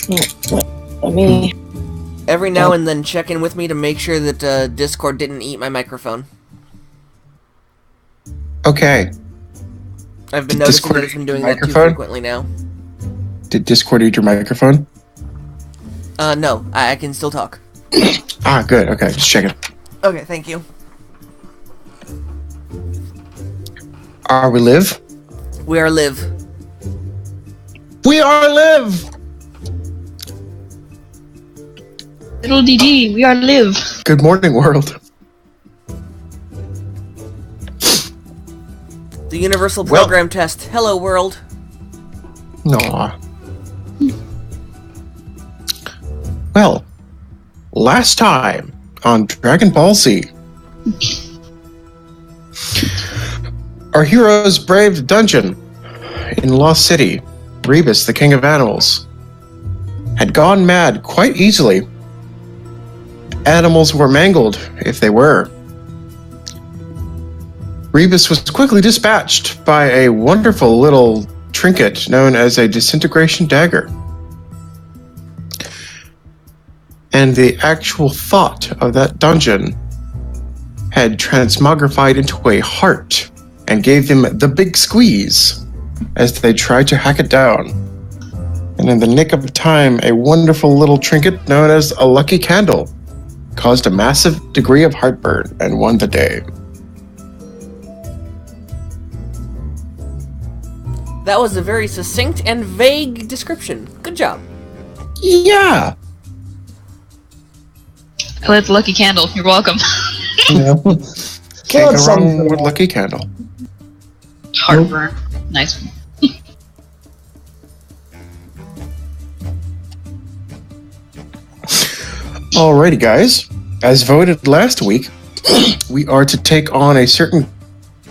Let me... Every now and then check in with me to make sure that Discord didn't eat my microphone. Okay. I've been noticing that it's been doing that too frequently now. Did Discord eat your microphone? No. I can still talk. Ah, good. Okay, just checking. Okay, thank you. Are we live? We are live. We are live! Little DD, we are live. Good morning, world. The Universal Program Test. Hello, world. Aw. Well, last time on Dragon Ball Z, our heroes braved a dungeon in Lost City. Rebus, the king of animals, had gone mad quite easily. Animals were mangled, if they were. Rebus was quickly dispatched by a wonderful little trinket known as a disintegration dagger. And the actual thought of that dungeon had transmogrified into a heart and gave them the big squeeze as they tried to hack it down. And in the nick of time, a wonderful little trinket known as a lucky candle caused a massive degree of heartburn and won the day. That was a very succinct and vague description. Good job. Yeah. I lit the lucky candle. You're welcome. Can't go wrong with lucky candle. Heartburn. Nice one. Alrighty, guys. As voted last week, we are to take on a certain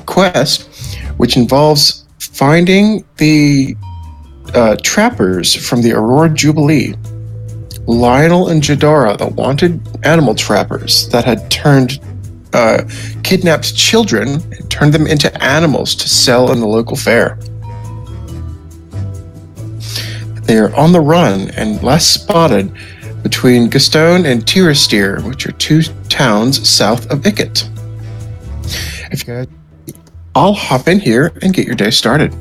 quest, which involves finding the trappers from the Aurora Jubilee. Lionel and Jadora, the wanted animal trappers that had kidnapped children and turned them into animals to sell in the local fair. They are on the run and last spotted between Gastone and Tirastir, which are two towns south of Ikit. If you guys, I'll hop in here and get your day started.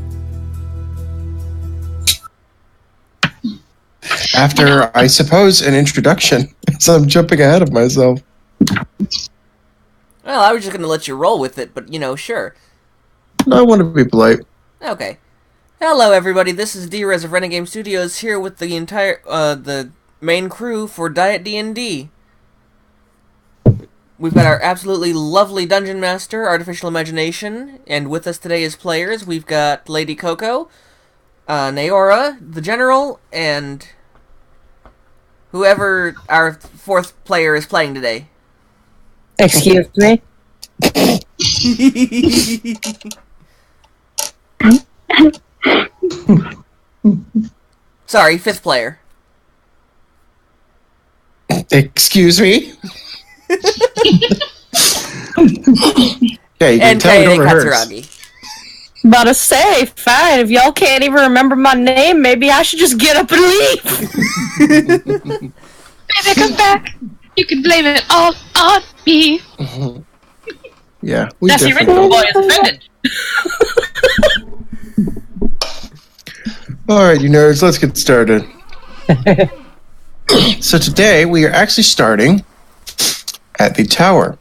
After, I suppose, an introduction, so I'm jumping ahead of myself. Well, I was just going to let you roll with it, but, sure. I want to be polite. Okay. Hello, everybody. This is D-Rez of Renegame Studios here with the entire, the main crew for Diet D&D. We've got our absolutely lovely Dungeon Master, Artificial Imagination, and with us today as players, we've got Lady Coco, Naora, the General, and whoever our fourth player is playing today. Excuse me? Sorry, fifth player. Excuse me? Yeah, you can And tell it Kaede overheard. Katsuragi. About to say, fine, if y'all can't even remember my name, maybe I should just get up and leave. Baby, come back. You can blame it all on me. Yeah, That's the original boy is offended. Alright, you nerds, let's get started. So today, we are actually starting at the tower.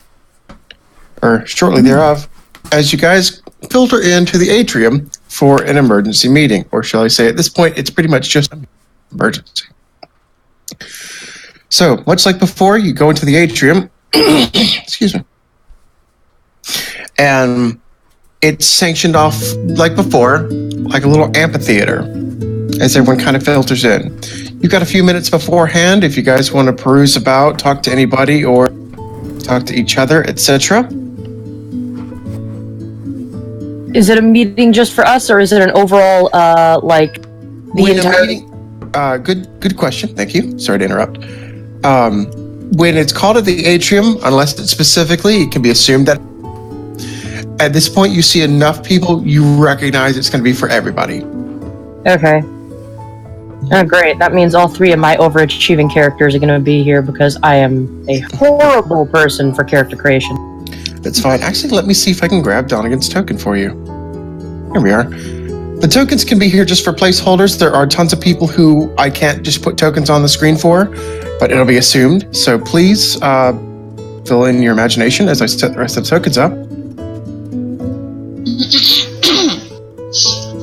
Or shortly thereof, as you guys filter into the atrium for an emergency meeting. Or shall I say, at this point, it's pretty much just an emergency. So, much like before, you go into the atrium. Excuse me. And it's sanctioned off like before, like a little amphitheater, as everyone kind of filters in. You've got a few minutes beforehand if you guys want to peruse about, talk to anybody, or talk to each other, etc. Is it a meeting just for us, or is it an overall, the entire... Good question. Thank you. Sorry to interrupt. When it's called at the atrium, unless it's specifically, it can be assumed that at this point you see enough people, you recognize it's going to be for everybody. Okay. Oh, great. That means all 3 of my overachieving characters are going to be here because I am a horrible person for character creation. That's fine. Actually, let me see if I can grab Donegan's token for you. Here we are. The tokens can be here just for placeholders. There are tons of people who I can't just put tokens on the screen for, but it'll be assumed. So please fill in your imagination as I set the rest of the tokens up.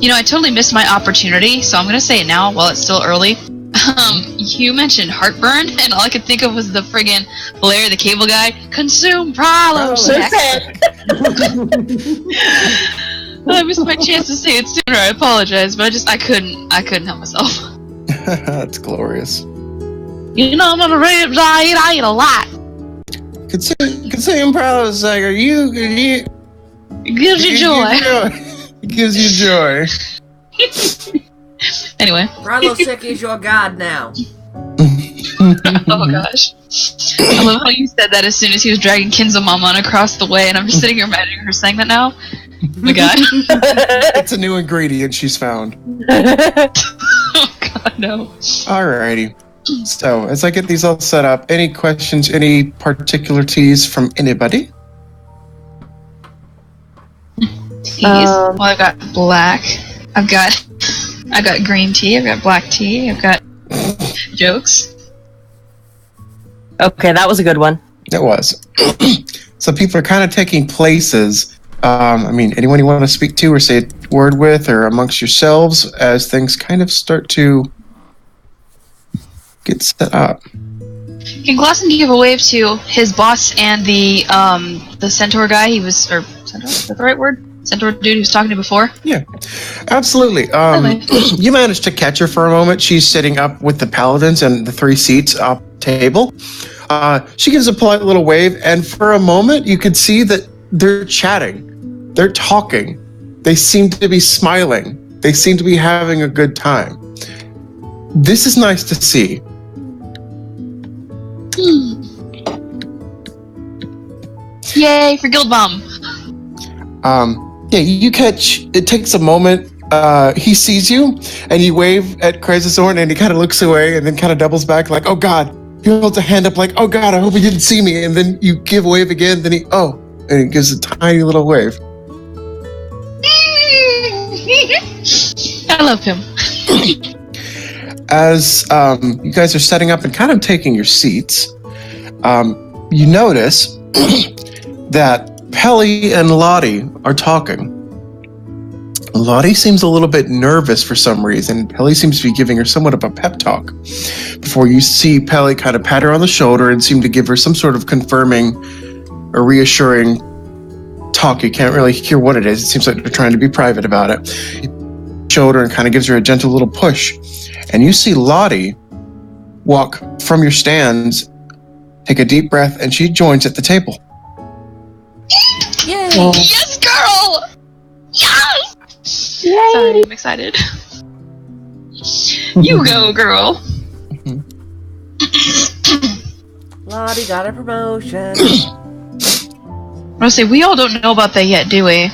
You know, I totally missed my opportunity, so I'm gonna say it now while it's still early. You mentioned heartburn, and all I could think of was the friggin' Blair the Cable Guy. Consume Prowlos! I missed my chance to say it sooner. I apologize, but I couldn't help myself. That's glorious. You know, I'm on a ribs. I eat a lot. Consume Prowlos, like, are you? It gives you joy. It gives you joy. Anyway. Pralosec is your god now. Oh gosh. I love how you said that as soon as he was dragging Kinzo-Maman across the way, and I'm just sitting here imagining her saying that now. Oh my god. It's a new ingredient she's found. Oh god, no. Alrighty. So, as I get these all set up, any questions, any particularities from anybody? Teas. Well, I've got black. I've got green tea. I've got black tea. I've got jokes. Okay, that was a good one. It was. So people are kind of taking places. Anyone you want to speak to or say a word with or amongst yourselves as things kind of start to get set up. Can Glosson give a wave to his boss and the centaur guy? Centaur? Is that the right word? Centaur dude he was talking to before? Yeah, absolutely. You managed to catch her for a moment. She's sitting up with the paladins and the 3 seats up table. She gives a polite little wave, and for a moment you could see that they're chatting. They're talking. They seem to be smiling. They seem to be having a good time. This is nice to see. Yay for Guildbomb! Yeah, you catch. It takes a moment. He sees you, and you wave at Chrysosorn, and he kind of looks away, and then kind of doubles back, like, "Oh God!" He holds a hand up, like, "Oh God, I hope he didn't see me." And then you give a wave again. Then and he gives a tiny little wave. I love him. As you guys are setting up and kind of taking your seats, you notice that Pelly and Lottie are talking. Lottie seems a little bit nervous for some reason. Pelly seems to be giving her somewhat of a pep talk. Before you see Pelly kind of pat her on the shoulder and seem to give her some sort of confirming or reassuring talk. You can't really hear what it is. It seems like they're trying to be private about it. Shoulder and kind of gives her a gentle little push. And you see Lottie walk from your stands, take a deep breath, and she joins at the table. Yay! Yes, girl! Yes! Yay! Sorry, I'm excited. You go, girl. Lottie got a promotion. I was say we all don't know about that yet, do we?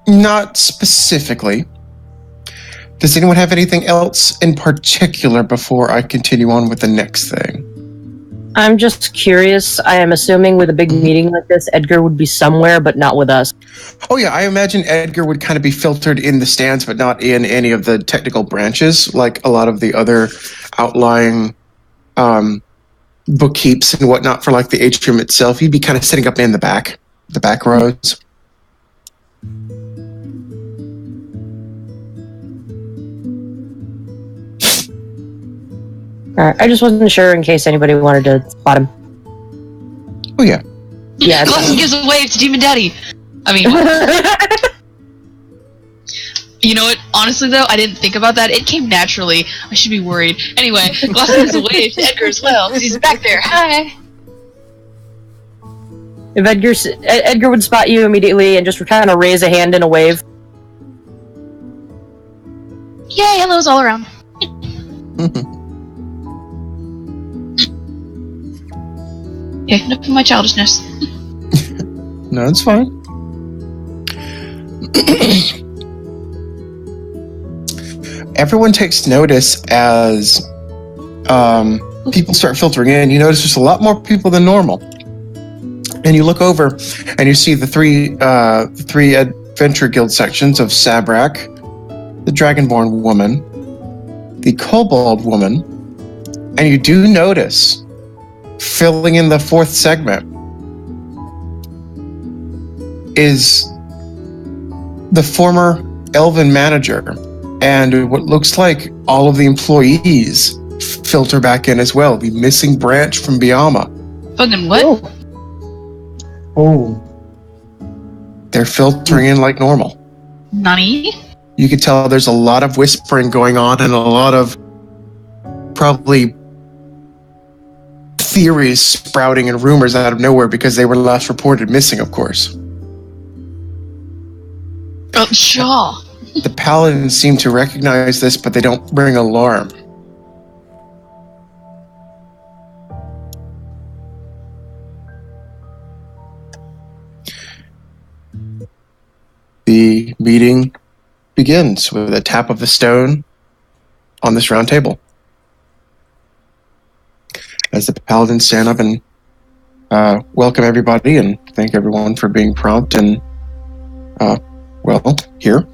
Not specifically. Does anyone have anything else in particular before I continue on with the next thing? I'm just curious. I am assuming with a big meeting like this, Edgar would be somewhere, but not with us. Oh yeah, I imagine Edgar would kind of be filtered in the stands, but not in any of the technical branches, like a lot of the other outlying bookkeeps and whatnot for like the atrium itself. He'd be kind of sitting up in the back rows. Alright, I just wasn't sure in case anybody wanted to spot him. Oh yeah. Yeah. Glosson gives a wave to Demon Daddy. I mean, you know what? Honestly, though, I didn't think about that. It came naturally. I should be worried. Anyway, Glosson gives a wave to Edgar as well, because he's back there. Hi! If Edgar would spot you immediately and just kind of raise a hand in a wave. Yay, hellos all around. Okay, enough of my childishness. No, it's fine. everyone takes notice as people start filtering in. You notice there's a lot more people than normal. And you look over and you see the three Adventure Guild sections of Sabrak, the Dragonborn woman, the Kobold woman, and you do notice, filling in the fourth segment, is the former Elven manager, and what looks like all of the employees filter back in as well. The missing branch from Biama. Fucking what? Oh. They're filtering in like normal. Nani? You can tell there's a lot of whispering going on and a lot of probably theories sprouting and rumors out of nowhere because they were last reported missing, of course. Oh, sure. The paladins seem to recognize this, but they don't ring alarm. The meeting begins with a tap of the stone on this round table. As the paladins stand up and welcome everybody and thank everyone for being prompt and, here.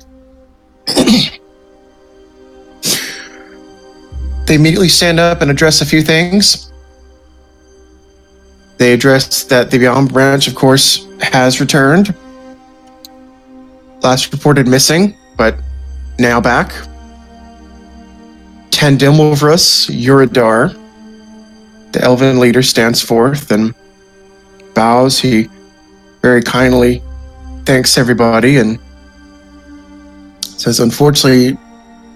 They immediately stand up and address a few things. They address that the Biama branch, of course, has returned. Last reported missing, but now back. Tandilmovrus Uridar, the elven leader, stands forth and bows. He very kindly thanks everybody and says, unfortunately,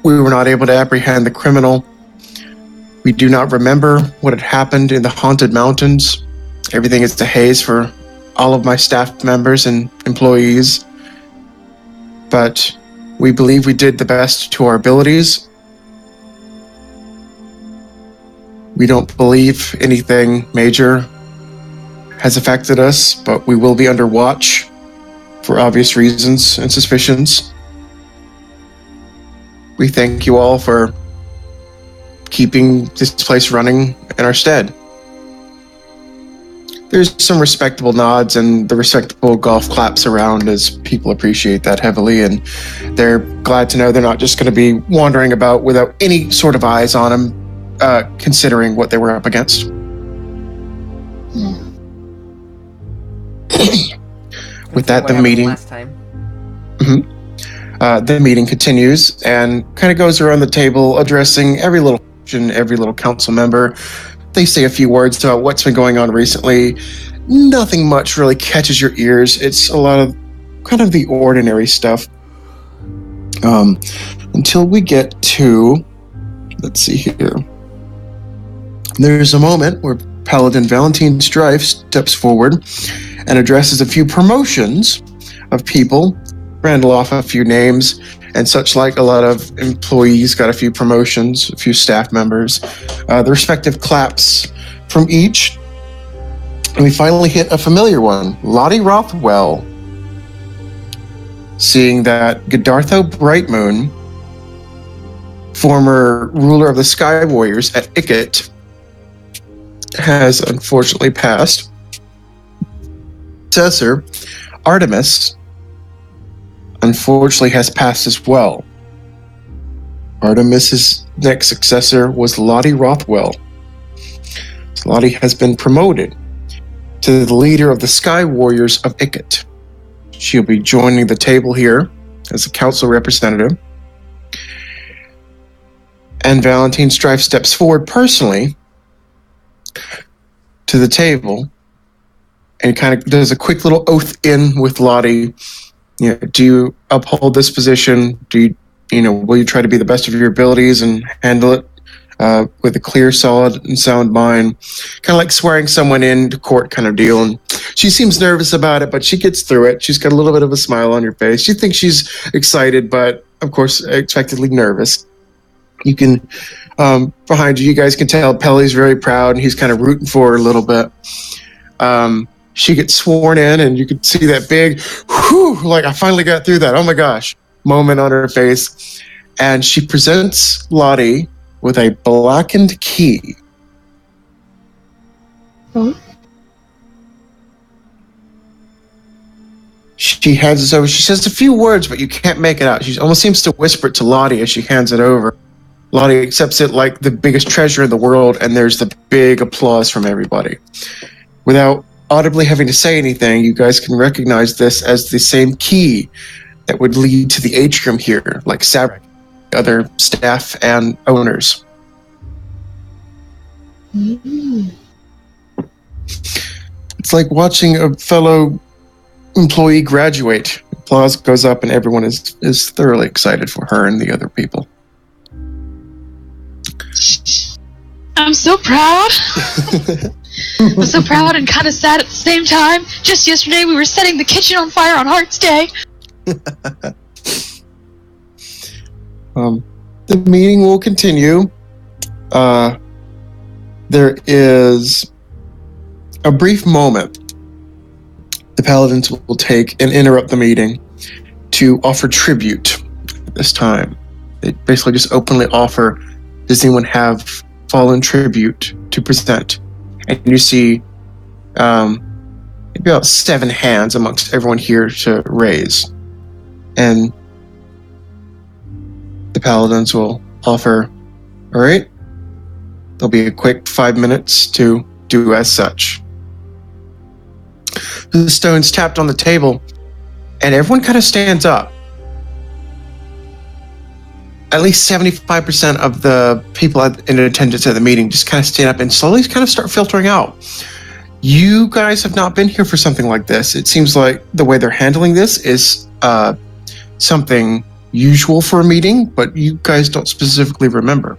we were not able to apprehend the criminal. We do not remember what had happened in the Haunted Mountains. Everything is a haze for all of my staff members and employees. But we believe we did the best to our abilities. We don't believe anything major has affected us, but we will be under watch for obvious reasons and suspicions. We thank you all for keeping this place running in our stead. There's some respectable nods and the respectable golf claps around as people appreciate that heavily, and they're glad to know they're not just going to be wandering about without any sort of eyes on them, considering what they were up against. With that, the meeting... Last time. The meeting continues and kind of goes around the table addressing every little council member. They say a few words about what's been going on recently. Nothing much really catches your ears. It's a lot of kind of the ordinary stuff. Until we get to, let's see here. There's a moment where Paladin Valentine Strife steps forward and addresses a few promotions of people, rattle off a few names and such like. A lot of employees got a few promotions, a few staff members, the respective claps from each. And we finally hit a familiar one, Lottie Rothwell. Seeing that Goddartho Brightmoon, former ruler of the Sky Warriors at Ikit, has unfortunately passed. Successor, Artemis, unfortunately has passed as well. Artemis's next successor was Lottie Rothwell. Lottie has been promoted to the leader of the Sky Warriors of Ikit. She'll be joining the table here as a council representative. And Valentine Strife steps forward personally to the table and kind of does a quick little oath in with Lottie. You know, do you uphold this position? Do you, will you try to be the best of your abilities and handle it with a clear, solid, and sound mind? Kind of like swearing someone into court kind of deal. And she seems nervous about it, but she gets through it. She's got a little bit of a smile on her face. She thinks she's excited, but of course, expectedly nervous. You can, behind you guys can tell Pelly's very proud, and he's kind of rooting for her a little bit. She gets sworn in, and you can see that big, whew, like I finally got through that, oh my gosh, moment on her face. and she presents Lottie with a blackened key. Oh. She hands this over. She says a few words, but you can't make it out. She almost seems to whisper it to Lottie as she hands it over. Lottie accepts it like the biggest treasure in the world, and there's the big applause from everybody. Without audibly having to say anything, you guys can recognize this as the same key that would lead to the atrium here, like Sabrak, other staff and owners. Mm-hmm. It's like watching a fellow employee graduate. Applause goes up and everyone is thoroughly excited for her and the other people. I'm so proud. I'm so proud and kind of sad at the same time. Just yesterday we were setting the kitchen on fire on Hearts Day. The meeting will continue. There is a brief moment. The Paladins will take and interrupt the meeting to offer tribute at this time. They basically just openly offer, does anyone have fallen tribute to present? And you see maybe about 7 hands amongst everyone here to raise. And the Paladins will offer, all right, there'll be a quick 5 minutes to do as such. The stones tapped on the table, and everyone kind of stands up. At least 75% of the people in attendance at the meeting just kind of stand up and slowly kind of start filtering out. You guys have not been here for something like this. It seems like the way they're handling this is something usual for a meeting, but you guys don't specifically remember.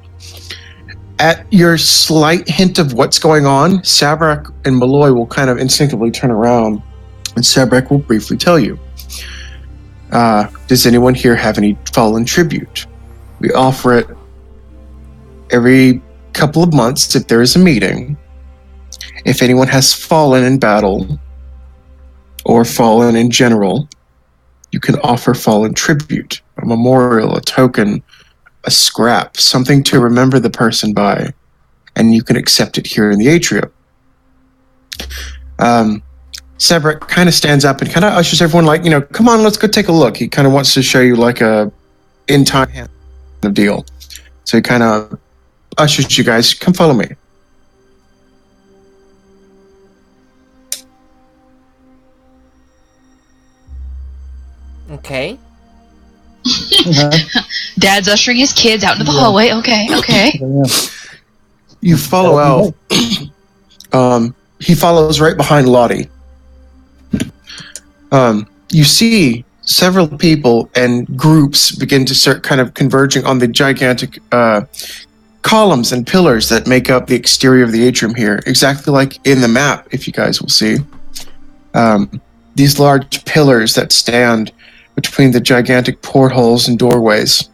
At your slight hint of what's going on, Sabrak and Malloy will kind of instinctively turn around, and Sabrak will briefly tell you. Does anyone here have any fallen tribute? We offer it every couple of months if there is a meeting. If anyone has fallen in battle, or fallen in general, you can offer fallen tribute, a memorial, a token, a scrap, something to remember the person by, and you can accept it here in the atrium. Sabrak kind of stands up and kind of ushers everyone like, come on, let's go take a look. He kind of wants to show you like a in-time kind of deal. So he kind of ushers you guys, come follow me. Okay. Dad's ushering his kids out into the hallway. Okay. You follow out. He follows right behind Lottie. You see several people and groups begin to start kind of converging on the gigantic columns and pillars that make up the exterior of the atrium here, exactly like in the map, if you guys will see. These large pillars that stand between the gigantic portholes and doorways.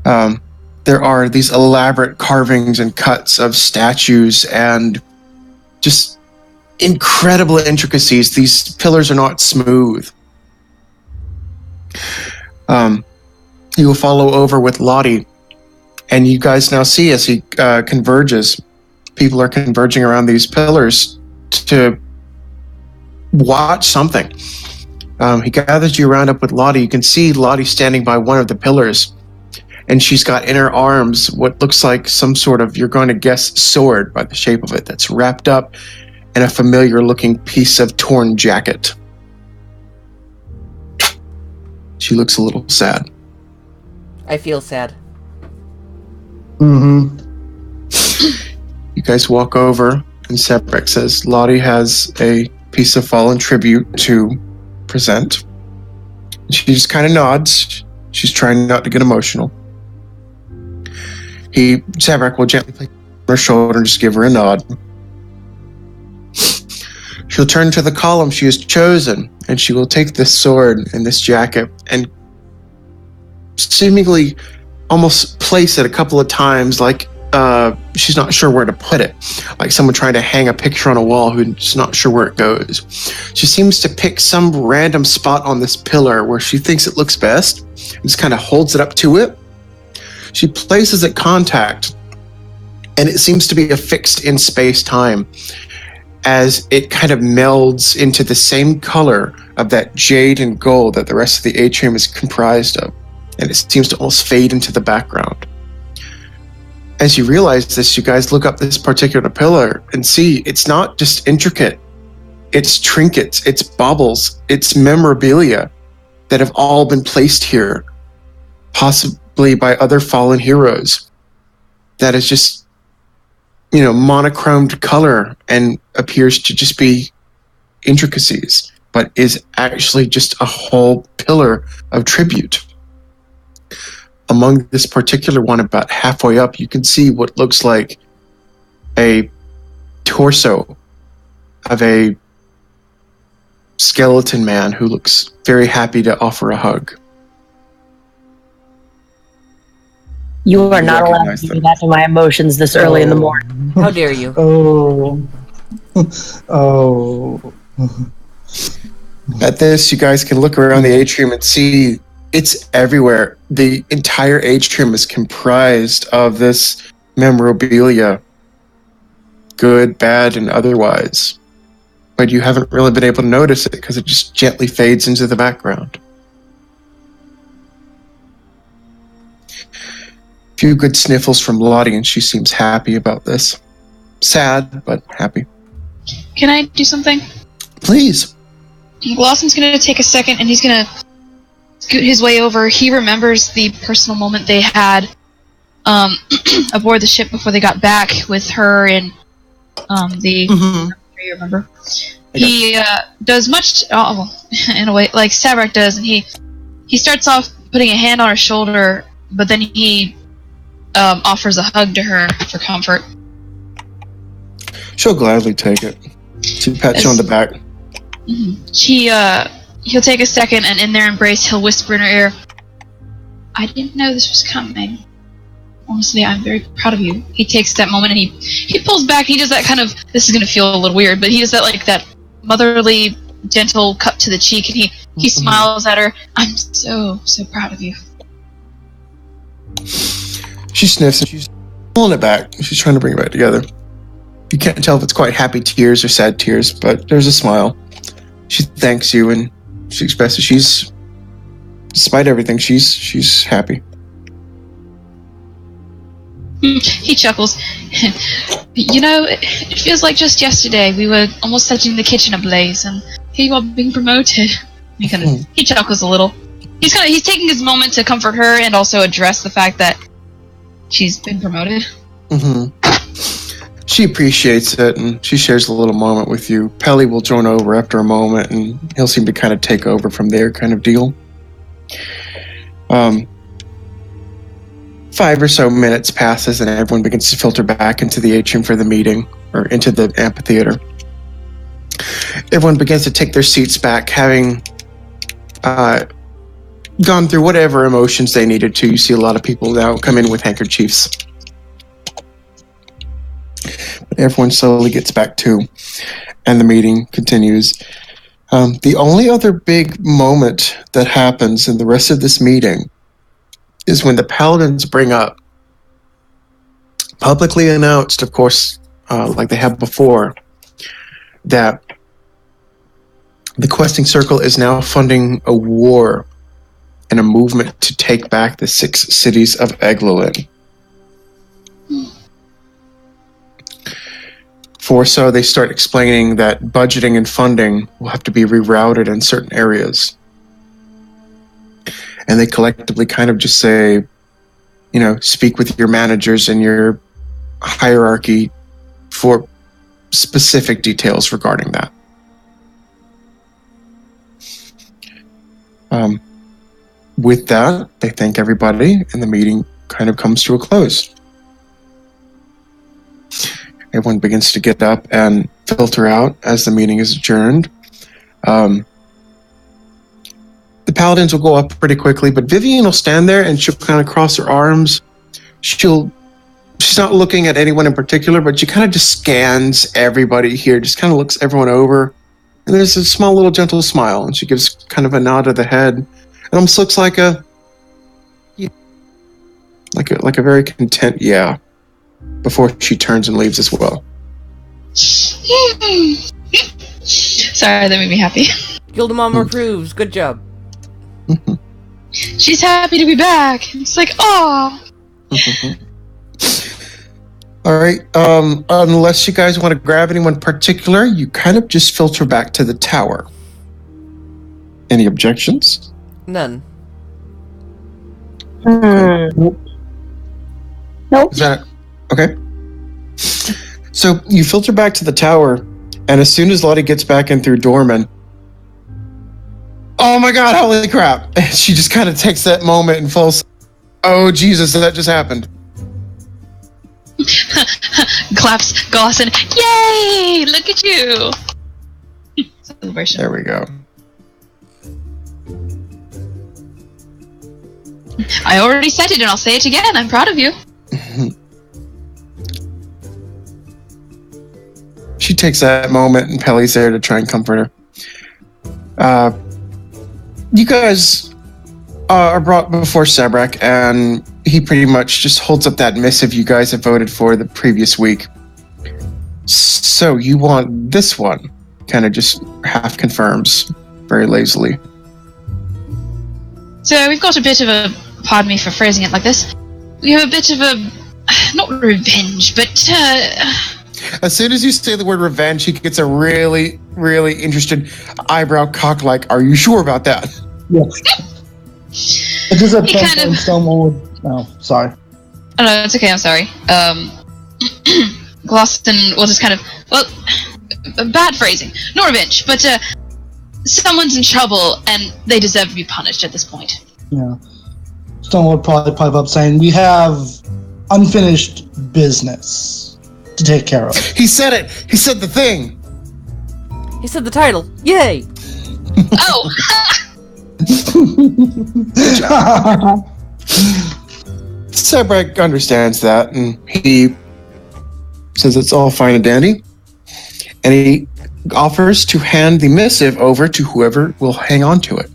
There are these elaborate carvings and cuts of statues and just incredible intricacies. These pillars are not smooth. You will follow over with Lottie, and you guys now see as he converges, people are converging around these pillars to watch something. He gathers you around up with Lottie. You can see Lottie standing by one of the pillars, and she's got in her arms what looks like some sort of, you're going to guess, sword by the shape of it, that's wrapped up in a familiar-looking piece of torn jacket. She looks a little sad. I feel sad. Mm-hmm. You guys walk over, and Sabrak says, Lottie has a piece of fallen tribute to present. She just kind of nods. She's trying not to get emotional. Sabrak will gently place her shoulder and just give her a nod. She'll turn to the column she has chosen, and she will take this sword and this jacket and seemingly almost place it a couple of times like she's not sure where to put it. Like someone trying to hang a picture on a wall who's not sure where it goes. She seems to pick some random spot on this pillar where she thinks it looks best, and just kind of holds it up to it. She places it contact, and it seems to be affixed in space-time as it kind of melds into the same color of that jade and gold that the rest of the atrium is comprised of, and it seems to almost fade into the background. As you realize this, you guys look up this particular pillar and see it's not just intricate. It's trinkets, it's baubles, it's memorabilia that have all been placed here, possibly by other fallen heroes. That is just, monochromed color and appears to just be intricacies, but is actually just a whole pillar of tribute. Among this particular one, about halfway up, you can see what looks like a torso of a skeleton man who looks very happy to offer a hug. You are not allowed recognize to do them. that to my emotions this early in the morning. How dare you? Oh. Oh. At this, you guys can look around the atrium and see it's everywhere. The entire atrium is comprised of this memorabilia, good, bad, and otherwise. But you haven't really been able to notice it because it just gently fades into the background. A few good sniffles from Lottie, and she seems happy about this. Sad, but happy. Can I do something? Please. Lawson's gonna take a second and he's gonna scoot his way over. He remembers the personal moment they had aboard the ship before they got back with her and you remember? He does much in a way like Savrak does, and he starts off putting a hand on her shoulder, but then he offers a hug to her for comfort. She'll gladly take it. She pats you on the back. He'll take a second, and in their embrace, he'll whisper in her ear, "I didn't know this was coming. Honestly, I'm very proud of you." He takes that moment, and he pulls back. He does that kind of, this is going to feel a little weird, but he does that, like, that motherly, gentle cup to the cheek, and he smiles at her. "I'm so, so proud of you." She sniffs and she's pulling it back. She's trying to bring it back together. You can't tell if it's quite happy tears or sad tears, but there's a smile. She thanks you and she expresses despite everything, she's happy. He chuckles. It feels like just yesterday we were almost setting the kitchen ablaze, and here you are being promoted. He chuckles a little. He's taking his moment to comfort her and also address the fact that she's been promoted. She appreciates it and she shares a little moment with you. Pelly will join over after a moment and he'll seem to kind of take over from there kind of deal. 5 or so minutes passes and everyone begins to filter back into the atrium for the meeting, or into the amphitheater. Everyone begins to take their seats back, having gone through whatever emotions they needed to. You see a lot of people now come in with handkerchiefs. But everyone slowly gets back to, and the meeting continues. The only other big moment that happens in the rest of this meeting is when the Paladins bring up, publicly announced, of course, like they have before, that the Questing Circle is now funding a war and a movement to take back the 6 cities of Eglolin. For so they start explaining that budgeting and funding will have to be rerouted in certain areas. And they collectively kind of just say, speak with your managers and your hierarchy for specific details regarding that. With that, they thank everybody and the meeting kind of comes to a close. Everyone begins to get up and filter out as the meeting is adjourned. The Paladins will go up pretty quickly, but Vivian will stand there and she'll kind of cross her arms. She'll she's not looking at anyone in particular, but she kind of just scans everybody here, just kind of looks everyone over. And there's a small little gentle smile, and she gives kind of a nod of the head. It almost looks like a very content yeah, before she turns and leaves as well. Sorry, that made me happy. Gildamom approves. Good job. She's happy to be back. It's like, oh. All right. Unless you guys want to grab anyone particular, you kind of just filter back to the tower. Any objections? None. Nope. Is that okay? So you filter back to the tower, and as soon as Lottie gets back in through Dorman, oh my god, holy crap! And she just kind of takes that moment and falls. Oh Jesus, that just happened. Claps, Gossin. Yay! Look at you. Celebration. There we go. I already said it, and I'll say it again. I'm proud of you. She takes that moment, and Pelly's there to try and comfort her. You guys are brought before Sabrak, and he pretty much just holds up that missive you guys have voted for the previous week. So you want this one? Kind of just half confirms, very lazily. So we've got a bit of a, pardon me for phrasing it like this, we have a bit of a, not revenge, but, As soon as you say the word revenge, he gets a really, really interested eyebrow cock like, are you sure about that? Yes. It is a He kind of- someone would... Oh, sorry. oh no, it's okay, I'm sorry. Gloston will just kind of, well, bad phrasing, no revenge, but, someone's in trouble, and they deserve to be punished at this point. Yeah. Stone would probably pipe up saying, we have unfinished business to take care of. He said it! He said the thing! He said the title. Yay! Oh! Sabrak understands that, and he says it's all fine and dandy. And he offers to hand the missive over to whoever will hang on to it.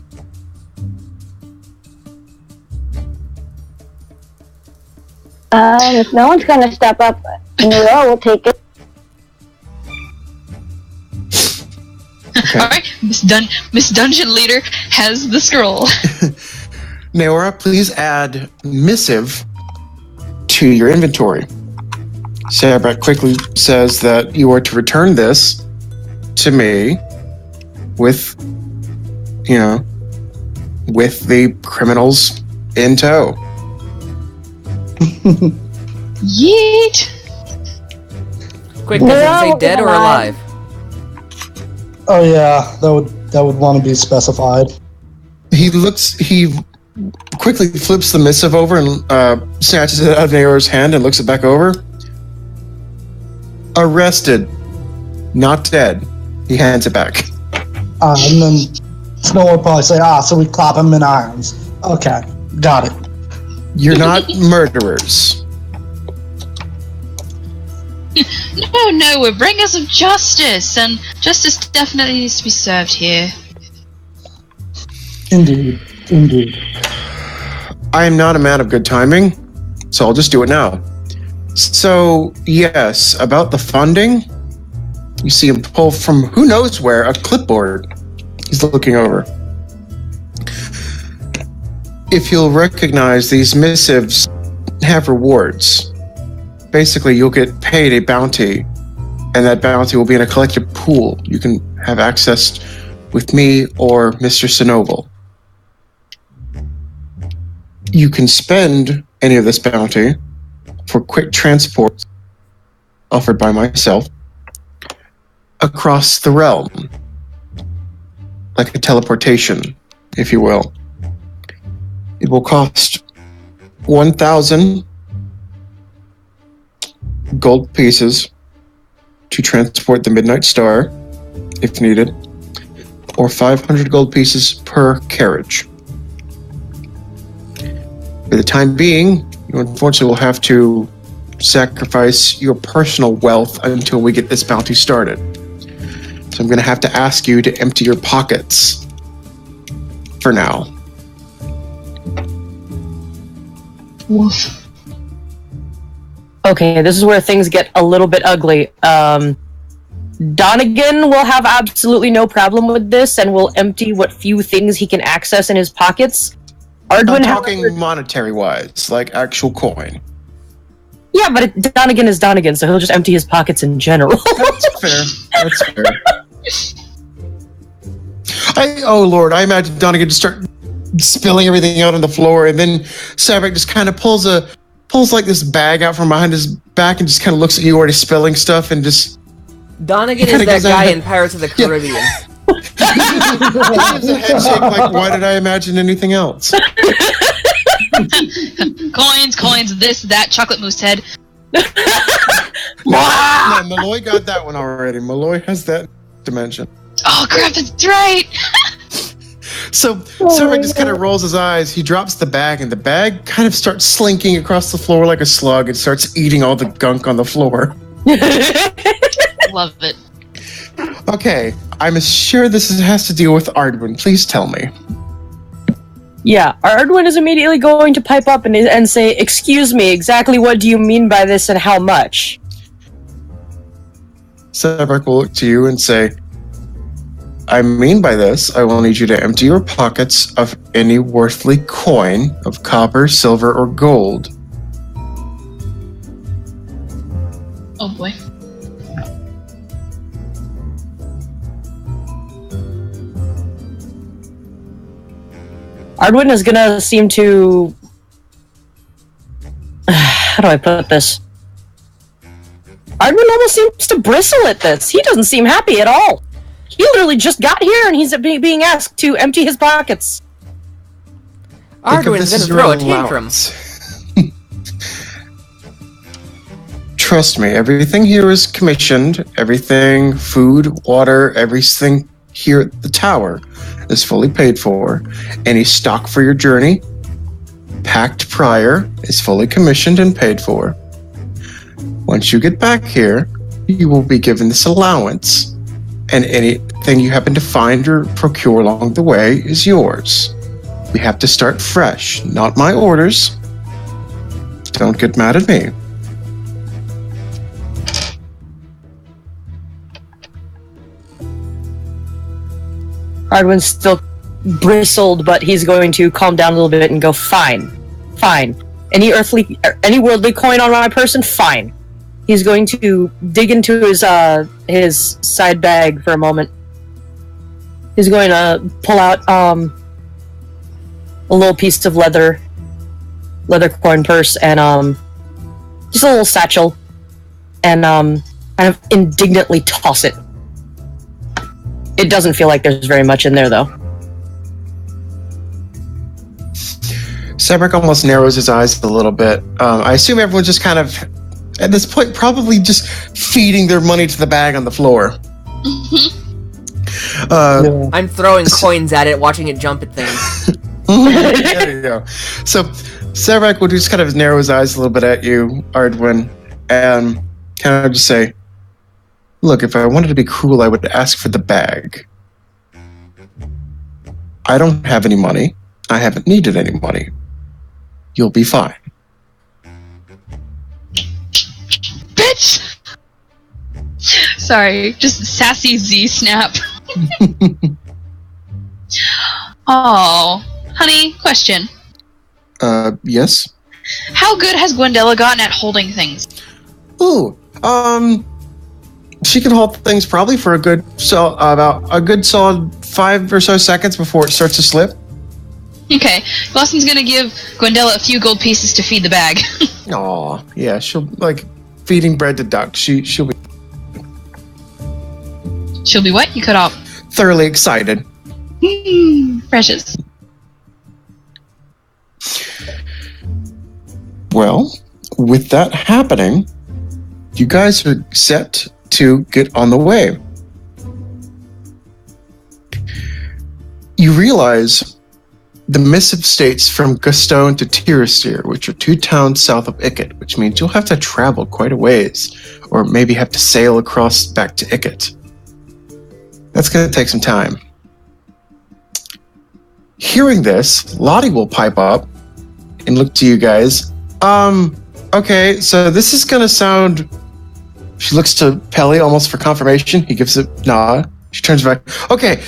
If no one's gonna step up, Nero will take it. Okay. Alright, Miss Dungeon Leader has the scroll. Naora, please add missive to your inventory. Sabrak quickly says that you are to return this to me with, with the criminals in tow. Yeet! Quick, does it say No, dead or come on. alive? Oh yeah, that would want to be specified. He quickly flips the missive over and snatches it out of Naora's hand and looks it back over. Arrested, not dead. He hands it back. And then Snow would probably say, so we clap him in irons. Okay, got it. You're not murderers. No, we're bringers of justice, and justice definitely needs to be served here. Indeed. I am not a man of good timing, so I'll just do it now. So, yes, about the funding, you see him pull from who knows where a clipboard. He's looking over. If you'll recognize, these missives have rewards. Basically, you'll get paid a bounty, and that bounty will be in a collective pool. You can have access with me or Mr. Sinoble. You can spend any of this bounty for quick transport offered by myself across the realm, like a teleportation, if you will. It will cost 1,000 gold pieces to transport the Midnight Star, if needed, or 500 gold pieces per carriage. For the time being, you unfortunately will have to sacrifice your personal wealth until we get this bounty started. So I'm going to have to ask you to empty your pockets for now. Woof. Okay, this is where things get a little bit ugly. Donegan will have absolutely no problem with this and will empty what few things he can access in his pockets. I'm Ardwin, talking however- monetary-wise, like actual coin. yeah, but Donegan is Donegan, so he'll just empty his pockets in general. That's fair. That's fair. Oh Lord, I imagine Donegan just start spilling everything out on the floor, and then Savak just kind of pulls like this bag out from behind his back and just kind of looks at you already spilling stuff and just Donegan He is kinda that goes guy out- in Pirates of the Caribbean. gives a head shake like, why did I imagine anything else? Coins, this, that, chocolate mousse head. No, Malloy got that one already. Malloy has that dimension. Oh crap, that's right! So Savak just kind of rolls his eyes. He drops the bag, and the bag kind of starts slinking across the floor like a slug and starts eating all the gunk on the floor. Love it. Okay, I'm sure this has to deal with Ardwin. Please tell me. Yeah, Ardwin is immediately going to pipe up and say, "Excuse me, exactly what do you mean by this and how much?" Savak will look to you and say, I mean by this, I will need you to empty your pockets of any worthly coin of copper, silver, or gold. Oh boy. Ardwin is gonna seem to... How do I put this? Ardwin almost seems to bristle at this. He doesn't seem happy at all. He literally just got here and he's being asked to empty his pockets. Think of Ardwin's this gonna as your throw a tantrum. allowance. Trust me, everything here is commissioned. Everything, food, water, everything here at the tower is fully paid for. Any stock for your journey, packed prior, is fully commissioned and paid for. Once you get back here, you will be given this allowance, and anything you happen to find or procure along the way is yours. We have to start fresh, not my orders. Don't get mad at me. Ardwin's still bristled, but he's going to calm down a little bit and go, fine. Any worldly coin on my person? Fine. He's going to dig into his side bag for a moment. He's going to pull out a little piece of leather coin purse and just a little satchel, and kind of indignantly toss it. It doesn't feel like there's very much in there, though. Sabrak almost narrows his eyes a little bit. I assume everyone's just kind of, at this point, probably just feeding their money to the bag on the floor. Yeah. I'm throwing coins at it, watching it jump at things. There you go. So Sabrak will just kind of narrow his eyes a little bit at you, Ardwin, and kind of just say, look, if I wanted to be cruel, I would ask for the bag. I don't have any money. I haven't needed any money. You'll be fine. Bitch! Sorry, just sassy Z snap. Oh, honey, question. Yes? How good has Gwendella gotten at holding things? Ooh, she can hold things probably for about a good solid 5 or so seconds before it starts to slip. Okay, Lawson's gonna give Gwendella a few gold pieces to feed the bag. Aw, yeah, she'll like feeding bread to ducks. She'll be She'll be what? You cut off. thoroughly excited. Precious. Well, with that happening, you guys are set to get on the way. You realize the missive states from Gustone to Tirasir, which are 2 towns south of Ikit, which means you'll have to travel quite a ways, or maybe have to sail across back to Ikit. That's going to take some time. Hearing this, Lottie will pipe up and look to you guys. Okay, so this is going to sound... She looks to Pelly almost for confirmation. He gives a nod. She turns back. Okay,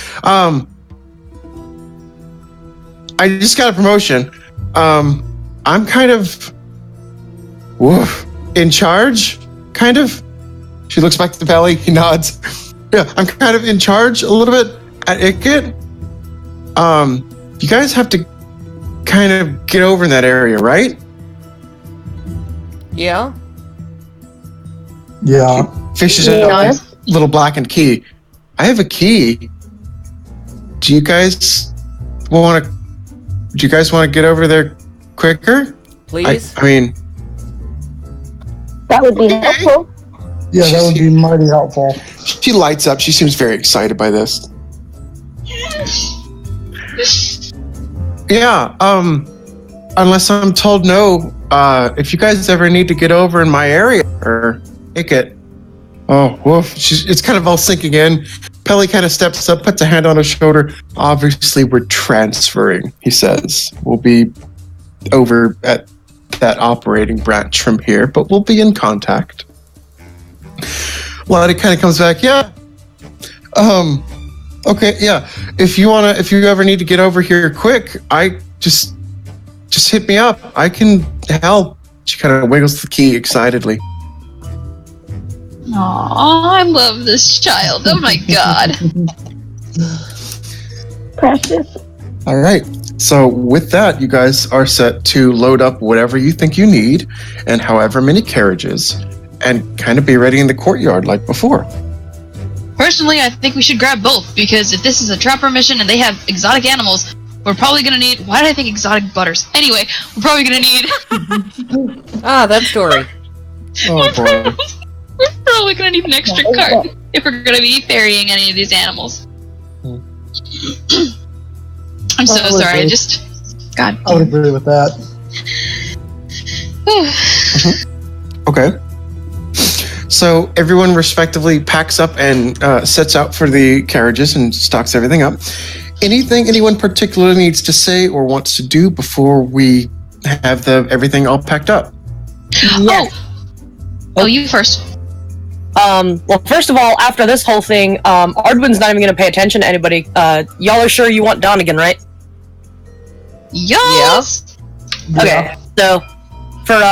I just got a promotion. I'm kind of in charge, kind of. She looks back to Pelly. He nods. Yeah, I'm kind of in charge a little bit at Ikit. You guys have to kind of get over in that area, right? Yeah. Yeah. Fishes out a little blackened key. I have a key. Do you guys want to get over there quicker? Please. I mean, That would be helpful. Yeah, that would be mighty helpful. she lights up. She seems very excited by this. Yeah, unless I'm told no, if you guys ever need to get over in my area or Ikit. Oh, woof. It's kind of all sinking in. Pelly kind of steps up, puts a hand on his shoulder. Obviously, we're transferring, he says. We'll be over at that operating branch from here, but we'll be in contact. Lottie kind of comes back, yeah. Okay, yeah. If you ever need to get over here quick, I just hit me up. I can help. She kind of wiggles the key excitedly. Aw, I love this child. Oh my god. Precious. All right. So with that, you guys are set to load up whatever you think you need and however many carriages and kind of be ready in the courtyard like before. Personally, I think we should grab both, because if this is a trapper mission and they have exotic animals, we're probably gonna need... Why did I think exotic butters? Anyway, we're probably gonna need... That story. Oh boy. We're probably gonna need an extra cart if we're gonna be ferrying any of these animals. I'm so I would sorry, agree. God. I would agree with that. Okay. So everyone respectively packs up and sets out for the carriages and stocks everything up. Anything anyone particularly needs to say or wants to do before we have everything all packed up? Yes. Oh, you first. Well, first of all, after this whole thing, Ardwin's not even going to pay attention to anybody. Y'all are sure you want Donegan, right? Yes! Okay, so for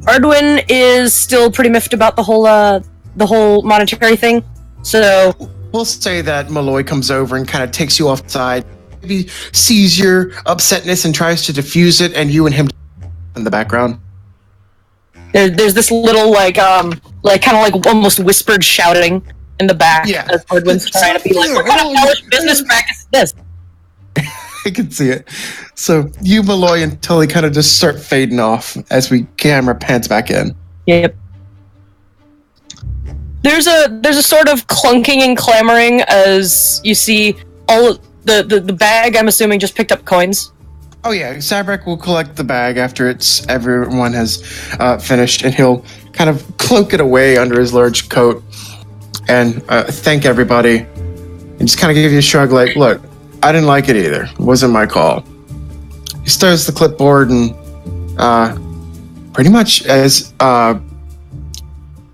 Ardwin is still pretty miffed about the whole monetary thing. So We'll say that Malloy comes over and kind of takes you offside, maybe sees your upsetness and tries to diffuse it, and you and him in the background. there's this little like kind of like almost whispered shouting in the back Yeah. as Ardwin's trying to be like, "What kind of hellish business practice is this?" I can see it. So you, Malloy, and Tully kind of just start fading off as we camera pans back in. Yep. There's a sort of clunking and clamoring as you see all the bag. I'm assuming just picked up coins. Oh yeah, Sabrek will collect the bag after everyone has finished, and he'll kind of cloak it away under his large coat and thank everybody, and just kind of give you a shrug like, look, I didn't like it either. It wasn't my call. He stirs the clipboard and pretty much as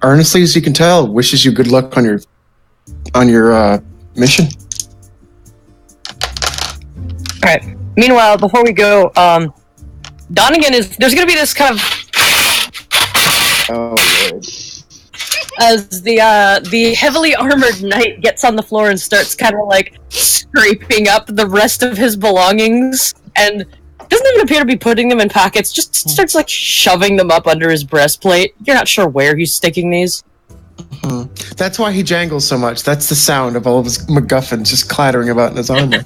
earnestly as you can tell, wishes you good luck on your mission. All right. Meanwhile, before we go, Donegan there's going to be this kind of Oh Lord. as the heavily armored knight gets on the floor and starts kind of like scraping up the rest of his belongings and doesn't even appear to be putting them in pockets, just starts like shoving them up under his breastplate. You're not sure where he's sticking these. That's why he jangles so much. That's the sound of all of his MacGuffins just clattering about in his armor.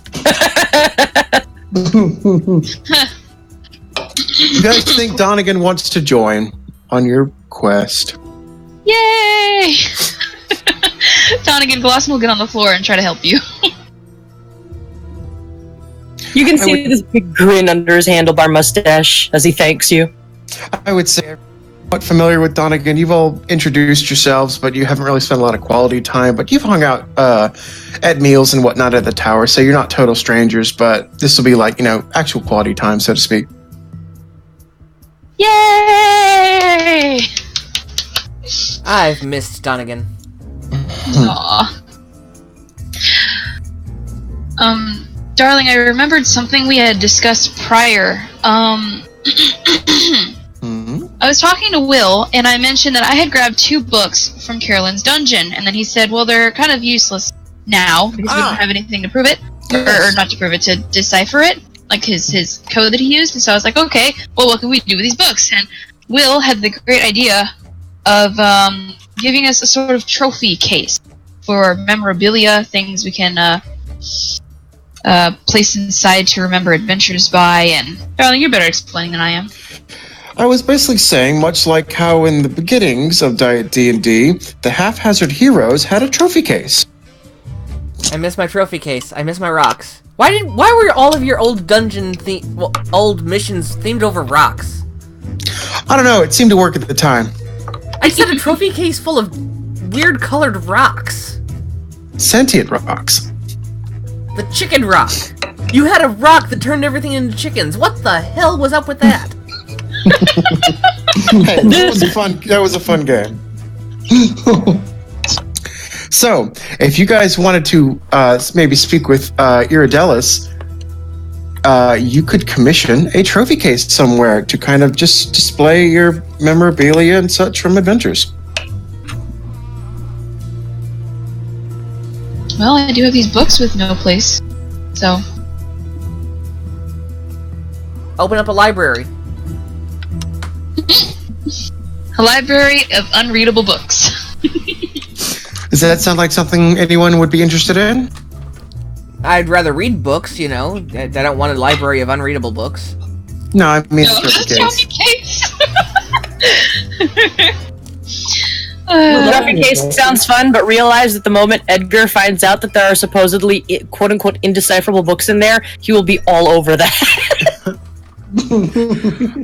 You guys think Donegan wants to join on your quest? Yay! Donegan Blossom will get on the floor and try to help you. You can see this big grin under his handlebar mustache as he thanks you. I would say I'm somewhat familiar with Donegan. You've all introduced yourselves, but you haven't really spent a lot of quality time. But you've hung out at meals and whatnot at the tower, so you're not total strangers. But this will be like, actual quality time, so to speak. Yay! I've missed Donegan. Aw. Darling, I remembered something we had discussed prior. Mm-hmm. I was talking to Will, and I mentioned that I had grabbed 2 books from Carolyn's dungeon, and then he said, well, they're kind of useless now, because we don't have anything to prove it, or not to prove it, to decipher it, like his code that he used, and so I was like, okay, well, what can we do with these books? And Will had the great idea of giving us a sort of trophy case for memorabilia, things we can place inside to remember adventures by, and darling, you're better at explaining than I am. I was basically saying, much like how in the beginnings of Diet D&D, the haphazard heroes had a trophy case. I miss my trophy case. I miss my rocks. Why were all of your old old missions themed over rocks? I don't know, it seemed to work at the time. I said a trophy case full of weird colored rocks. Sentient rocks. The chicken rock. You had a rock that turned everything into chickens. What the hell was up with that? Hey, that was a fun game. So, if you guys wanted to maybe speak with Iridelis, you could commission a trophy case somewhere to kind of just display your memorabilia and such from adventures. Well, I do have these books with no place, so... Open up a library. A library of unreadable books. Does that sound like something anyone would be interested in? I'd rather read books, I don't want a library of unreadable books. No, I mean No, a trophy trophy case. case! The trophy case sounds fun, but realize that the moment Edgar finds out that there are supposedly quote-unquote indecipherable books in there, he will be all over that.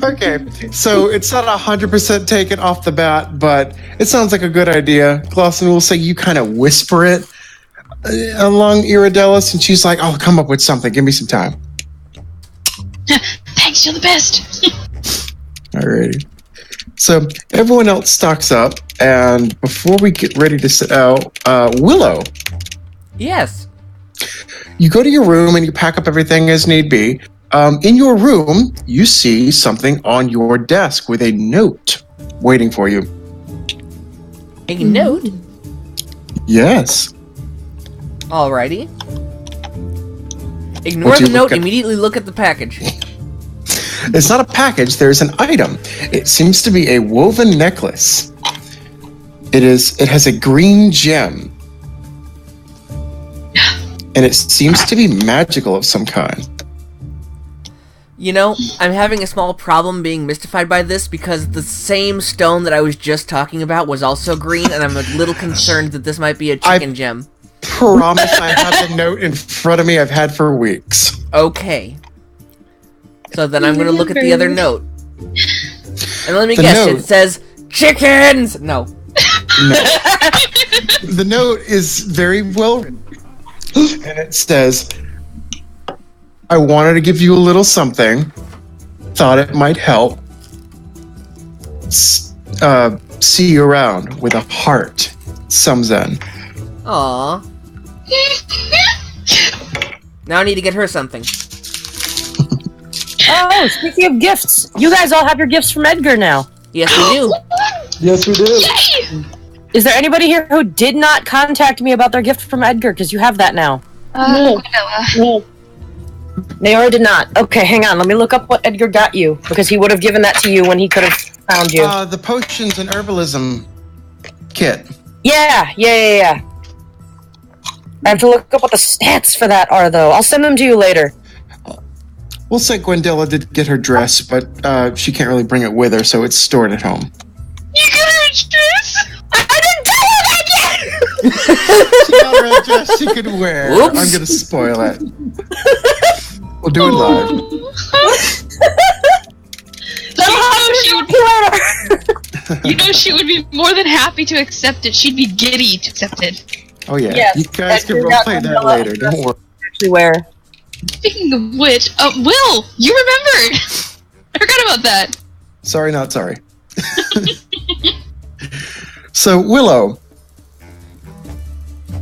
Okay, so it's not 100% taken off the bat, but it sounds like a good idea. Glosson will say you kind of whisper it along Iridelis, and she's like, I'll come up with something. Give me some time. Thanks, you're the best! Alrighty. So everyone else stocks up, and before we get ready to sit out, Willow, Yes. you go to your room and you pack up everything as need be. In your room, you see something on your desk with a note waiting for you. A note? Yes. Alrighty. Ignore Would you the note, look at- immediately look at the package. It's not a package, there's an item. It seems to be a woven necklace. It has a green gem. And it seems to be magical of some kind. I'm having a small problem being mystified by this because the same stone that I was just talking about was also green, and I'm a little concerned that this might be a chicken gem. Promise I have the note in front of me I've had for weeks. Okay. So then I'm gonna look at the other note. And let me The guess, note- it says chickens! No. The note is very well written. And it says, I wanted to give you a little something. Thought it might help. See you around with a heart. Sumzen. Aww. Now I need to get her something. Oh, speaking of gifts, you guys all have your gifts from Edgar now. Yes, we do. Yes, we do. Yay! Is there anybody here who did not contact me about their gift from Edgar? Because you have that now. Gwendella. Me. Naora did not. Okay, hang on. Let me look up what Edgar got you, because he would have given that to you when he could have found you. The potions and herbalism kit. Yeah. I have to look up what the stats for that are, though. I'll send them to you later. We'll say Gwendella did get her dress, but she can't really bring it with her, so it's stored at home. You got her a dress? I didn't tell you that yet! She got her a dress she could wear. Whoops. I'm gonna spoil it. We'll do it live. You know she would be more than happy to accept it. She'd be giddy to accept it. Oh yeah, Yes, you guys can and roleplay that's that later. Don't worry. Actually, where? Speaking of which, Will, you remembered! I forgot about that. Sorry, not sorry. So, Willow.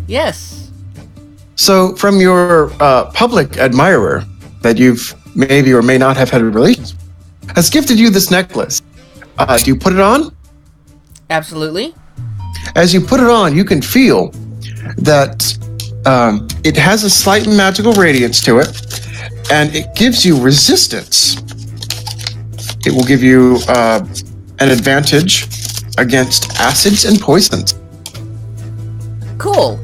Yes. So, from your public admirer that you've maybe or may not have had relations with, has gifted you this necklace. Do you put it on? Absolutely. As you put it on, you can feel that it has a slight magical radiance to it, and it gives you resistance. It will give you an advantage against acids and poisons. Cool.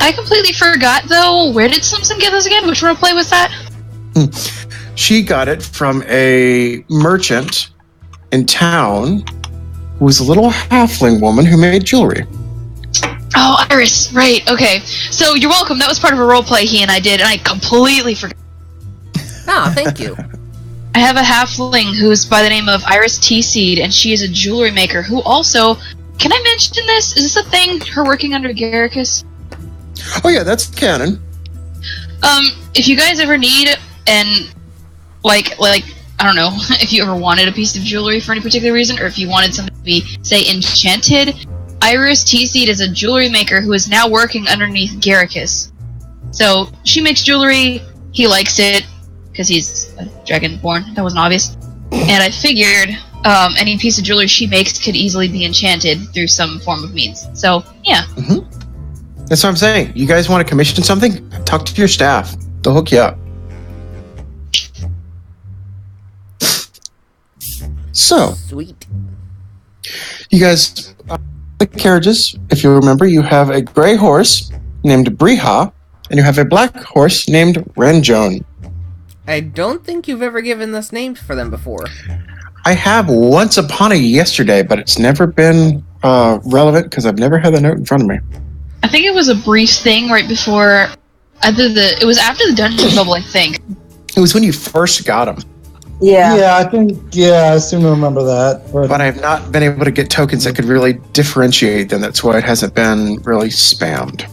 I completely forgot, though. Where did Simpson get this again? Which roleplay was that? She got it from a merchant in town who was a little halfling woman who made jewelry. Oh, Iris. Right, okay. So, you're welcome. That was part of a roleplay he and I did, and I completely forgot. Ah, thank you. I have a halfling who's by the name of Iris T-Seed, and she is a jewelry maker who also... Can I mention this? Is this a thing? Her working under Garricus? Oh yeah, that's canon. If you guys ever need and like I don't know, if you ever wanted a piece of jewelry for any particular reason, or if you wanted something to be, say, enchanted, Iris T-Seed is a jewelry maker who is now working underneath Garricus. So she makes jewelry. He likes it because he's a dragonborn. That wasn't obvious. And I figured any piece of jewelry she makes could easily be enchanted through some form of means. So yeah. Mm-hmm. That's what I'm saying. You guys want to commission something? Talk to your staff. They'll hook you up. So, Sweet. you guys, the carriages, if you remember, you have a gray horse named Briha, and you have a black horse named Renjone. I don't think you've ever given us names for them before. I have once upon a yesterday, but it's never been relevant because I've never had the note in front of me. I think it was a brief thing right before it was after the dungeon bubble, I think. It was when you first got them, Yeah. I seem to remember that. but I've not been able to get tokens that could really differentiate them. That's why it hasn't been really spammed.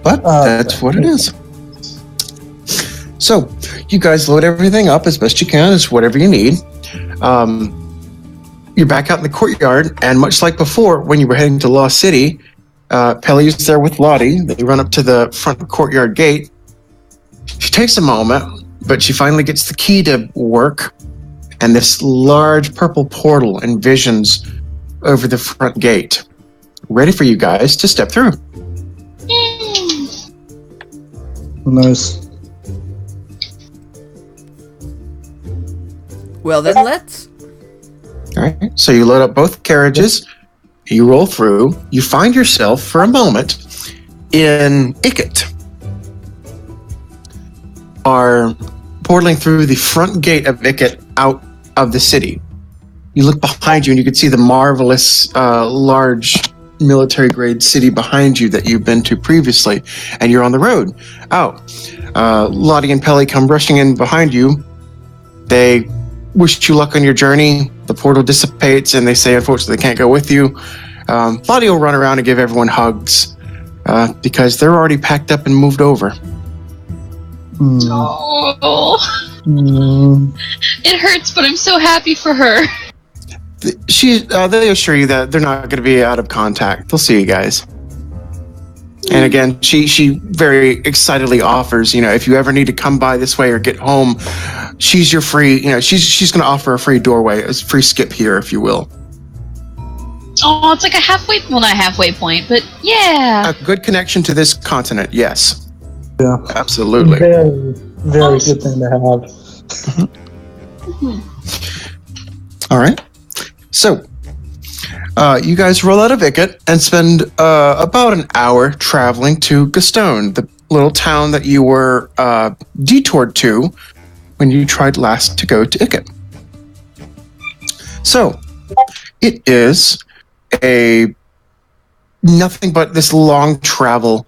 But that's what it is. So, you guys load everything up as best you can, as whatever you need. You're back out in the courtyard, and much like before, when you were heading to Lost City, Pelly is there with Lottie. They run up to the front courtyard gate. She takes a moment, but she finally gets the key to work, and this large purple portal envisions over the front gate, ready for you guys to step through. Nice. Well then, let's. All right. So you load up both carriages. You roll through. You find yourself for a moment in Ikit. Are portaling through the front gate of Ikit out of the city. You look behind you and you can see the marvelous large military-grade city behind you that you've been to previously, and you're on the road out. Lottie and Pelly come rushing in behind you. They wish you luck on your journey. The portal dissipates, and they say, unfortunately, they can't go with you. Lottie will run around and give everyone hugs because they're already packed up and moved over. Oh, it hurts, but I'm so happy for her. They assure you that they're not going to be out of contact. They'll see you guys. And again, she very excitedly offers, if you ever need to come by this way or get home, she's your free, she's going to offer a free doorway, a free skip here, if you will. Oh, it's like not a halfway point, but yeah. A good connection to this continent, yes. Yeah. Absolutely. Very, very good thing to have. All right. So, you guys roll out of Ikit and spend about an hour traveling to Gastone, the little town that you were detoured to when you tried last to go to Ikit. So, it is nothing but this long travel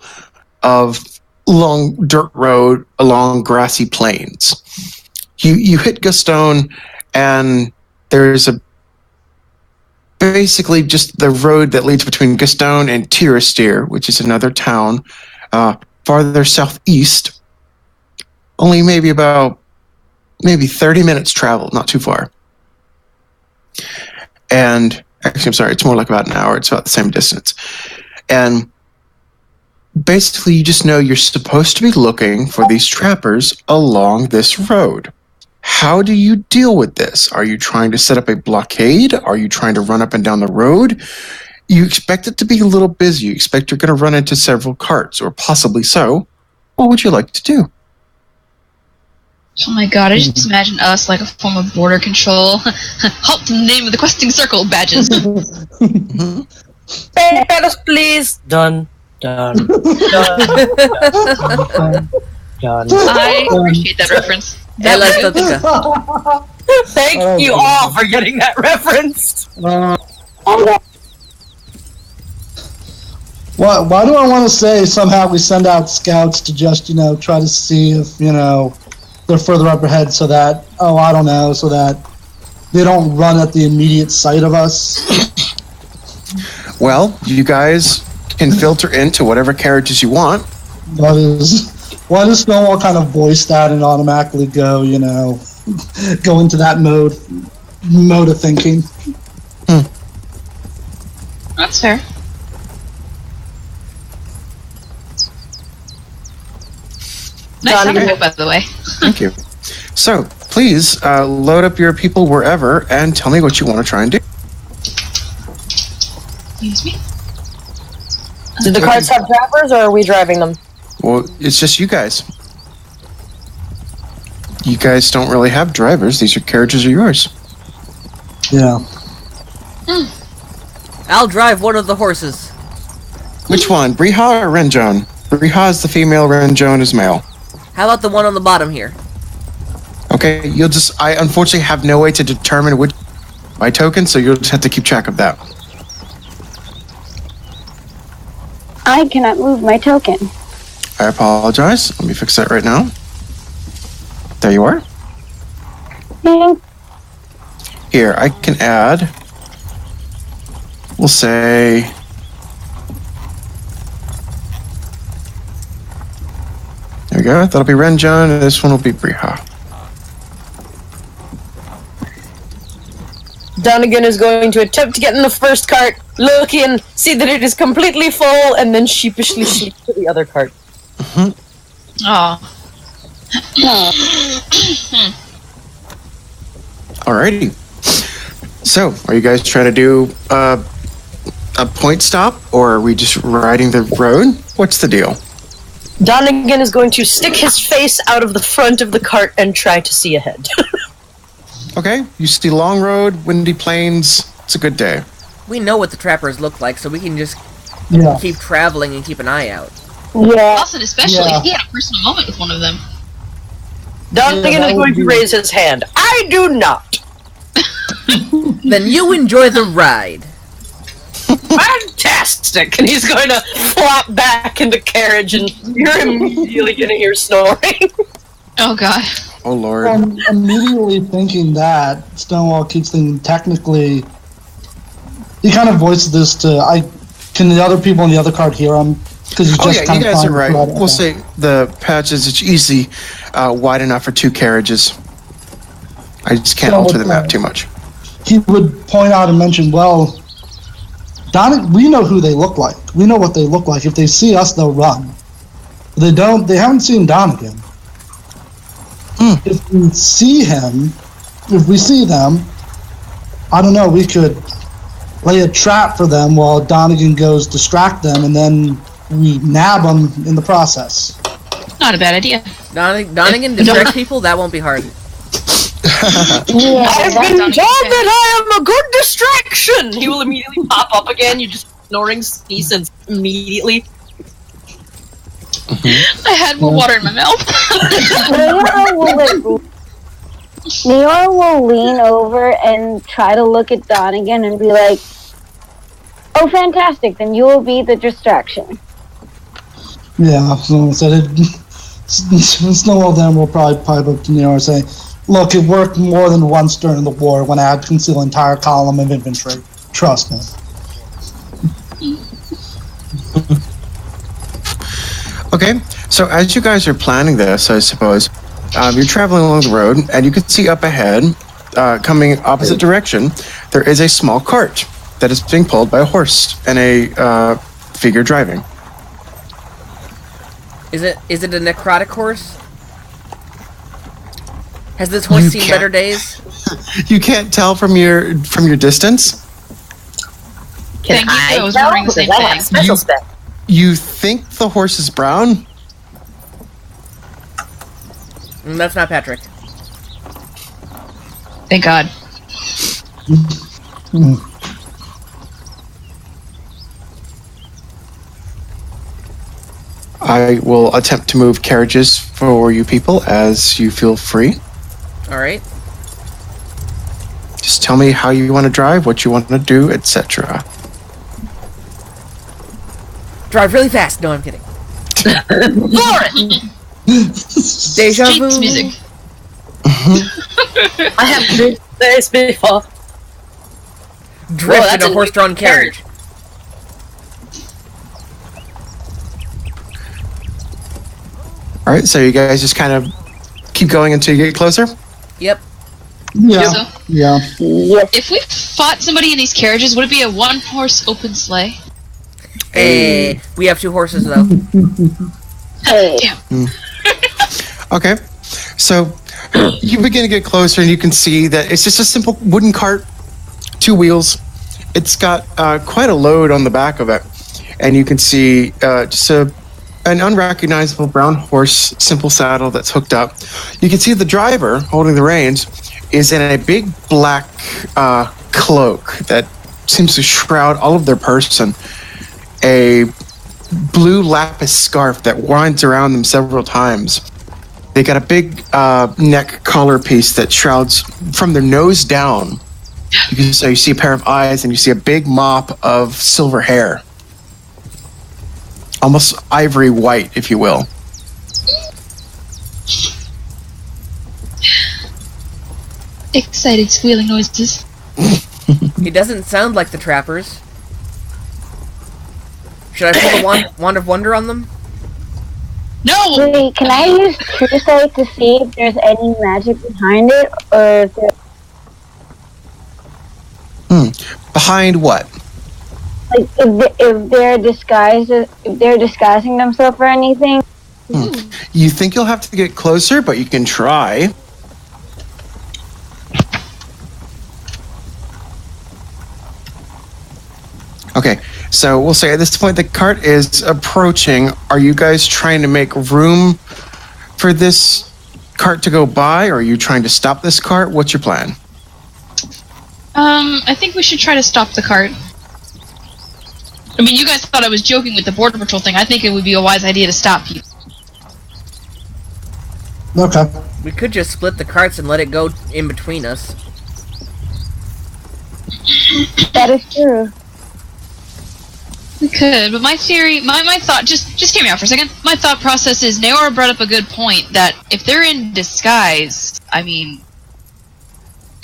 of long dirt road along grassy plains. You hit Gastone, and there's basically just the road that leads between Gastone and Tirastir, which is another town farther southeast. Only maybe 30 minutes travel, not too far. And actually, I'm sorry, it's more like about an hour. It's about the same distance. And basically, you just know you're supposed to be looking for these trappers along this road. How do you deal with this? Are you trying to set up a blockade? Are you trying to run up and down the road? You expect it to be a little busy. You expect you're going to run into several carts, or possibly so. What would you like to do? Oh my god, I just imagine us like a form of border control. Halt in the name of the questing circle badges. Paris, please. Done. Done. Done. I appreciate that reference. Elastatica. Thank you all for getting that reference. Why do I want to say somehow we send out scouts to just, try to see if, they're further up ahead so that, so that they don't run at the immediate sight of us? Well, you guys can filter into whatever carriages you want. Why does Stonewall kind of voice that and automatically go, go into that mode of thinking? That's fair. Nice outfit, by the way. Thank you. So, please load up your people wherever and tell me what you want to try and do. Excuse me? Do the carts have trappers, or are we driving them? Well, it's just you guys. You guys don't really have drivers. These carriages are yours. Yeah. I'll drive one of the horses. Which one, Briha or Renjon? Briha is the female, Renjon is male. How about the one on the bottom here? Okay, I unfortunately have no way to determine which my token, so you'll just have to keep track of that. I cannot move my token. I apologize. Let me fix that right now. There you are. Thank Here, I can add. We'll say. There we go. That'll be Renjon, and this one will be Briha. Donegan is going to attempt to get in the first cart, look in, see that it is completely full, and then sheepishly sleep to the other cart. Aw. Alrighty. So, are you guys trying to do a point stop, or are we just riding the road? What's the deal? Donegan is going to stick his face out of the front of the cart and try to see ahead. Okay, you see long road, windy plains. It's a good day. We know what the trappers look like, so we can just Yeah. keep traveling and keep an eye out. Yeah. Austin especially, Yeah. he had a personal moment with one of them. Donegan that is would going to be- raise his hand. I do not. Then you enjoy the ride. Fantastic! And he's going to flop back into carriage, and you're immediately going to hear snoring. Oh god. Oh lord. I'm immediately thinking that Stonewall keeps thinking technically. He kind of voices this to Can the other people in the other cart hear him? Because he's Oh just yeah, kind you of guys trying are to right. thread it We'll down. say the patches it's easy, wide enough for 2 carriages. I just can't So alter with the map that- too much. He would point out and mention, well, we know who they look like. We know what they look like. If they see us, they'll run. They don't. They haven't seen Donegan. If we see him, if we see them, I don't know. We could lay a trap for them while Donegan goes distract them, and then we nab them in the process. Not a bad idea. Donegan, distract people? That won't be hard. Yeah. I've been told that I am a good distraction! He will immediately pop up again, you just snoring sneeze and immediately. I had more water in my mouth. Neora will lean over and try to look at Donegan and be like, "Oh, fantastic! Then you will be the distraction." Yeah, so Snow of them will probably pipe up to Nero and say, "Look, it worked more than once during the war when I had to conceal an entire column of infantry. Trust me." Okay, so as you guys are planning this, I suppose, you're traveling along the road, and you can see up ahead, coming opposite direction, there is a small cart that is being pulled by a horse and a figure driving. Is it a necrotic horse? Has this horse You seen can't- better days? You can't tell from your distance. Can Thank you, I was tell? wondering the same Because I have thing. special spec. You think the horse is brown? That's not Patrick. Thank God. I will attempt to move carriages for you people as you feel free. Alright. Just tell me how you want to drive, what you want to do, etc. Drive really fast. No, I'm kidding. Lauren! Deja James vu. music. I have been this before. Drift Whoa, in that's a a horse-drawn new carriage. All right, so you guys just kind of keep going until you get closer. Yep. Yeah, So, yeah. Yes. if we fought somebody in these carriages, would it be a one-horse open sleigh? Hey, we have 2 horses though. Hey. Damn. Okay, so you begin to get closer, and you can see that it's just a simple wooden cart, 2 wheels. It's got quite a load on the back of it, and you can see just an unrecognizable brown horse, simple saddle that's hooked up. You can see the driver holding the reins is in a big black cloak that seems to shroud all of their person. A blue lapis scarf that winds around them several times. They got a big neck collar piece that shrouds from their nose down. So you see a pair of eyes and you see a big mop of silver hair. Almost ivory white, if you will. Excited squealing noises. He doesn't sound like the trappers. Should I pull the wand of wonder on them? No! Wait, can I use True Sight to see if there's any magic behind it, or if there, Behind what? like if they're disguising themselves or anything? You think you'll have to get closer, but you can try. Okay, so we'll say at this point the cart is approaching. Are you guys trying to make room for this cart to go by, or are you trying to stop this cart? What's your plan? I think we should try to stop the cart. I mean, you guys thought I was joking with the border patrol thing. I think it would be a wise idea to stop people. Okay. We could just split the carts and let it go in between us. That is true. We could, but my theory, my thought, just hear me out for a second. My thought process is, Naora brought up a good point, that if they're in disguise, I mean,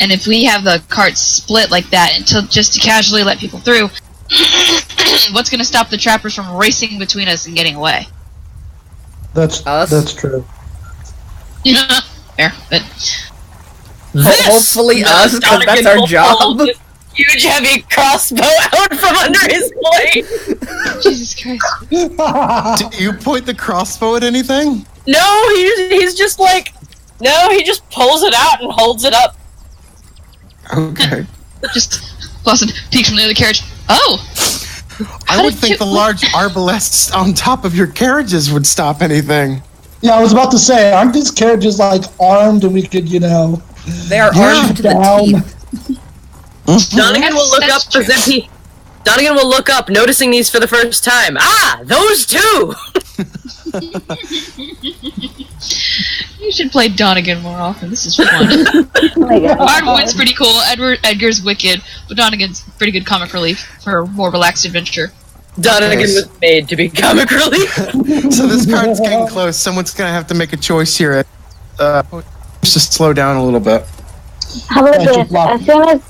and if we have the carts split like that just to casually let people through, what's going to stop the trappers from racing between us and getting away? That's Us? true. Fair, but Hopefully us, because that's our job. Huge heavy crossbow out from under his blade. Jesus Christ. Do you point the crossbow at anything? No, he's just like, no, he just pulls it out and holds it up. Okay. Just Lawson peeks from the other carriage. Oh! I would did think you- the large arbalests on top of your carriages would stop anything. Yeah, I was about to say, aren't these carriages like armed and we could, They are Yeah. armed to the down? teeth. Donegan will look That's up as if he. Donegan will look up, noticing these for the first time. Ah, those two! You should play Donegan more often. This is fun. Oh my god. Hardwood's pretty cool. Edgar's wicked, but Donegan's pretty good comic relief for a more relaxed adventure. Donegan was made to be comic relief. So this cart's getting close. Someone's gonna have to make a choice here. Just slow down a little bit. How about Thank you, this? Block. As soon as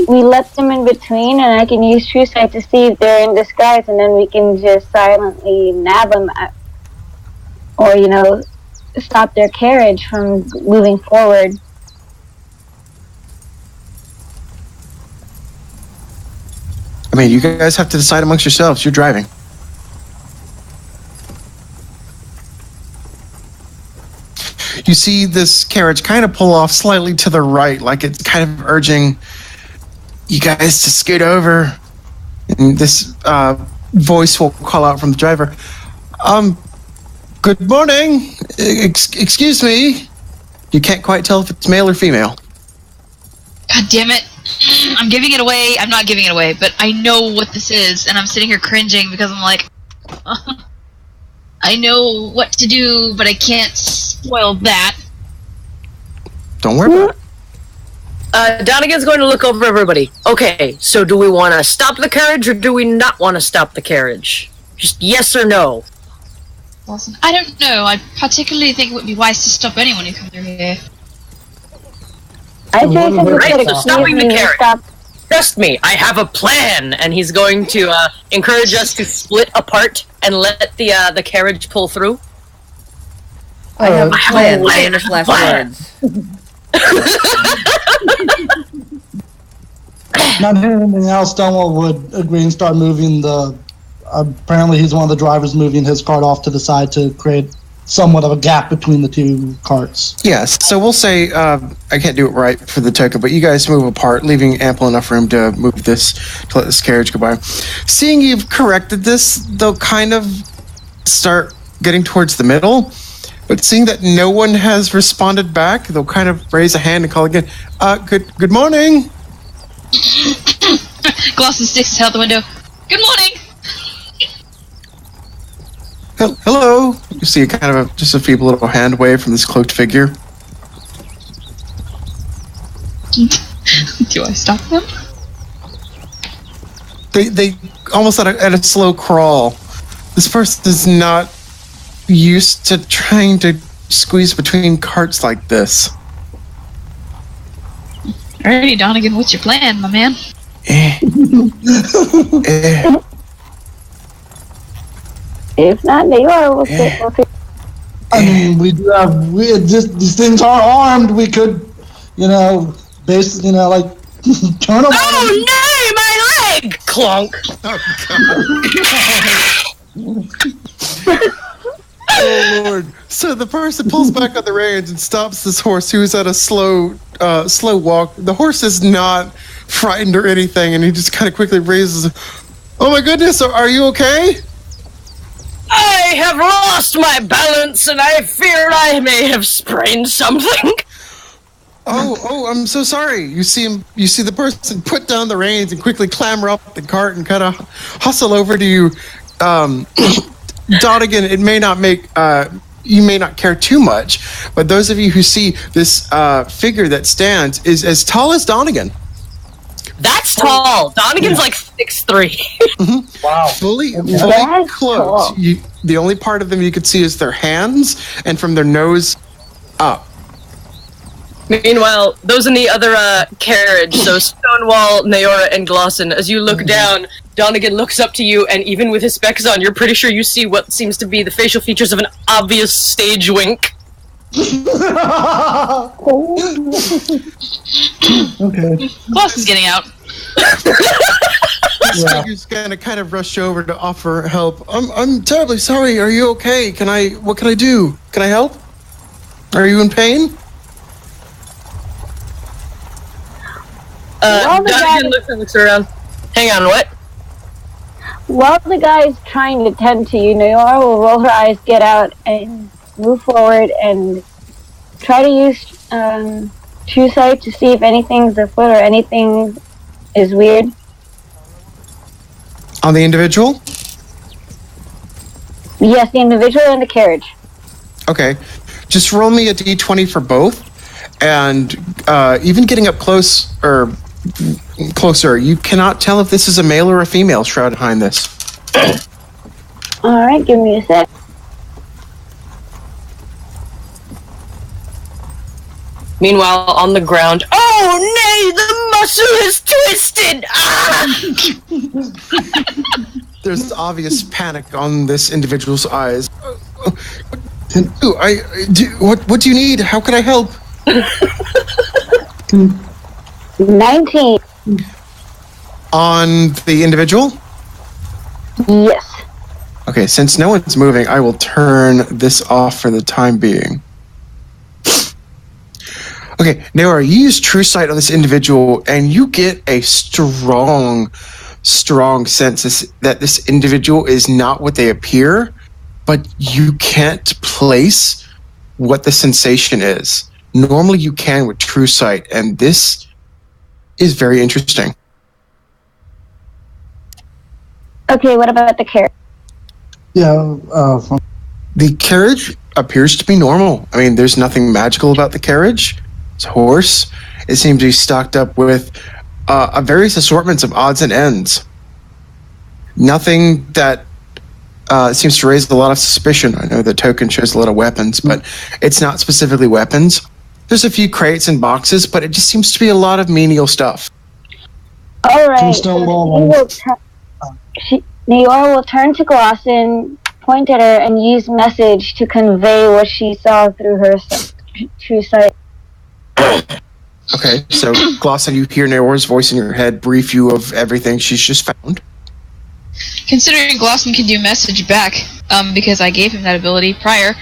we let them in between, and I can use True Sight to see if they're in disguise, and then we can just silently nab them, or stop their carriage from moving forward. I mean, you guys have to decide amongst yourselves. You're driving. You see this carriage kind of pull off slightly to the right, like it's kind of urging you guys to scoot over. And this voice will call out from the driver. Good morning. Excuse me. You can't quite tell if it's male or female. God damn it. I'm giving it away. I'm not giving it away, but I know what this is, and I'm sitting here cringing because I'm like, I know what to do, but I can't spoil that. Don't worry about it. Donegan's going to look over everybody. Okay, so do we want to stop the carriage or do we not want to stop the carriage? Just yes or no. Awesome. I don't know. I particularly think it would be wise to stop anyone who comes through here. I say since we Right, could so stopping the excuse me, carriage. stop. Trust me, I have a plan, and he's going to encourage us to split apart and let the carriage pull through. I have a I have a plan. plan. Famous last Plan. words. Not hearing anything else, Stonewall would agree and start moving the. Apparently, he's one of the drivers moving his cart off to the side to create somewhat of a gap between the two carts. Yes, so we'll say, I can't do it right for the token, but you guys move apart, leaving ample enough room to move this, to let this carriage go by. Seeing you've corrected this, they'll kind of start getting towards the middle, but seeing that no one has responded back, they'll kind of raise a hand and call again. Good morning. Glosson sticks his head out the window. Good morning! Hello. You see kind of just a feeble little hand wave from this cloaked figure. Do I stop them? They almost at a slow crawl. This person is not used to trying to squeeze between carts like this. Alrighty, Donegan, what's your plan, my man? If not, they are. We'll see. I mean, these things are armed. We could, basically, like, turn them on. Oh no, my leg! Clunk. Oh Lord! So the person pulls back on the reins and stops this horse, who's at a slow walk. The horse is not frightened or anything, and he just kind of quickly raises. Oh my goodness! Are you okay? I have lost my balance, and I fear I may have sprained something. Oh! I'm so sorry. You see the person put down the reins and quickly clamber up the cart and kind of hustle over to you. Donegan, it may not make you may not care too much, but those of you who see this figure that stands is as tall as Donegan. That's tall. Donegan's like 6'3". Wow. Fully That's cloaked. tall. The only part of them you could see is their hands, and from their nose up. Meanwhile, those in the other carriage, so Stonewall, Naora, and Glosson, as you look down, Donegan looks up to you, and even with his specs on, you're pretty sure you see what seems to be the facial features of an obvious stage wink. Okay. Glosson's getting out. This Yeah. figure's gonna kind of rush over to offer help. I'm terribly sorry. Are you okay? What can I do? Can I help? Are you in pain? Well, the Donegan guy- looks and looks around. Hang on, what? While the guy's trying to tend to you, Nayora will roll her eyes, get out, and move forward and try to use True Sight to see if anything's afoot or anything is weird. On the individual? Yes, the individual and the carriage. Okay. Just roll me a d20 for both. And even getting up close, or closer. You cannot tell if this is a male or a female shrouded behind this. Alright, give me a sec. Meanwhile, on the ground, oh nay, the muscle is twisted! Ah! There's obvious panic on this individual's eyes. What do you need? How can I help? 19. On the individual? Yes. Okay, since no one's moving, I will turn this off for the time being. Okay, Naora, you use True Sight on this individual, and you get a strong sense that this individual is not what they appear, but you can't place what the sensation is. Normally you can with True Sight, and this is very interesting. Okay, what about the carrot? Yeah, The carriage appears to be normal. I mean, there's nothing magical about the carriage. It's a horse. It seems to be stocked up with various assortments of odds and ends. Nothing that seems to raise a lot of suspicion. I know the token shows a lot of weapons, but it's not specifically weapons. There's a few crates and boxes, but it just seems to be a lot of menial stuff. Alright, Tombstone so wall. Neora will turn to Glosson, point at her, and use message to convey what she saw through her True Sight. Okay, so Glosson, you hear Naora's voice in your head brief you of everything she's just found. Considering Glosson can do message back, because I gave him that ability prior,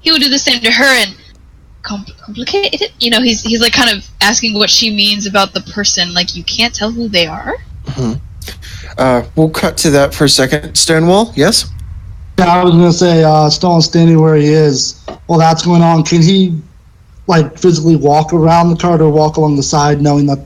he would do the same to her and complicate it. You know, he's like kind of asking what she means about the person. Like, you can't tell who they are. Mm-hmm. We'll cut to that for a second. Stonewall, yes? Yeah, I was gonna say, Stone's standing where he is. While that's going on, can he, like, physically walk around the cart or walk along the side, knowing that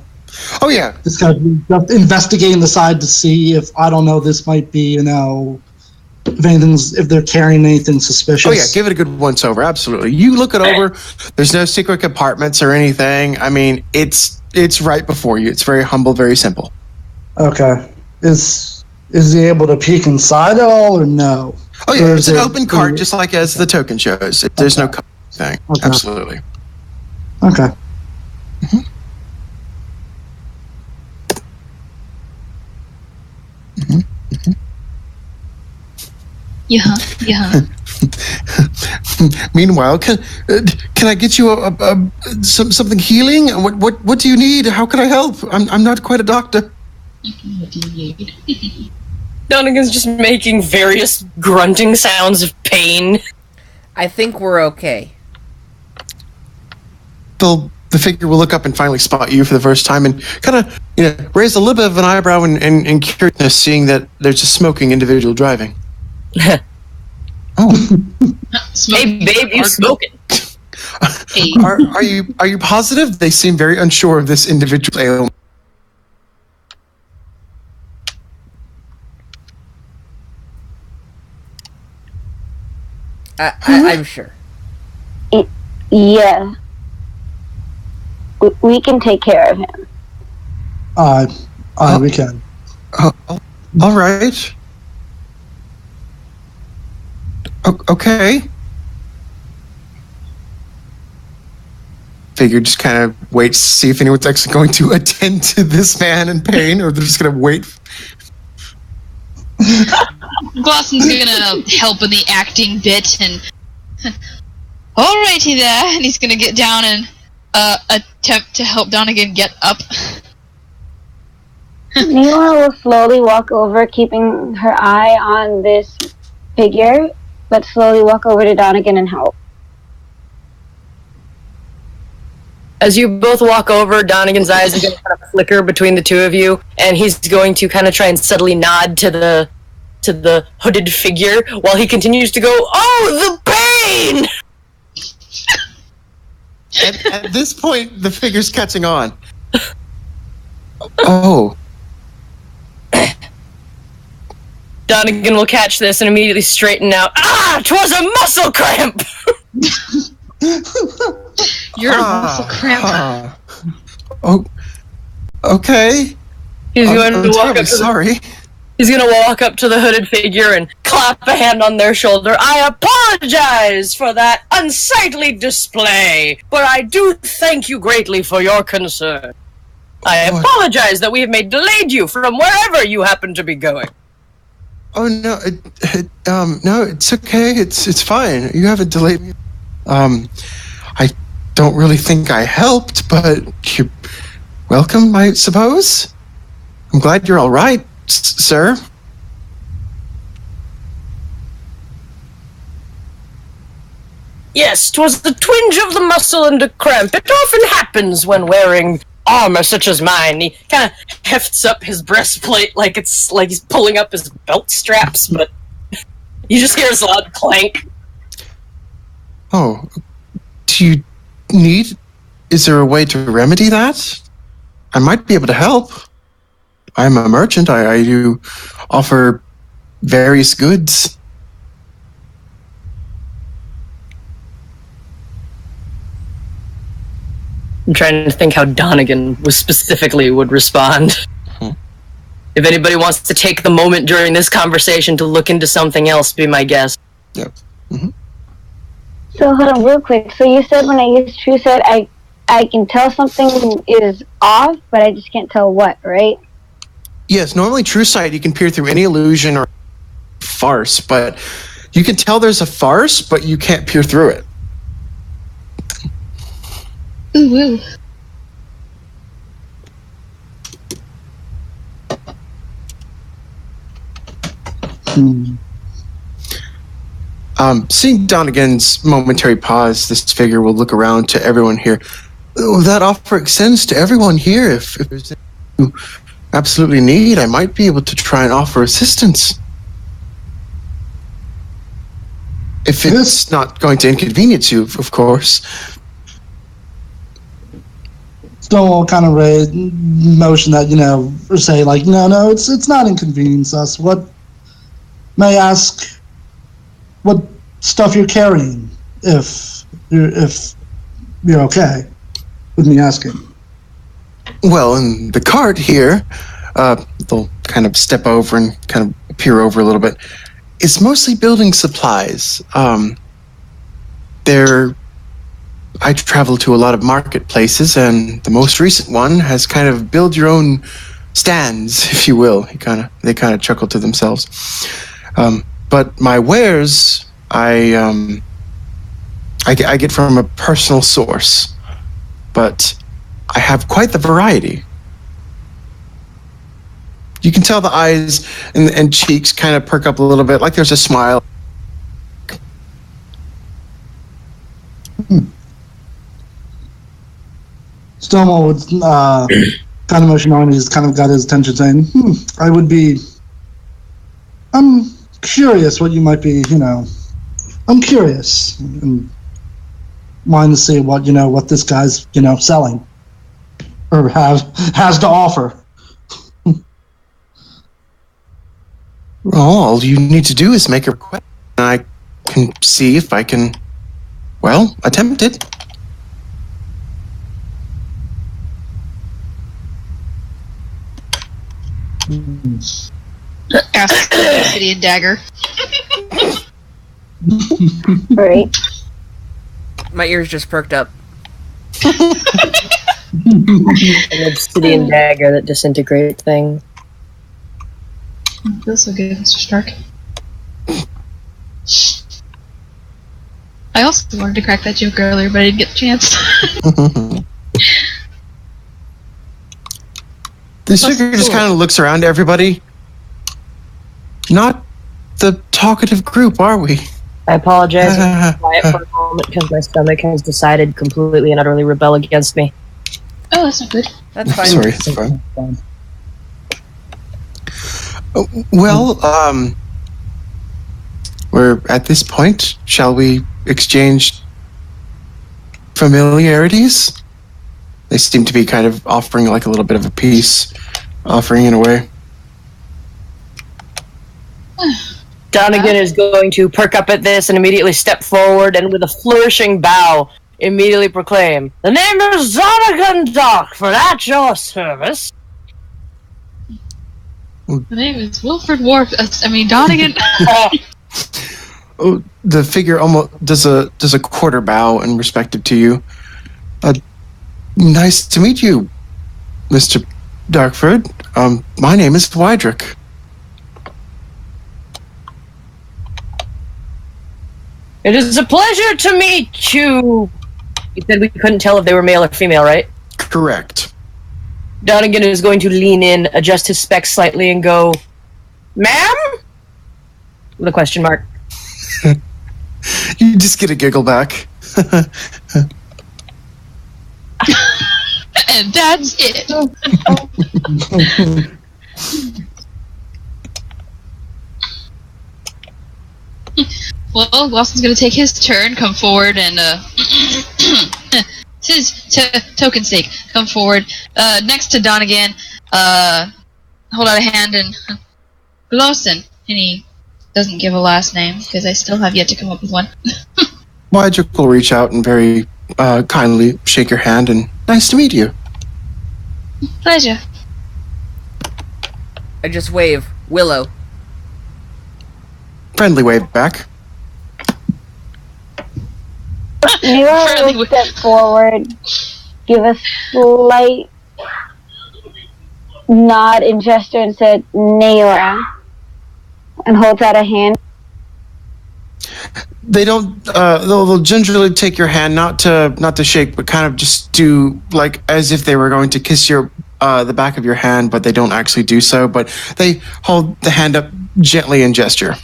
Oh, yeah. this guy's just investigating the side to see if, I don't know, this might be, if they're carrying anything suspicious. Oh, yeah, give it a good once-over, absolutely. You look it over. There's no secret compartments or anything. I mean, it's right before you. It's very humble, very simple. Okay. Is he able to peek inside at all, or no? Oh, yeah, Or it's is an it- open cart, just like as the token shows. There's no thing. Okay. Absolutely. Okay. Yeah. Meanwhile, can I get you something healing? What do you need? How can I help? I'm not quite a doctor. Donegan's just making various grunting sounds of pain. I think we're okay. The figure will look up and finally spot you for the first time and kind of raise a little bit of an eyebrow in curiousness, seeing that there's a smoking individual driving. Oh, Hey, babe, you smoking? Hey. are you positive? They seem very unsure of this individual ailment. I'm sure. Yeah. We can take care of him. We can. All right. Okay. Figure just kind of waits to see if anyone's actually going to attend to this man in pain, or they're just going to wait. Glosson's gonna help in the acting bit, and alrighty there, and he's gonna get down and attempt to help Donegan get up. Neora will slowly walk over, keeping her eye on this figure, but slowly walk over to Donegan and help. As you both walk over, Donegan's eyes are going to kind of flicker between the two of you, and he's going to kind of try and subtly nod to the hooded figure while he continues to go, "Oh, the pain!" At this point, the figure's catching on. Oh. Donegan will catch this and immediately straighten out. Ah, 'twas a muscle cramp! You're a muscle cramp. Oh, okay. He's going I'm to walk terribly up to sorry. He's gonna walk up to the hooded figure and clap a hand on their shoulder. I apologize for that unsightly display, but I do thank you greatly for your concern. I apologize that we have delayed you from wherever you happen to be going. Oh no, no, it's okay. It's fine. You haven't delayed me. I don't really think I helped, but you're welcome, I suppose. I'm glad you're all right, sir. Yes, 'twas the twinge of the muscle and a cramp. It often happens when wearing armor such as mine. He kind of hefts up his breastplate like it's like he's pulling up his belt straps, but you just hear a loud clank. Oh, do you need... Is there a way to remedy that? I might be able to help. I'm a merchant. I do offer various goods. I'm trying to think how Donegan would respond. If anybody wants to take the moment during this conversation to look into something else, be my guest. Yep. Mm-hmm. So hold on real quick. So you said when I use True Sight, I can tell something is off, but I just can't tell what, right? Yes, normally True Sight, you can peer through any illusion or farce, but you can tell there's a farce, but you can't peer through it. Ooh, woo. Seeing Donegan's momentary pause, this figure will look around to everyone here. Oh, that offer extends to everyone here. If there's anything you absolutely need, I might be able to try and offer assistance. If it's not going to inconvenience you, of course. Stonewall kind of motion that, or say like, no, it's not inconvenience us. What, may I ask what stuff you're carrying, if you're okay with me asking? Well, in the cart here, they'll kind of step over and kind of peer over a little bit. It's mostly building supplies. I travel to a lot of marketplaces, and the most recent one has kind of build your own stands, if you will. They kind of chuckle to themselves. But my wares, I get from a personal source, but I have quite the variety. You can tell the eyes and cheeks kind of perk up a little bit, like there's a smile. Stonewall would kind of motion on. He's kind of got his attention, saying, I'm curious what you might be, I'm curious and wanting to see what this guy's, selling or has to offer. Well, all you need to do is make a request, and I can see if I can, attempt it. Ask Obsidian Dagger. Right. My ears just perked up. An obsidian dagger that disintegrates things. Feels so good, Mr. Stark. I also wanted to crack that joke earlier, but I didn't get the chance. This figure just kind of looks around to everybody. Not the talkative group, are we? I apologize. I'm quiet for a moment because my stomach has decided completely and utterly rebel against me. Oh, that's not good. That's fine. Sorry, it's fine. Well, we're at this point. Shall we exchange familiarities? They seem to be kind of offering like a little bit of a peace offering in a way. Donegan is going to perk up at this and immediately step forward and with a flourishing bow immediately proclaim, "The name is Donegan Darkford at your service." The name is Wilfred Warp. Donegan. Oh, the figure almost does a quarter bow in respect to you. Nice to meet you, Mr. Darkford. My name is Wydrick. It is a pleasure to meet you. You said we couldn't tell if they were male or female, right? Correct. Donegan is going to lean in, adjust his specs slightly, and go, "Ma'am?" With a question mark. You just get a giggle back. And that's it. Well, Lawson's gonna take his turn, come forward, and his token stake, come forward, next to Donegan, hold out a hand, and Lawson, and he doesn't give a last name, because I still have yet to come up with one. Wydrick will reach out and very kindly shake your hand and nice to meet you. Pleasure. I just wave. Willow. Friendly wave back. Nero will step forward, give a slight nod and gesture and said, "Naora," and holds out a hand. They don't. They'll gingerly take your hand, not to shake, but kind of just do like as if they were going to kiss your the back of your hand, but they don't actually do so. But they hold the hand up gently and gesture.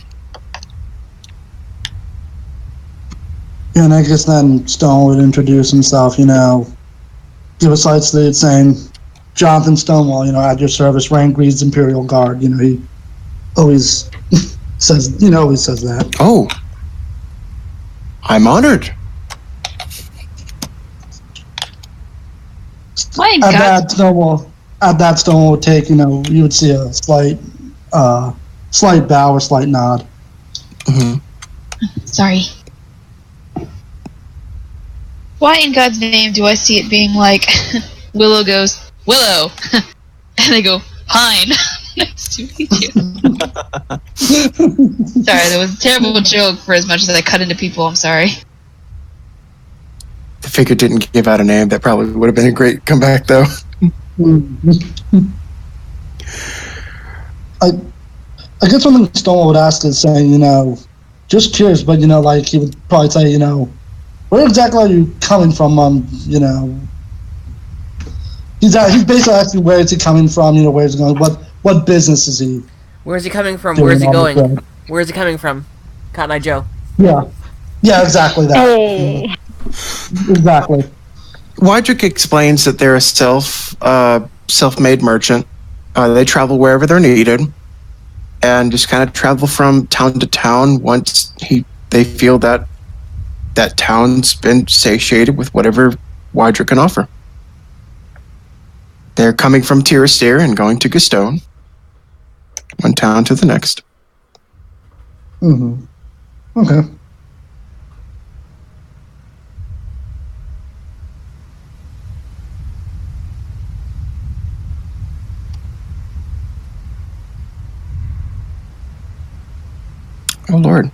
Yeah, and I guess then Stone would introduce himself, give a slight salute saying, "Jonathan Stonewall, at your service, rank reads Imperial Guard." He always says that. Oh, I'm honored. My At God. that Stonewall would take, you would see a slight bow or slight nod. Mm-hmm. Sorry. Why in God's name do I see it being like Willow goes, "Willow," and they go, "Pine." Nice to meet you. Sorry, that was a terrible joke for as much as I cut into people. I'm sorry. The figure didn't give out a name. That probably would have been a great comeback, though. I guess one thing Stonewall would ask is saying, just curious, but like he would probably say, where exactly are you coming from? He's basically asking where is he coming from? Where is he going? What business is he? Where is he coming from? doing Where is he on the going? side? Where is he coming from? Cotton Eye Joe. Yeah, exactly that. Hey. Exactly. Wydrick explains that they're a self-made merchant. They travel wherever they're needed, and just kind of travel from town to town once they feel that town's been satiated with whatever Wydrick can offer. They're coming from Tirastir and going to Gastone, one town to the next. Mm-hmm. Okay. Oh, Lord.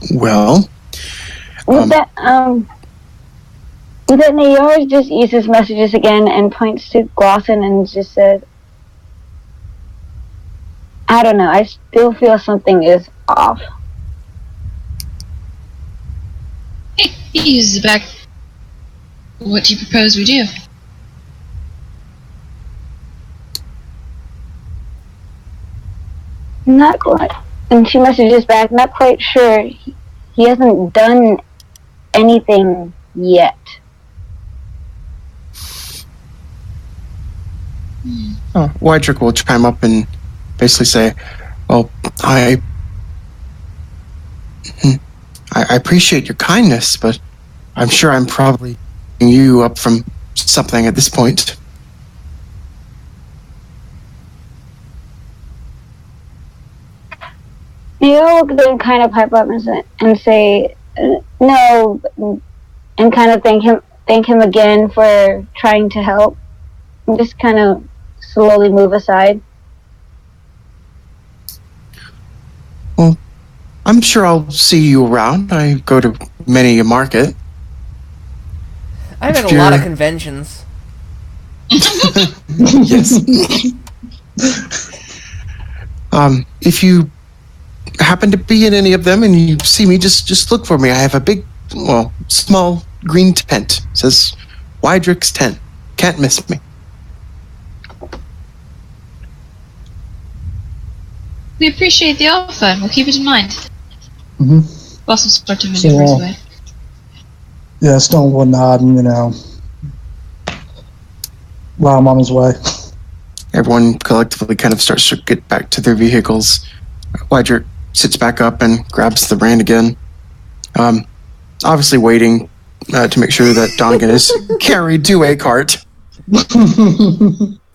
Well, With that Nayor just uses messages again and points to Glosson and just says, "I don't know, I still feel something is off." Hey, he uses it back. What do you propose we do? Not quite. And she messages back, "Not quite sure. He hasn't done anything yet." Wydrick will chime up and basically say, "Well, I appreciate your kindness, but I'm sure I'm probably setting you up from something at this point." Neo will then kind of pipe up and say, no, and kind of thank him again for trying to help. And just kind of slowly move aside. Well, I'm sure I'll see you around. I go to many a market. I've had If a lot of you're- conventions. Yes. If you happen to be in any of them and you see me, just look for me. I have a big, small green tent. It says Wydrick's tent. Can't miss me. We appreciate the offer, and we'll keep it in mind. Mm-hmm. We'll also start to So, maneuver his way. Yeah, Stone will nod and, allow him on his way. Everyone collectively kind of starts to get back to their vehicles. Wydrick sits back up and grabs the rein again. Obviously waiting to make sure that Donegan is carried to a cart.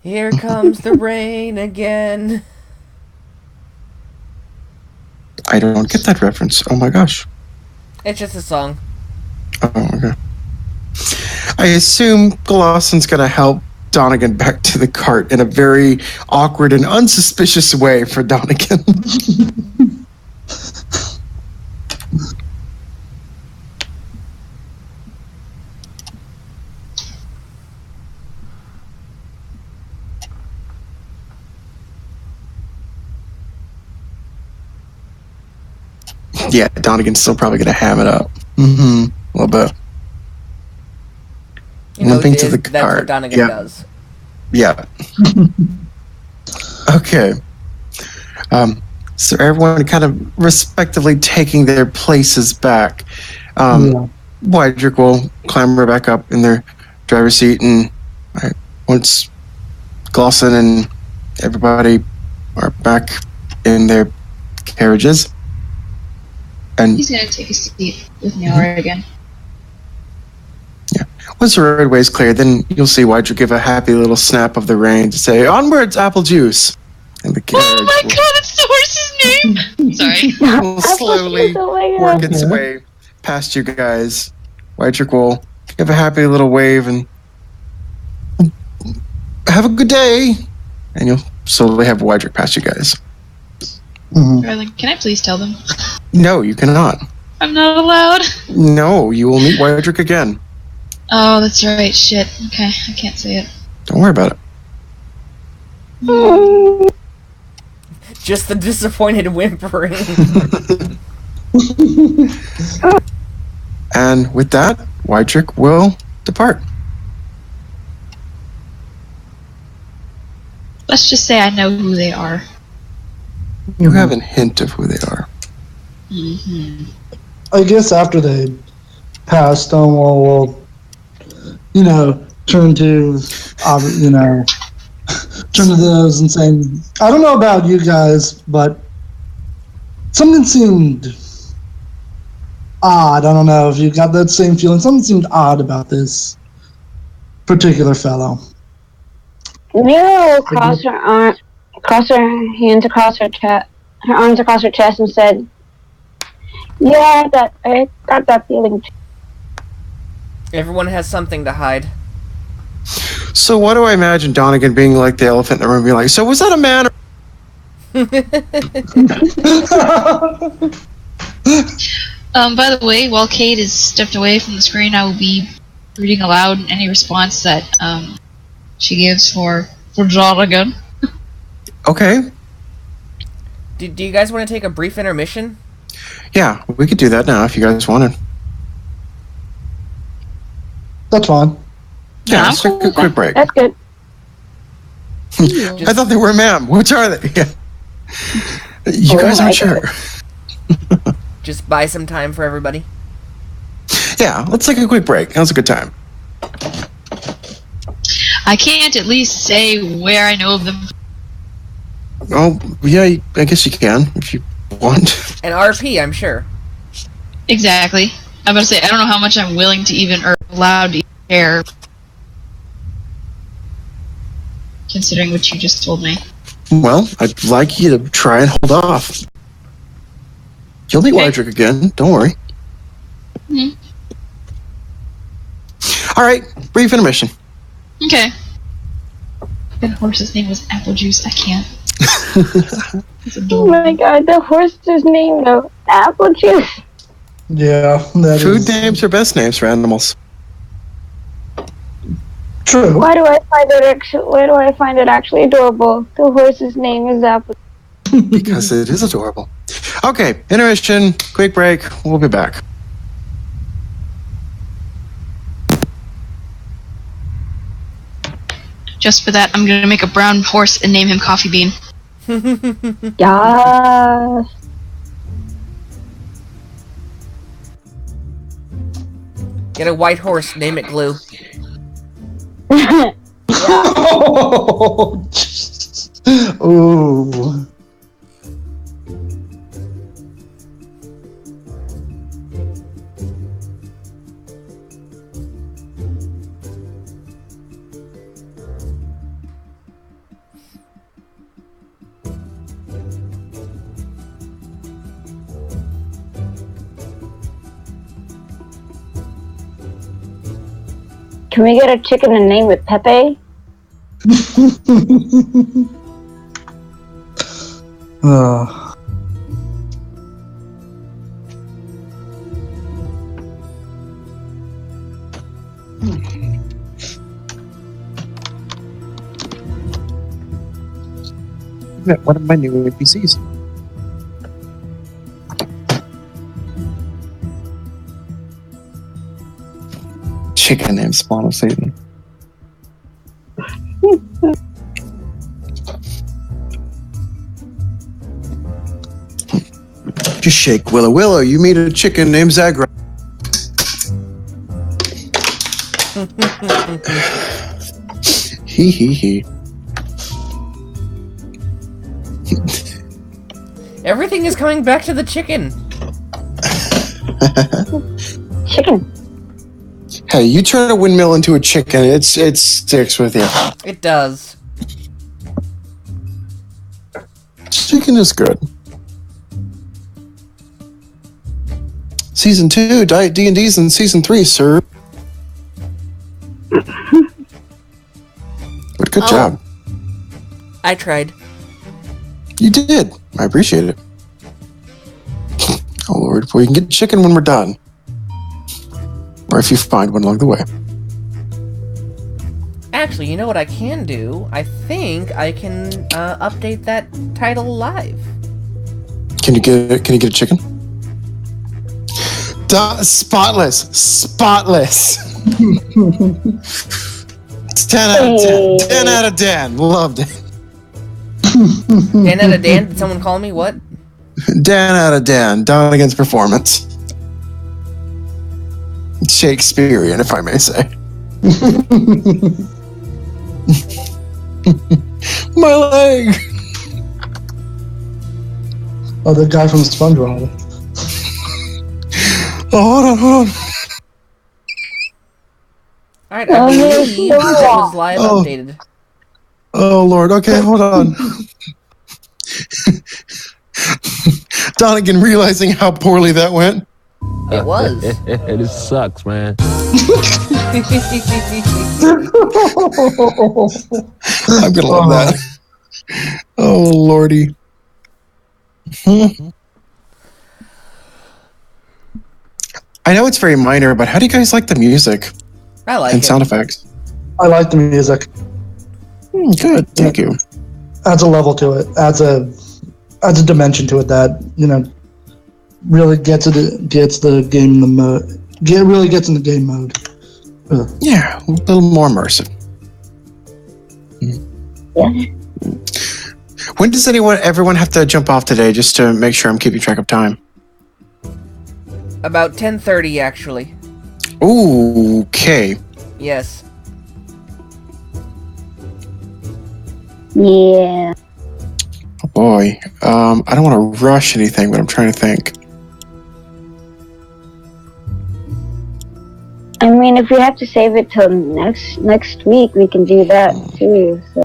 Here comes the rain again. I don't get that reference. Oh my gosh. It's just a song. Oh, okay. I assume Glossen's gonna help Donegan back to the cart in a very awkward and unsuspicious way for Donegan. Yeah, Donegan's still probably gonna ham it up. Mm-hmm. A little bit. You know, Limping to the that's cart. what Donegan Yeah. does. Yeah. Okay. So everyone kind of respectively taking their places back. Yeah. Wydrick will clamber back up in their driver's seat, and once Glossen and everybody are back in their carriages, and He's gonna take a seat with Neora again. once the roadway's clear, then you'll see Wydrick give a happy little snap of the rein to say, "Onwards, apple juice!" And the carriage Oh my god, that's the horse's name! Sorry. will slowly Oh my God. work its way past you guys. Wydrick will give a happy little wave and have a good day. And you'll slowly have Wydrick past you guys. Mhm. Darling, can I please tell them? No, you cannot. I'm not allowed. No, you will meet Wydrick again. Oh, that's right. Shit. Okay, I can't say it. Don't worry about it. Just the disappointed whimpering. And with that, Wydrick will depart. Let's just say I know who they are. You have a hint of who they are. Mm-hmm. I guess after they pass, Stonewall will, turn to, turn to those and say, I don't know about you guys, but something seemed odd. I don't know if you got that same feeling. Something seemed odd about this particular fellow. Nero will cross her hands across her chest, her arms across her chest, and said, "Yeah, I got that feeling too." Everyone has something to hide. So what do I imagine Donegan being like the elephant in the room, being like, so was that a man? By the way, while Kate is stepped away from the screen, I will be reading aloud any response that she gives for Jarlagan. Okay. Do you guys want to take a brief intermission? Yeah, we could do that now if you guys wanted. That's fine. Yeah, I'm let's take cool a with quick break. That's good. I thought they were ma'am. Which are they? Yeah. You guys aren't sure. Just buy some time for everybody. Yeah, let's take a quick break. That was a good time. I can't at least say where I know of them. Oh, yeah, I guess you can if you want. And RP, I'm sure. Exactly. I'm about to say, I don't know how much I'm willing to even, or allowed to even share, considering what you just told me. Well, I'd like you to try and hold off. You'll meet Okay. Wydrick again. Don't worry. Mhm. All right, brief intermission. Okay. That horse's name was Apple Juice. I can't. It's Oh adorable. my god, the horse's name though. Apple juice. Yeah, that Food is names are best names for animals. true. Why do I find it actually adorable? The horse's name is Apple. Because it is adorable. Okay, intermission, quick break. We'll be back. Just for that, I'm gonna make a brown horse and name him Coffee Bean. Yes. Get a white horse, name it Glue. Oh, Jesus. Ooh. Can we get a chicken and name it Pepe? Oh. One of my new NPCs. Chicken named Spawn of Satan. Just shake Willow. Willow, you meet a chicken named Zagra. Hee hee hee. Everything is coming back to the chicken. Chicken. Hey, you turn a windmill into a chicken, it sticks with you. It does. Chicken is good. Season 2, Diet D&D's in Season 3, sir. But good Oh. job. I tried. You did. I appreciate it. Oh, Lord. We can get chicken when we're done. Or if you find one along the way. Actually, you know what I can do? I think I can update that title live. Can you get a chicken? Spotless. Spotless. It's 10 out of 10. 10 out of 10. Loved it. Dan out of Dan? Did someone call me? What? Dan out of Dan. Donegan's performance. Shakespearean, if I may say. My leg! Oh, the guy from SpongeBob. Oh, hold on. Alright, I believe that was live Oh. updated. Oh, Lord. Okay, hold on. Donegan realizing how poorly that went. It was. It sucks, man. I'm gonna love that. Oh, Lordy. I know it's very minor, but how do you guys like the music I like and it. sound effects? I like the music. Good, thank you. Adds a level to it. Adds a dimension to it that really gets the game in the mode. Really gets in the game mode. Yeah, a little more immersive. When does everyone have to jump off today, just to make sure I'm keeping track of time? About 10:30, actually. Ooh, okay. Yes. Yeah. Oh boy. I don't want to rush anything, but I'm trying to think. I mean, if we have to save it till next week, we can do that too. So.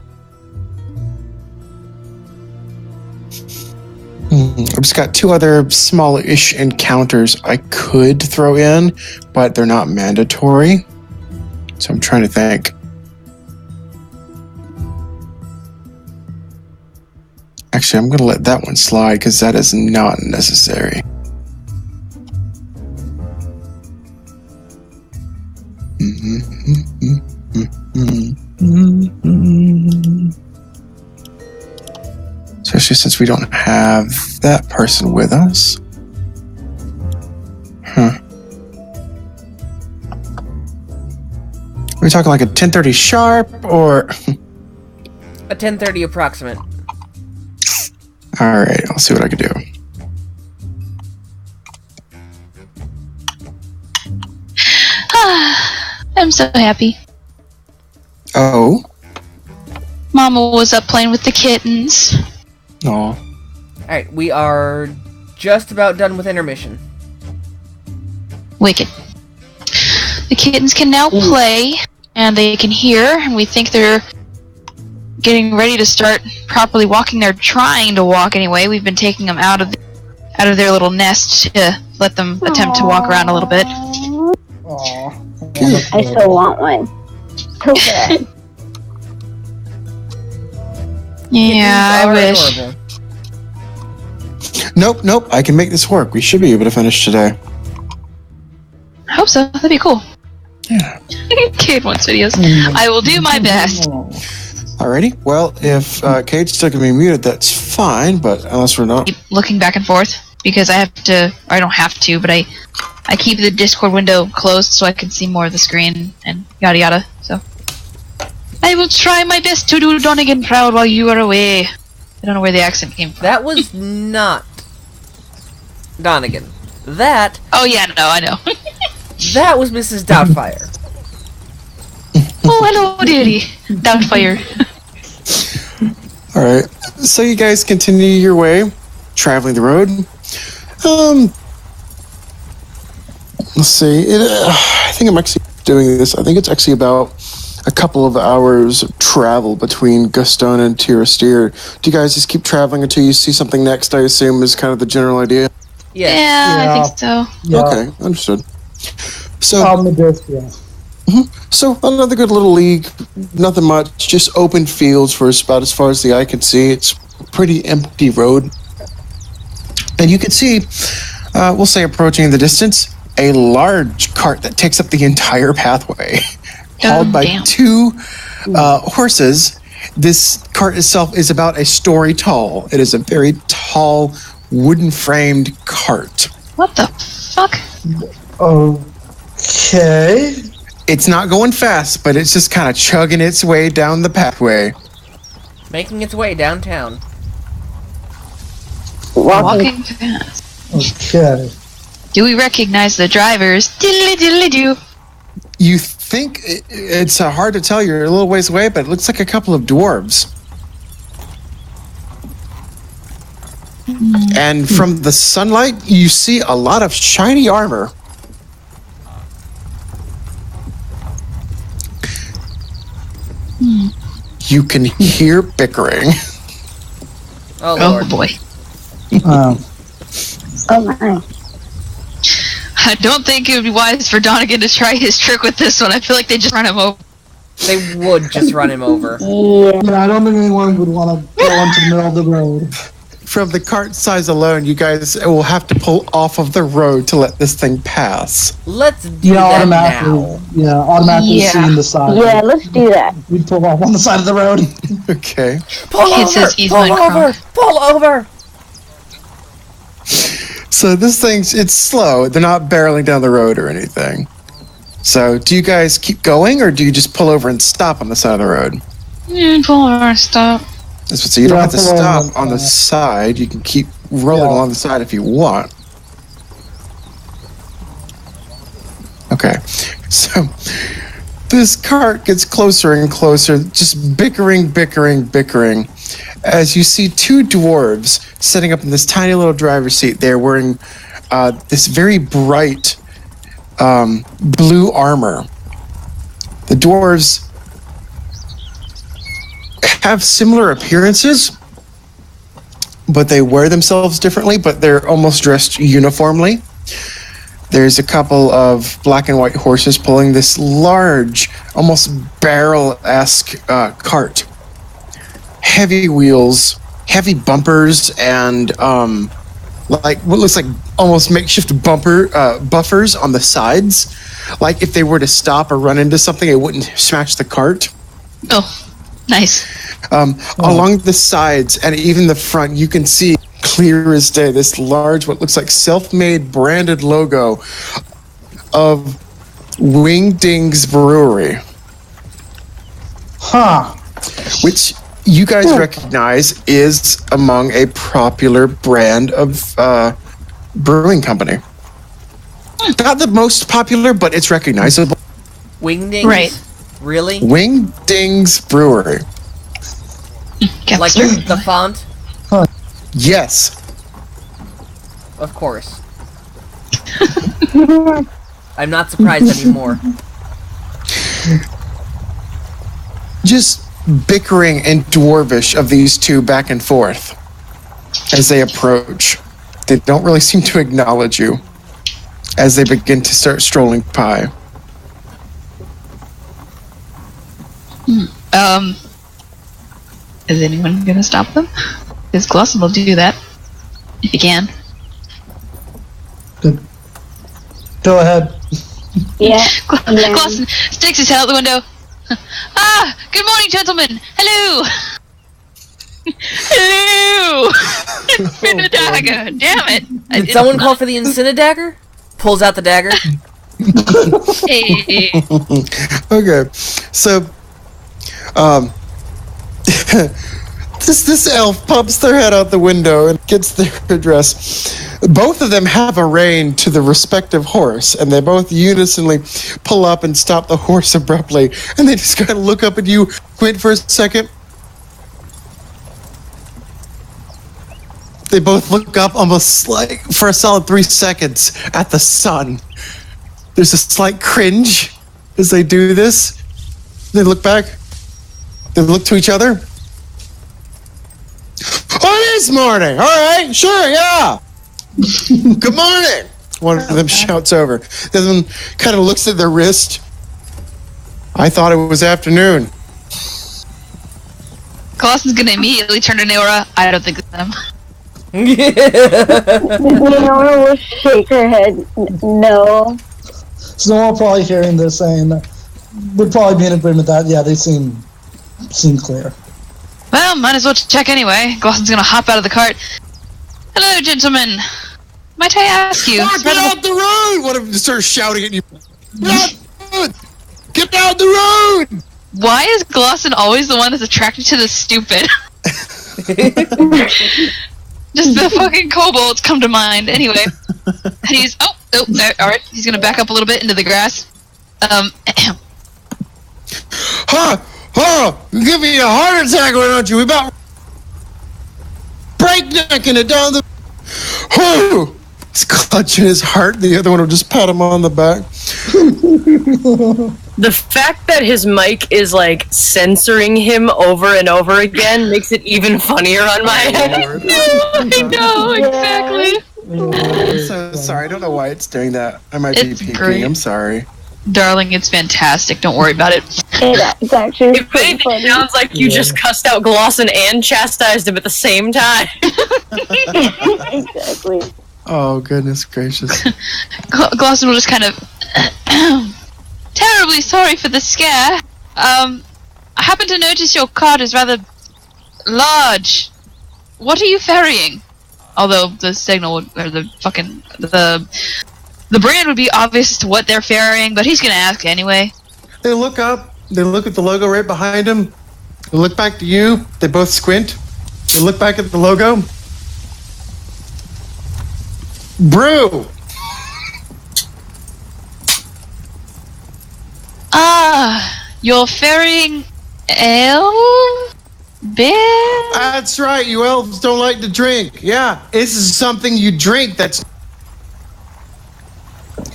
I'm just got 2 other small-ish encounters I could throw in, but they're not mandatory. So I'm trying to think. Actually, I'm going to let that one slide because that is not necessary. Especially since we don't have that person with us. Huh. Are we talking like a 10:30 sharp or... A 10:30 approximate. Alright, I'll see what I can do. I'm so happy. Oh? Mama was up playing with the kittens. Aw. Alright, we are just about done with intermission. Wicked. The kittens can now play, and they can hear, and we think they're getting ready to start properly walking. They're trying to walk anyway. We've been taking them out of their little nest to let them attempt to walk around a little bit. Aw. I still want one. So bad. Yeah, I Kittens wish. are adorable. Nope, I can make this work. We should be able to finish today. I hope so. That'd be cool. Yeah. Kid wants videos. I will do my best. Alrighty. Well, if Kate's still gonna be muted, that's fine, but unless we're not... Keep looking back and forth because I don't have to, but I keep the Discord window closed so I can see more of the screen and yada yada. So I will try my best to do Donegan proud while you are away. I don't know where the accent came from. That was not Donegan. That Oh yeah, no, I know. was Mrs. Doubtfire. Oh, hello, dearie. Doubtfire. Alright. So you guys continue your way, traveling the road. Let's see. I think I'm actually doing this. I think it's actually about a couple of hours of travel between Gustone and Tirastir. Do you guys just keep traveling until you see something next, I assume, is kind of the general idea? Yes. Yeah, I think so. Yeah. Okay, understood. So, On the disc, yeah. so another good little league, nothing much, just open fields for about as far as the eye can see. It's a pretty empty road. And you can see, we'll say approaching in the distance, a large cart that takes up the entire pathway, hauled by damn. 2 horses. This cart itself is about a story tall. It is a very tall, wooden-framed cart. What the fuck? Okay. It's not going fast, but it's just kind of chugging its way down the pathway. Making its way downtown. Walking fast. Okay. Do we recognize the drivers? Diddly diddly do. You think it's hard to tell. You're a little ways away, but it looks like a couple of dwarves. And from the sunlight, you see a lot of shiny armor. You can hear bickering. Oh, Oh Lord. boy. Oh my. I don't think it would be wise for Donegan to try his trick with this one. I feel like they just run him over. They would just run him over. Yeah. Yeah, I don't think anyone would want to go into the middle of the road. From the cart size alone, you guys will have to pull off of the road to let this thing pass. Let's do Yeah, that automatically. now. Yeah, automatically Yeah. seeing the side. Yeah, let's do that. We pull off on the side of the road. Okay. Pull Kid over! says he's Pull Minecraft. over! Pull over! So this thing's, it's slow. They're not barreling down the road or anything. So do you guys keep going or do you just pull over and stop on the side of the road? Pull over, stop. So you don't Yeah, have to pull over stop on the side. side. You can keep rolling Yeah. along the side if you want. Okay. So this cart gets closer and closer, just bickering, as you see 2 dwarves sitting up in this tiny little driver's seat. They're wearing this very bright blue armor. The dwarves have similar appearances, but they wear themselves differently, but they're almost dressed uniformly. There's a couple of black and white horses pulling this large, almost barrel-esque cart. Heavy wheels, heavy bumpers, and like what looks like almost makeshift buffers on the sides. Like if they were to stop or run into something, it wouldn't smash the cart. Oh, nice. Along the sides and even the front, you can see clear as day this large, what looks like self-made branded logo of Wingdings Brewery, which you guys recognize is among a popular brand of brewing company. Not the most popular, but it's recognizable. Wingdings? Right. Really? Wingdings Brewery. Like the font? Yes. Of course. I'm not surprised anymore. Just bickering in Dwarvish of these two back and forth as they approach. They don't really seem to acknowledge you as they begin to start strolling by. Is anyone gonna stop them? Because Glosson will do that. If he can. Good. Go ahead. Yeah. Glosson sticks his head out the window. Ah! Good morning, gentlemen! Hello! Hello! Infinidagger! Damn it! Did someone call for the Incinidagger? Pulls out the dagger. Hey! Okay, so this elf pops their head out the window and gets their address. Both of them have a rein to the respective horse, and they both unison pull up and stop the horse abruptly, and they just kind of look up at you, wait for a second. They both look up almost like for a solid 3 seconds at the sun. There's a slight cringe as they do this. They look back. They look to each other. Oh, it is morning. All right, sure, yeah. Good morning. One of them shouts over. The other one kind of looks at their wrist. I thought it was afternoon. Glossen's gonna immediately turn to Neora. I don't think it's them. Leonora will shake her head. No. Snow probably hearing this saying would probably be in agreement that they seem clear. Well, might as well check anyway. Glosson's gonna hop out of the cart. Hello, gentlemen. Might I ask you? Oh, get out the road! One of them starts shouting at you. Get out the road! Get out the road! Why is Glosson always the one that's attracted to the stupid? Just the fucking kobolds come to mind. Anyway, he's all right. He's gonna back up a little bit into the grass. Give me a heart attack, why don't you? We about breaknecking it down the. He's clutching his heart. The other one will just pat him on the back. The fact that his mic is like censoring him over and over again makes it even funnier on my head. I know exactly. I'm so sorry. I don't know why it's doing that. I might be It's peeking. great. I'm sorry. Darling, it's fantastic. Don't worry about it. It's actually If pretty anything, funny. it sounds like you just cussed out Glosson and chastised him at the same time. Exactly. Oh, goodness gracious. Glosson will just kind of terribly sorry for the scare. I happen to notice your cart is rather large. What are you ferrying? Although the signal would, or the brand would be obvious as to what they're ferrying, but he's gonna ask anyway. They look up. They look at the logo right behind them. They look back to you. They both squint. They look back at the logo. Brew. Ah, you're ferrying ale? Beer? That's right. You elves don't like to drink. Yeah, this is something you drink. That's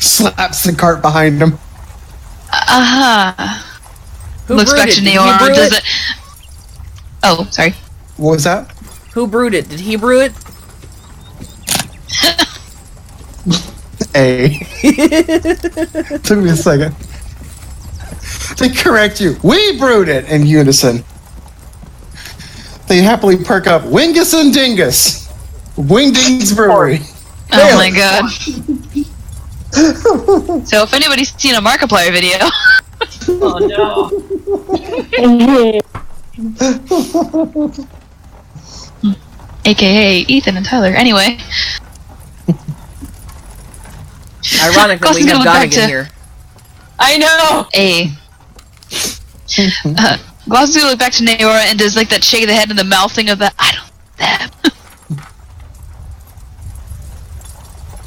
slaps the cart behind him. Who Looks brewed back it? to Did you Neora. brew Does it? it? Oh, sorry. What was that? Who brewed it? Did he brew it? Took me a second to correct you. We brewed it in unison. They happily perk up Wingus and Dingus. Wingdings Brewery. Oh my god. So if anybody's seen a Markiplier video, Oh no. aka Ethan and Tyler. Anyway, Ironic that we Glaston's have going back Donegan to- here. I know. Gloss look back to Naora and does like that shake of the head and the mouth thing of the I don't them.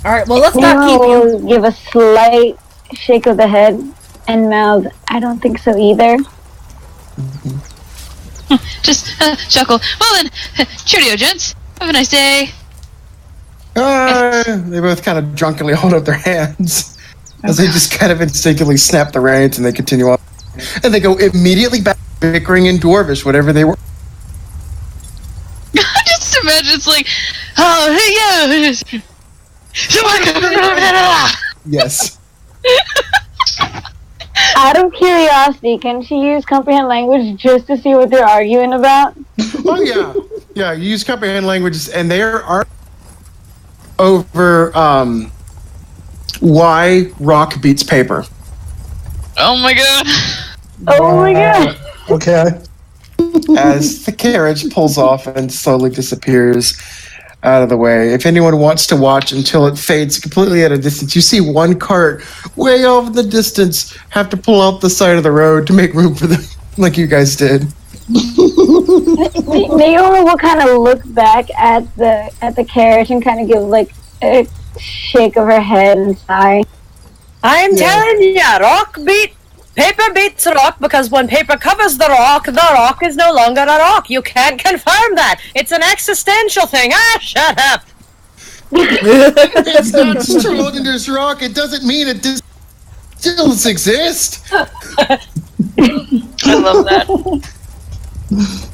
Alright, well, let's not keep you. will give a slight shake of the head and mouth. I don't think so either. Just chuckle. Well then, cheerio, gents. Have a nice day. They both kind of drunkenly hold up their hands as they just kind of instinctively snap the reins and they continue on. And they go immediately back bickering in Dwarvish, whatever they were. Just imagine it's like, oh hey, yeah. Yes. Out of curiosity, can she use comprehend language just to see what they're arguing about? Oh, yeah. Yeah, you use comprehend languages, and they are over why rock beats paper. Oh my god. Oh my god. Okay. As the carriage pulls off and slowly disappears out of the way. If anyone wants to watch until it fades completely at a distance, you see one cart way off in the distance have to pull out the side of the road to make room for them, like you guys did. Naomi will kind of look back at the carriage and kind of give like a shake of her head and sigh. I'm telling ya, paper beats rock because when paper covers the rock is no longer a rock. You can't confirm that. It's an existential thing. Ah, shut up. It's not strong in this rock. It doesn't mean it still exists. I love that.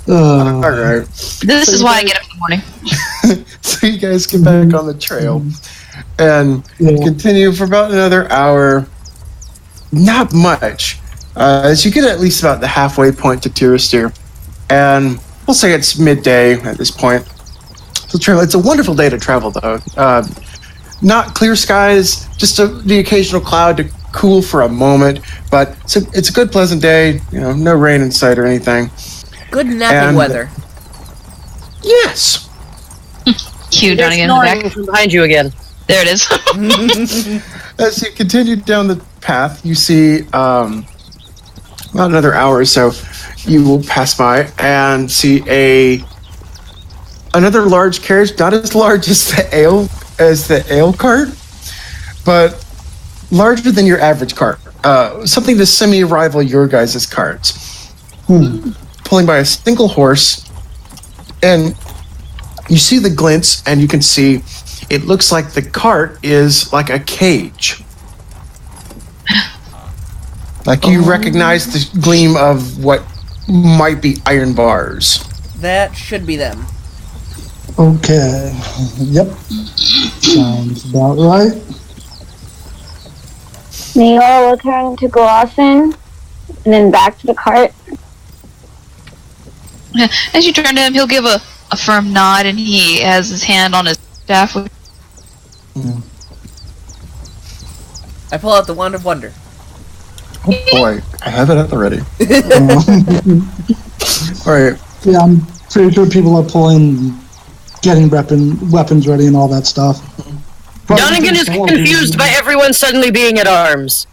All right. This is why I get up in the morning. So you guys get back on the trail and continue for about another hour. Not much. As you get at least about the halfway point to Tirastir, and we'll say it's midday at this point. So it's a wonderful day to travel, though. Not clear skies, just the occasional cloud to cool for a moment, but it's a good, pleasant day. You know, no rain in sight or anything. Good napping weather. Yes. Cue There's Donegan in the snoring back. from behind you again. There it is. As you continue down the path, you see about another hour or so, you will pass by and see another large carriage, not as large as the ale cart, but larger than your average cart. Something to semi-rival your guys' carts. Pulling by a single horse, and you see the glints, and you can see it looks like the cart is like a cage. Like you recognize the gleam of what might be iron bars. That should be them. Okay. Yep. Sounds about right. Naora will turn to Glossin and then back to the cart. As you turn to him, he'll give a firm nod and he has his hand on his staff. I pull out the Wand of Wonder. Oh boy, I have it at the ready. All right. Yeah, I'm pretty sure people are getting weapons ready and all that stuff. Donegan is confused by everyone suddenly being at arms.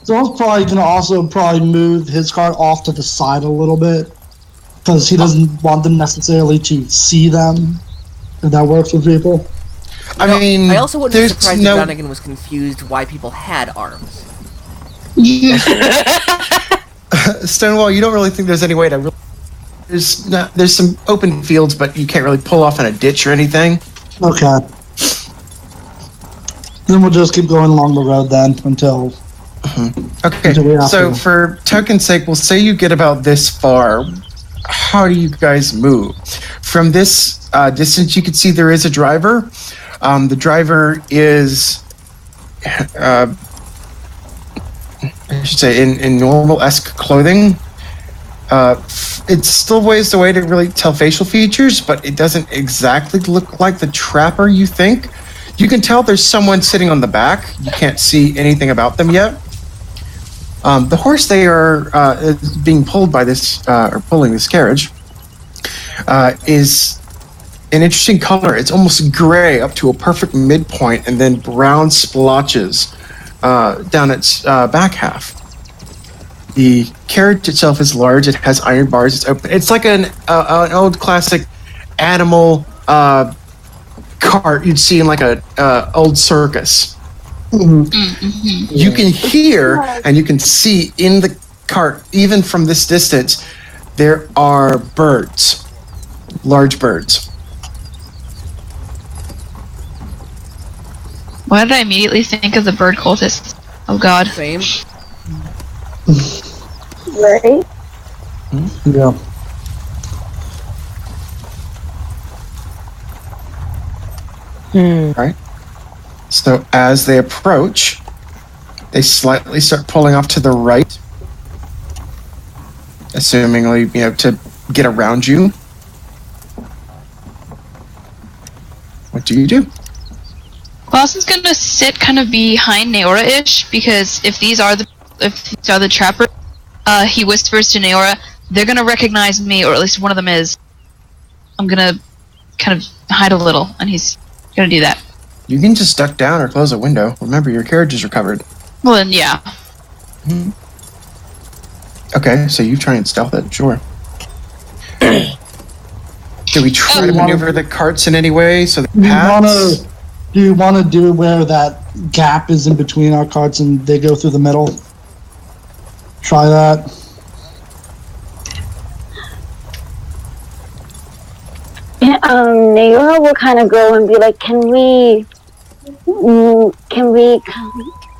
Zone's probably gonna also move his cart off to the side a little bit because he doesn't want them necessarily to see them. If that works with people. I mean, I also wouldn't be there's surprised no. if Donegan was confused why people had arms. Stonewall, you don't really think there's any way to. There's some open fields, but you can't really pull off in a ditch or anything. Okay. Then we'll just keep going along the road then until. Okay. Until we have So to. for token's sake, we'll say you get about this far. How do you guys move? from this distance, you can see there is a driver. The driver is, I should say, in normal-esque clothing. It's still ways away to really tell facial features, but it doesn't exactly look like the trapper you think. You can tell there's someone sitting on the back. You can't see anything about them yet. The horse they are being pulled by this, or pulling this carriage, is an interesting color. It's almost gray up to a perfect midpoint, and then brown splotches down its back half. The carriage itself is large. It has iron bars. It's open. It's like an old classic animal cart you'd see in like a old circus. You can hear and you can see in the cart, even from this distance, there are birds, large birds. Why did I immediately think of the bird cultists? Oh god. Same. Right? Yeah. Right? So as they approach, they slightly start pulling off to the right, assumingly, to get around you. What do you do? Clausen's gonna sit kind of behind Naora-ish, because if these are the trappers, he whispers to Naora, they're gonna recognize me, or at least one of them is. I'm gonna kind of hide a little, and he's gonna do that. You can just duck down or close a window. Remember, your carriage is recovered. Well then, yeah. Okay, so you try and stealth it, sure. Do we try to maneuver the carts in any way so Do you want to do where that gap is in between our carts and they go through the middle? Try that. Naora will kind of go and be like, can we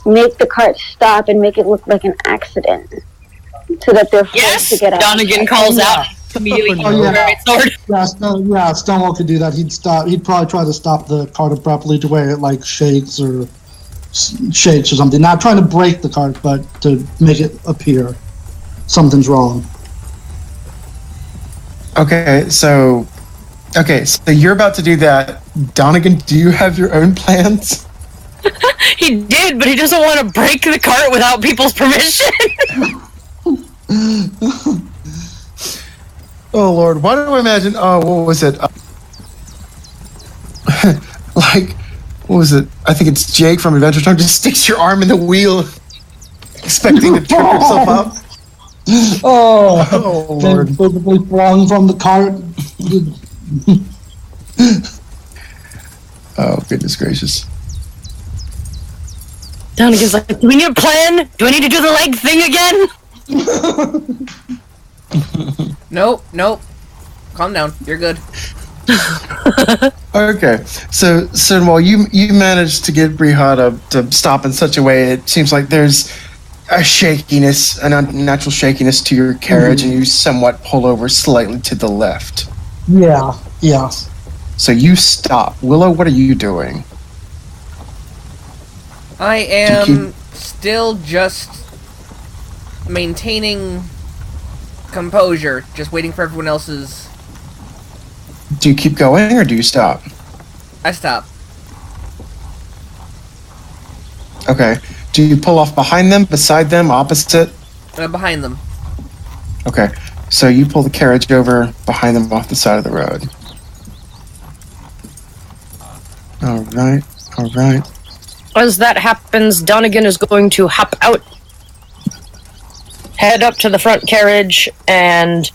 make the cart stop and make it look like an accident so that they're forced to get out? Donegan calls out immediately. Oh, yeah. Great sword. Yeah, Stonewall could do that. He'd probably try to stop the cart abruptly to where it like shakes or something. Not trying to break the cart, but to make it appear something's wrong. Okay, so you're about to do that. Donegan, do you have your own plans? He did, but he doesn't want to break the cart without people's permission. Oh Lord, why do I imagine? Oh, what was it? What was it? I think it's Jake from Adventure Time. Just sticks your arm in the wheel, expecting to trip yourself up. Oh Lord! Physically flung from the cart. Oh goodness gracious! Donegan's like, do we need a plan? Do I need to do the leg thing again? Nope. Calm down. You're good. Okay, so while you managed to get Briha to stop in such a way, it seems like there's a shakiness, an unnatural shakiness to your carriage, and you somewhat pull over slightly to the left. Yeah. So you stop. Willow, what are you doing? I am still just maintaining composure, just waiting for everyone else's... Do you keep going or do you stop? I stop. Okay. Do you pull off behind them, beside them, opposite? Behind them. Okay. So you pull the carriage over behind them off the side of the road. Alright. As that happens, Donegan is going to hop out, head up to the front carriage, and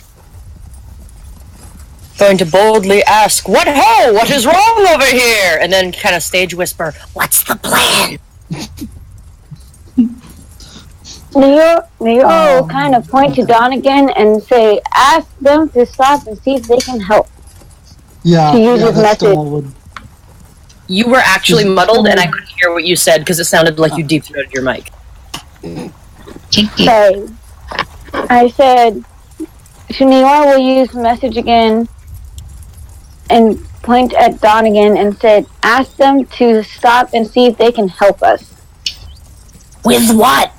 going to boldly ask, "What ho? What is wrong over here?" And then kind of stage whisper, "What's the plan?" Naora will kind of point to Donegan and say, ask them to stop and see if they can help. Yeah. To use his that's message. would. You were actually muddled, and I couldn't hear what you said because it sounded like you deep-throated your mic. Kinky. Okay. I said, Naora will use the message again and point at Donegan and said, ask them to stop and see if they can help us. With what?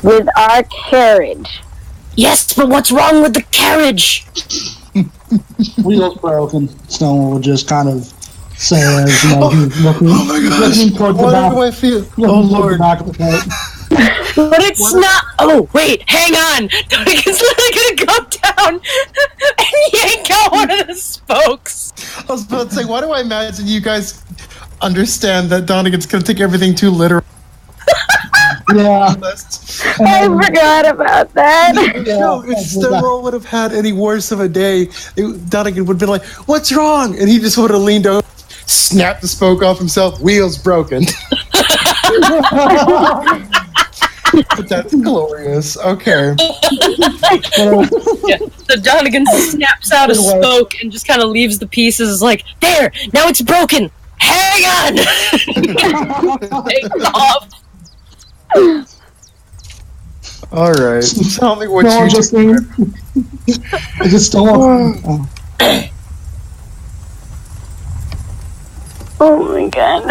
With our carriage. Yes, but what's wrong with the carriage? Wheels broken. Stonewall will just kind of say, as you know, he's looking, Oh my gosh! looking toward the What back, do I feel? looking Oh toward the lord! back of the boat. But it's not. Oh, wait, hang on. Donegan's literally gonna go down and yank out one of the spokes. I was about to say, why do I imagine you guys understand that Donegan's gonna take everything too literal? Yeah. I forgot about that. No, if Stonewall would have had any worse of a day, Donegan would have been like, "What's wrong?" And he just would have leaned over, snapped the spoke off himself, wheels broken. But that's glorious. Okay. Yeah. So Donegan snaps out a spoke and just kind of leaves the pieces like, there, now it's broken. Hang on. Take off. All right. Tell me what No, you just do. I just don't want. Oh my god.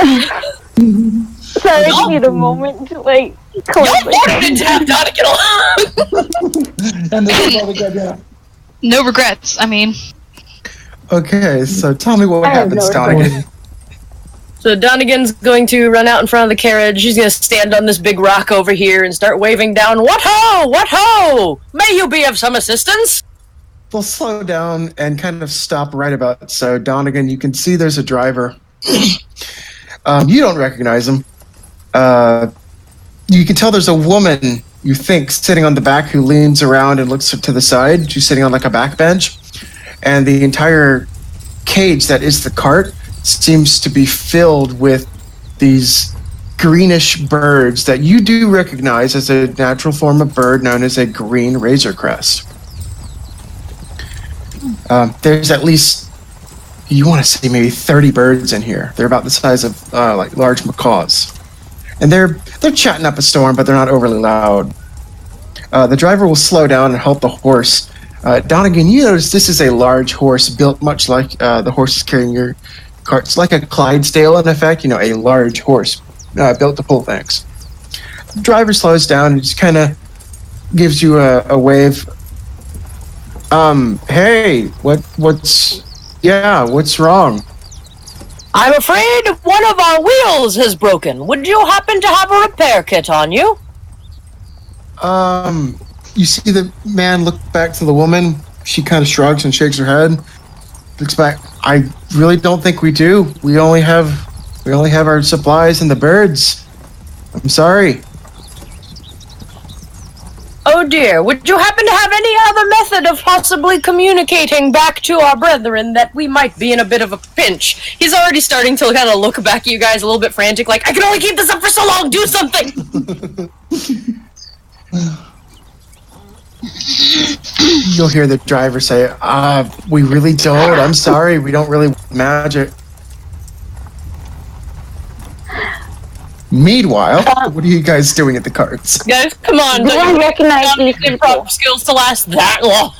Sorry, I need a moment to like Y'all collect myself. wanted to have Donegan along. And then probably go down. No regrets. I mean, Okay, so tell me what I have happens, no Donegan. So Donegan's going to run out in front of the carriage. He's going to stand on this big rock over here and start waving down, "What ho! What ho! May you be of some assistance?" They'll slow down and kind of stop right about so. Donegan, you can see there's a driver. You don't recognize him. You can tell there's a woman, you think, sitting on the back who leans around and looks to the side. She's sitting on like a back bench. And the entire cage that is the cart seems to be filled with these greenish birds that you do recognize as a natural form of bird known as a green razor crest. There's at least, you want to say maybe 30 birds in here. They're about the size of like large macaws. And they're chatting up a storm, but they're not overly loud. The driver will slow down and help the horse. Donegan, you notice this is a large horse built much like the horses carrying your cart. It's like a Clydesdale, in effect, a large horse built to pull things. The driver slows down and just kind of gives you a wave. Hey, what's wrong? "I'm afraid one of our wheels has broken. Would you happen to have a repair kit on you?" You see the man look back to the woman. She kind of shrugs and shakes her head. Looks back. I really don't think we do. We only have our supplies and the birds. I'm sorry. "Oh dear, would you happen to have any other method of possibly communicating back to our brethren that we might be in a bit of a pinch?" He's already starting to kind of look back at you guys a little bit frantic, like, "I can only keep this up for so long, do something!" You'll hear the driver say, we really don't. I'm sorry. We don't really magic. Meanwhile, what are you guys doing at the carts? Guys, come on. Do I recognize these Your people? proper skills to last that long.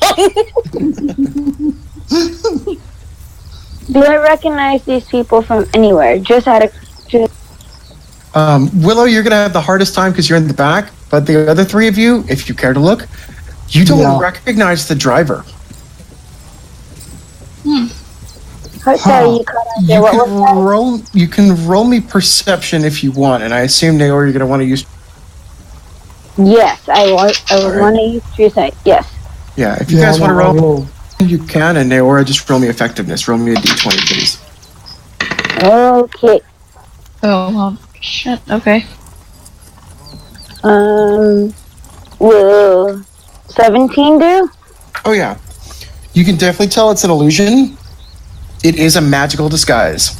Do I recognize these people from anywhere? Just out of... Willow, you're going to have the hardest time because you're in the back, but the other three of you, if you care to look, you don't recognize the driver. Sorry, you cut out there. What was that? You can roll me perception if you want, and I assume, Naor, you're going to want to use... Yes, I want to use True Sight. Yes. Yeah, if you guys want to roll, you can, and Naora, just roll me effectiveness. Roll me a d20, please. Okay. oh, shit. Okay. Will 17 do? Oh, yeah. You can definitely tell it's an illusion. It is a magical disguise.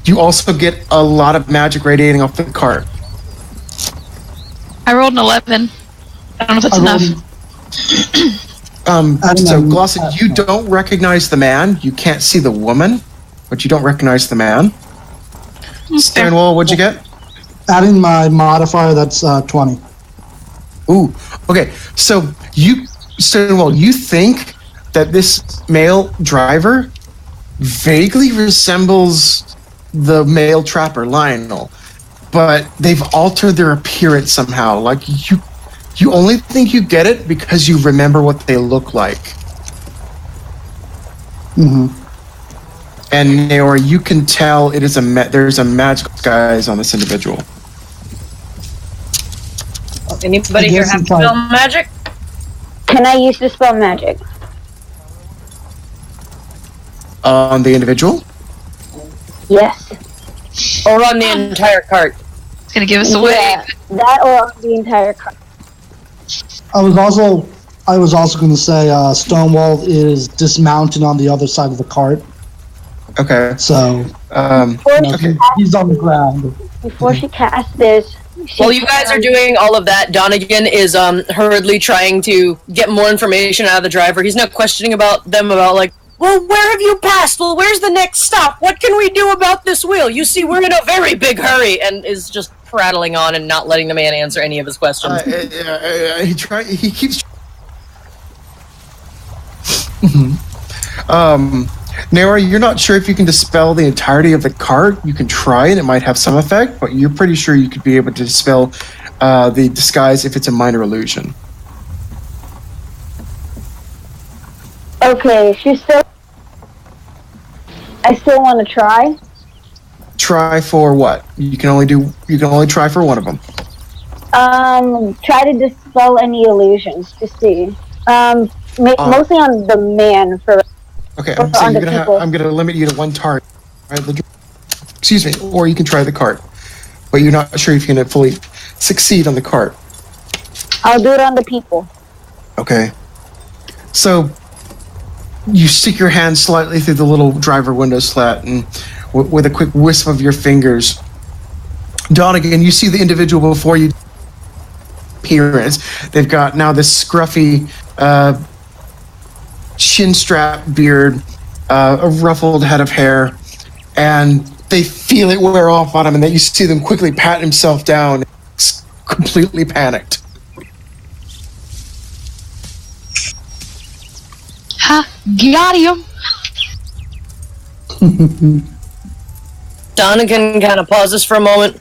You also get a lot of magic radiating off the cart. I rolled an 11. I don't know if that's enough. So, Glossid, you don't recognize the man. You can't see the woman, but you don't recognize the man. Stanwall, what'd you get? Adding my modifier, that's 20. Ooh, okay. So, Stonewall, you think that this male driver vaguely resembles the male trapper, Lionel. But they've altered their appearance somehow. Like, you only think you get it because you remember what they look like. Mm-hmm. And Naora, you can tell it is there's a magical disguise on this individual. Anybody I here guess have it's like- spell magic? Can I use dispel magic? On the individual? Yes. Or on the entire cart? It's gonna give us away. Yeah, that or on the entire car. I was also going to say Stonewall is dismounted on the other side of the cart, Okay. so Okay. he's on the ground. Before she casts this, While you guys are doing all of that, Donegan is hurriedly trying to get more information out of the driver. He's not questioning them about like, well, where have you passed? Well, where's the next stop? What can we do about this wheel? You see, we're in a very big hurry, and is just prattling on and not letting the man answer any of his questions. He keeps. Naora, you're not sure if you can dispel the entirety of the cart. You can try, and it might have some effect, but you're pretty sure you could be able to dispel the disguise if it's a minor illusion. Okay, I still want to try. Try for what? You can only try for one of them. Try to dispel any illusions to see. Mostly on the man for. Okay, Or on the people. I'm gonna limit you to one target. Right? Excuse me, or you can try the cart, but you're not sure if you're gonna fully succeed on the cart. I'll do it on the people. Okay. So you stick your hand slightly through the little driver window slat, and with a quick wisp of your fingers, Donegan, you see the individual before you. Appearance. They've got now this scruffy chin strap beard, a ruffled head of hair, and they feel it wear off on him, and then you see them quickly pat himself down, completely panicked. Ha! Got him! Donegan kind of pauses for a moment,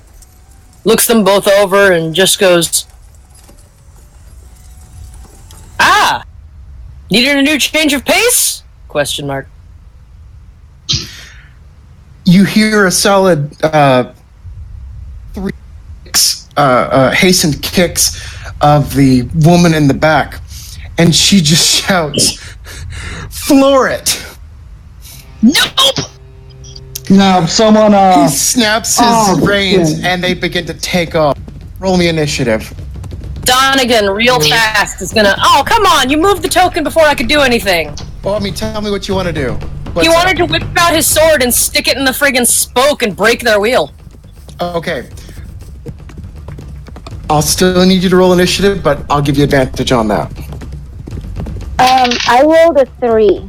looks them both over, and just goes, "Ah! Needed a new change of pace?" Question mark. You hear a solid 3 hastened kicks of the woman in the back, and she just shouts, "Floor it!" Nope! Now, someone, He snaps his oh, reins, shit. and they begin to take off. Roll me initiative. Donegan, real fast, is gonna. Oh, come on! You moved the token before I could do anything. Well, I mean, tell me what you want to do. He wanted to whip out his sword and stick it in the friggin' spoke and break their wheel. Okay. I'll still need you to roll initiative, but I'll give you advantage on that. I rolled a 3.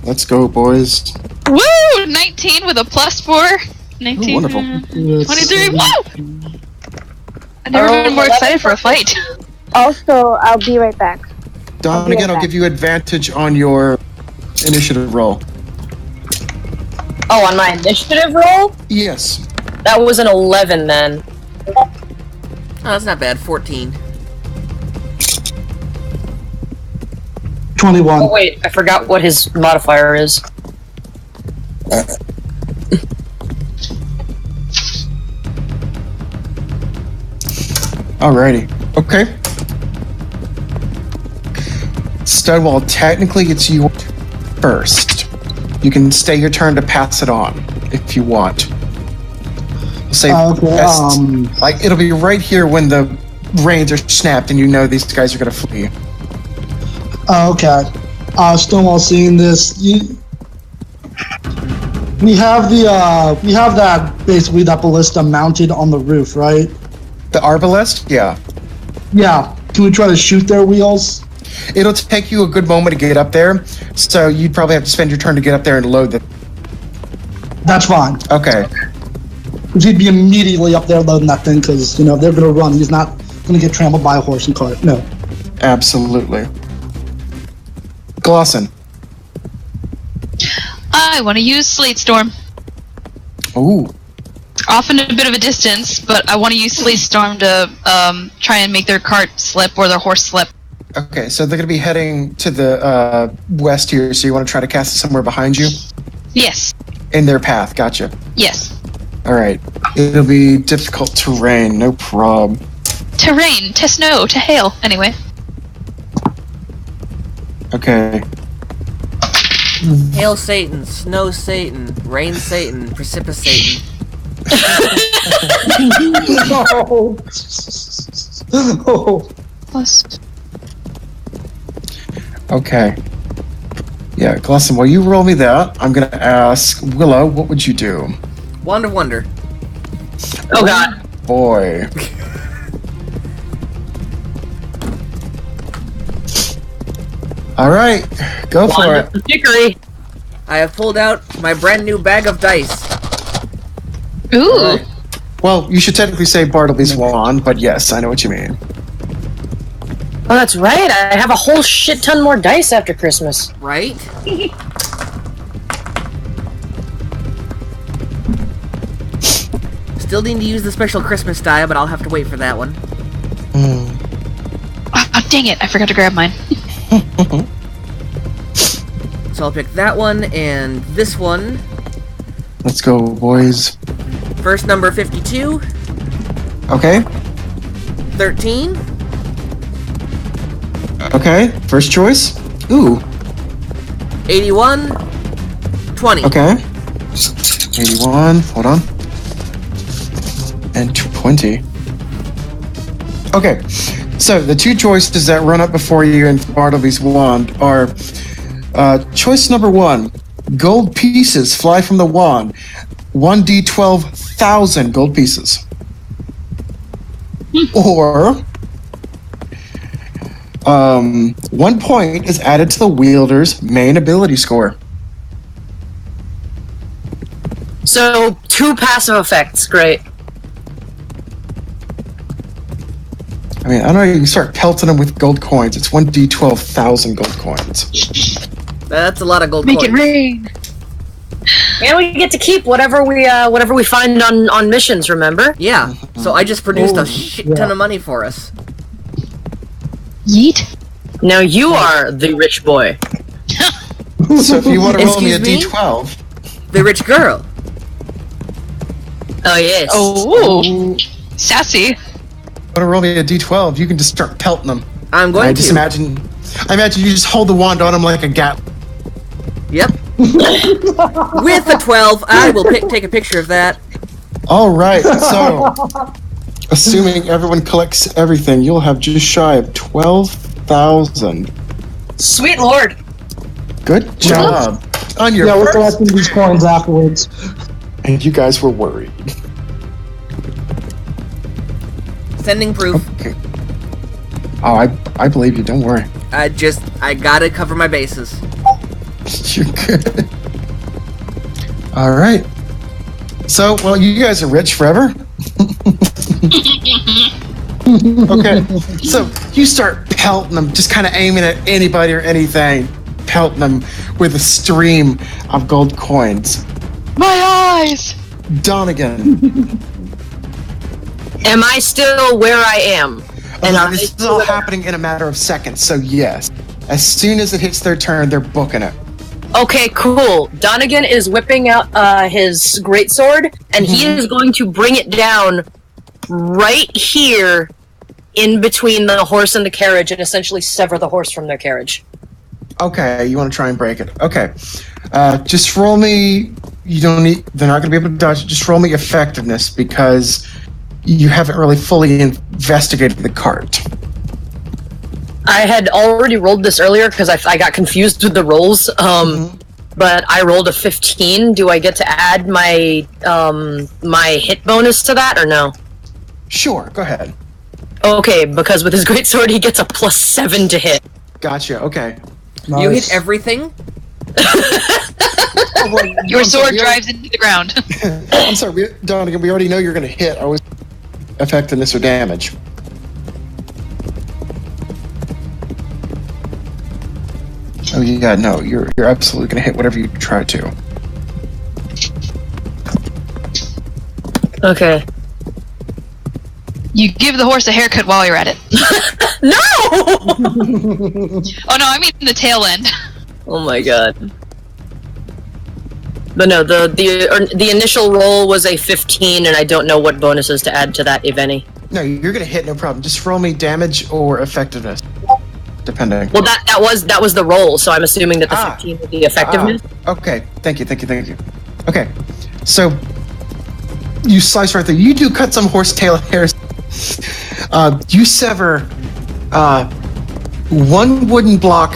Let's go, boys. Woo! 19 with a +4. 19. Ooh, wonderful. 23. Woo! I've never been more excited for a fight. Also, I'll be right back. Donegan, I'll give you advantage on your initiative roll. Oh, on my initiative roll? Yes. That was an 11 then. Oh, that's not bad. 14. 21. Oh, wait, I forgot what his modifier is. Alrighty. Okay. Studwall, technically it's you first. You can stay your turn to pass it on if you want. Say Okay, best, like it'll be right here when the reins are snapped and you know these guys are gonna flee. Okay. Stonewall, seeing this, we have that basically that ballista mounted on the roof, right? The arbalest? Yeah. Yeah. Can we try to shoot their wheels? It'll take you a good moment to get up there, so you'd probably have to spend your turn to get up there and load the. That's fine. Okay. Because he'd be immediately up there loading that thing, because, you know, they're going to run. He's not going to get trampled by a horse and cart. No. Absolutely. Glosson. I want to use Slate Storm. Ooh. Off in a bit of a distance, but I want to use Slate Storm to try and make their cart slip or their horse slip. Okay, so they're going to be heading to the west here, so you want to try to cast it somewhere behind you? Yes. In their path, gotcha. Yes. Alright. It'll be difficult terrain, no prob. Terrain, to snow, to hail. Anyway. Okay. Hail Satan, snow Satan, rain Satan, precipitating. No. Oh. Plus. Okay. Yeah, Glosson, while you roll me that, I'm going to ask Willow, what would you do? Wand of Wonder. Oh god. Boy. Alright, go for Wand it. of Dickory. I have pulled out my brand new bag of dice. Ooh. Alright. Well, you should technically say Bartleby's wand, but yes, I know what you mean. Oh, that's right. I have a whole shit ton more dice after Christmas. Right? Still need to use the special Christmas die, but I'll have to wait for that one. Oh, dang it! I forgot to grab mine. So I'll pick that one and this one. Let's go, boys. First number 52, Okay, 13, okay, first choice. Ooh, 81, 20. okay. 81, hold on. And 20. Okay, so the two choices that run up before you in Bartleby's wand are choice number 1, gold pieces fly from the wand. 1d12,000 gold pieces. Or 1 point is added to the wielder's main ability score. So, 2 passive effects. Great. I mean, I don't know, you can start pelting them with gold coins. It's 1d12,000 gold coins. That's a lot of gold Make coins. it rain. And we get to keep whatever we find on missions, remember? Yeah, so I just produced Oh, a shit ton of money for us. Yeet. Now you are the rich boy. So if you want to roll me a Excuse me? d12, The rich girl. Oh, yes. Oh. Sassy. want to roll me a d12, you can just start pelting them. I'm going I to. just imagine you just hold the wand on them like a gat. Yep. With a 12, I will take a picture of that. All right, so assuming everyone collects everything, you'll have just shy of 12,000. Sweet lord. Good job on your Yeah, we're first collecting these coins afterwards. and you guys were worried. Sending proof. Okay. Oh, I believe you. Don't worry. I gotta cover my bases. You're good. All right. So, well, you guys are rich forever. Okay. So you start pelting them, just kind of aiming at anybody or anything, pelting them with a stream of gold coins. My eyes. Donegan. Am I still where I am? And I This is all happening in a matter of seconds, so yes. As soon as it hits their turn, they're booking it. Okay, cool. Donegan is whipping out his greatsword, and he is going to bring it down right here in between the horse and the carriage and essentially sever the horse from their carriage. Okay, you want to try and break it. Okay. Just roll me. You don't need. They're not going to be able to dodge it. Just roll me effectiveness because you haven't really fully investigated the cart. I had already rolled this earlier because I got confused with the rolls. But I rolled a 15. Do I get to add my my hit bonus to that or no? Sure, go ahead. Okay, because with his greatsword he gets a +7 to hit. Gotcha. Okay. You Nice. hit everything? Your sword drives into the ground. I'm sorry, Donegan. We already know you're going to hit. I was effectiveness or damage. Oh yeah, no, you're absolutely gonna hit whatever you try to. Okay. You give the horse a haircut while you're at it. No! Oh no, I mean the tail end. Oh my god. But no, the initial roll was a 15, and I don't know what bonuses to add to that, if any. No, you're gonna hit, no problem. Just roll me damage or effectiveness, depending. Well, that was the roll, so I'm assuming that the 15 was the effectiveness. Okay, thank you. Okay, so you slice right through. You do cut some horsetail hairs. You sever one wooden block,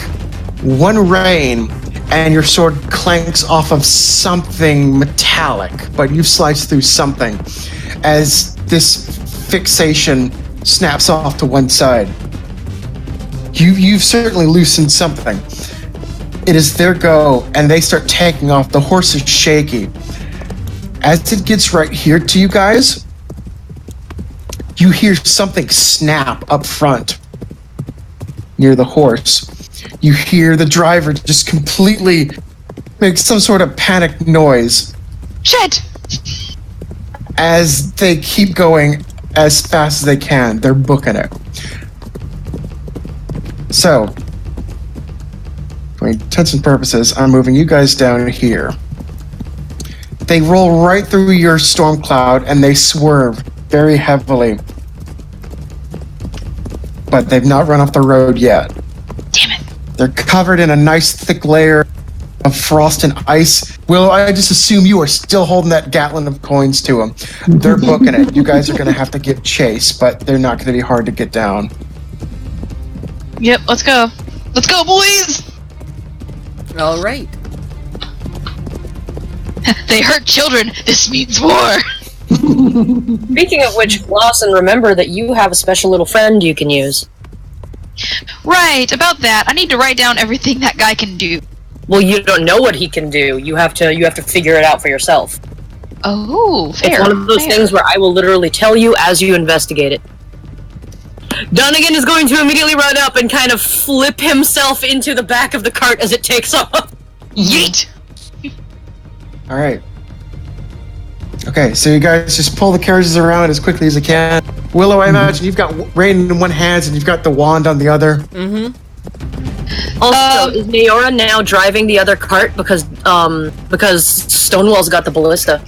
one rein, and your sword clanks off of something metallic, but you've sliced through something as this fixation snaps off to one side. You've certainly loosened something. It is their go, and they start taking off. The horse is shaky. As it gets right here to you guys, you hear something snap up front near the horse. You hear the driver just completely make some sort of panic noise Shit! as they keep going as fast as they can. They're booking it. So, for intents and purposes, I'm moving you guys down here. They roll right through your storm cloud and they swerve very heavily. But they've not run off the road yet. Damn it. They're covered in a nice thick layer of frost and ice. Will, I just assume you are still holding that Gatlin of coins to them. They're booking it. You guys are going to have to give chase, but they're not going to be hard to get down. Yep, let's go. Let's go, boys! All right. They hurt children. This means war. Speaking of which, Lawson, remember that you have a special little friend you can use. Right, about that. I need to write down everything that guy can do. Well, you don't know what he can do. You have to figure it out for yourself. Oh, fair. It's one of those fair. things where I will literally tell you as you investigate it. Donegan is going to immediately run up and kind of flip himself into the back of the cart as it takes off. Yeet! All right. Okay, so you guys just pull the carriages around as quickly as you can. Willow, I imagine you've got rain in one hand and you've got the wand on the other. Mm-hmm. Also, is Naora now driving the other cart because Stonewall's got the ballista?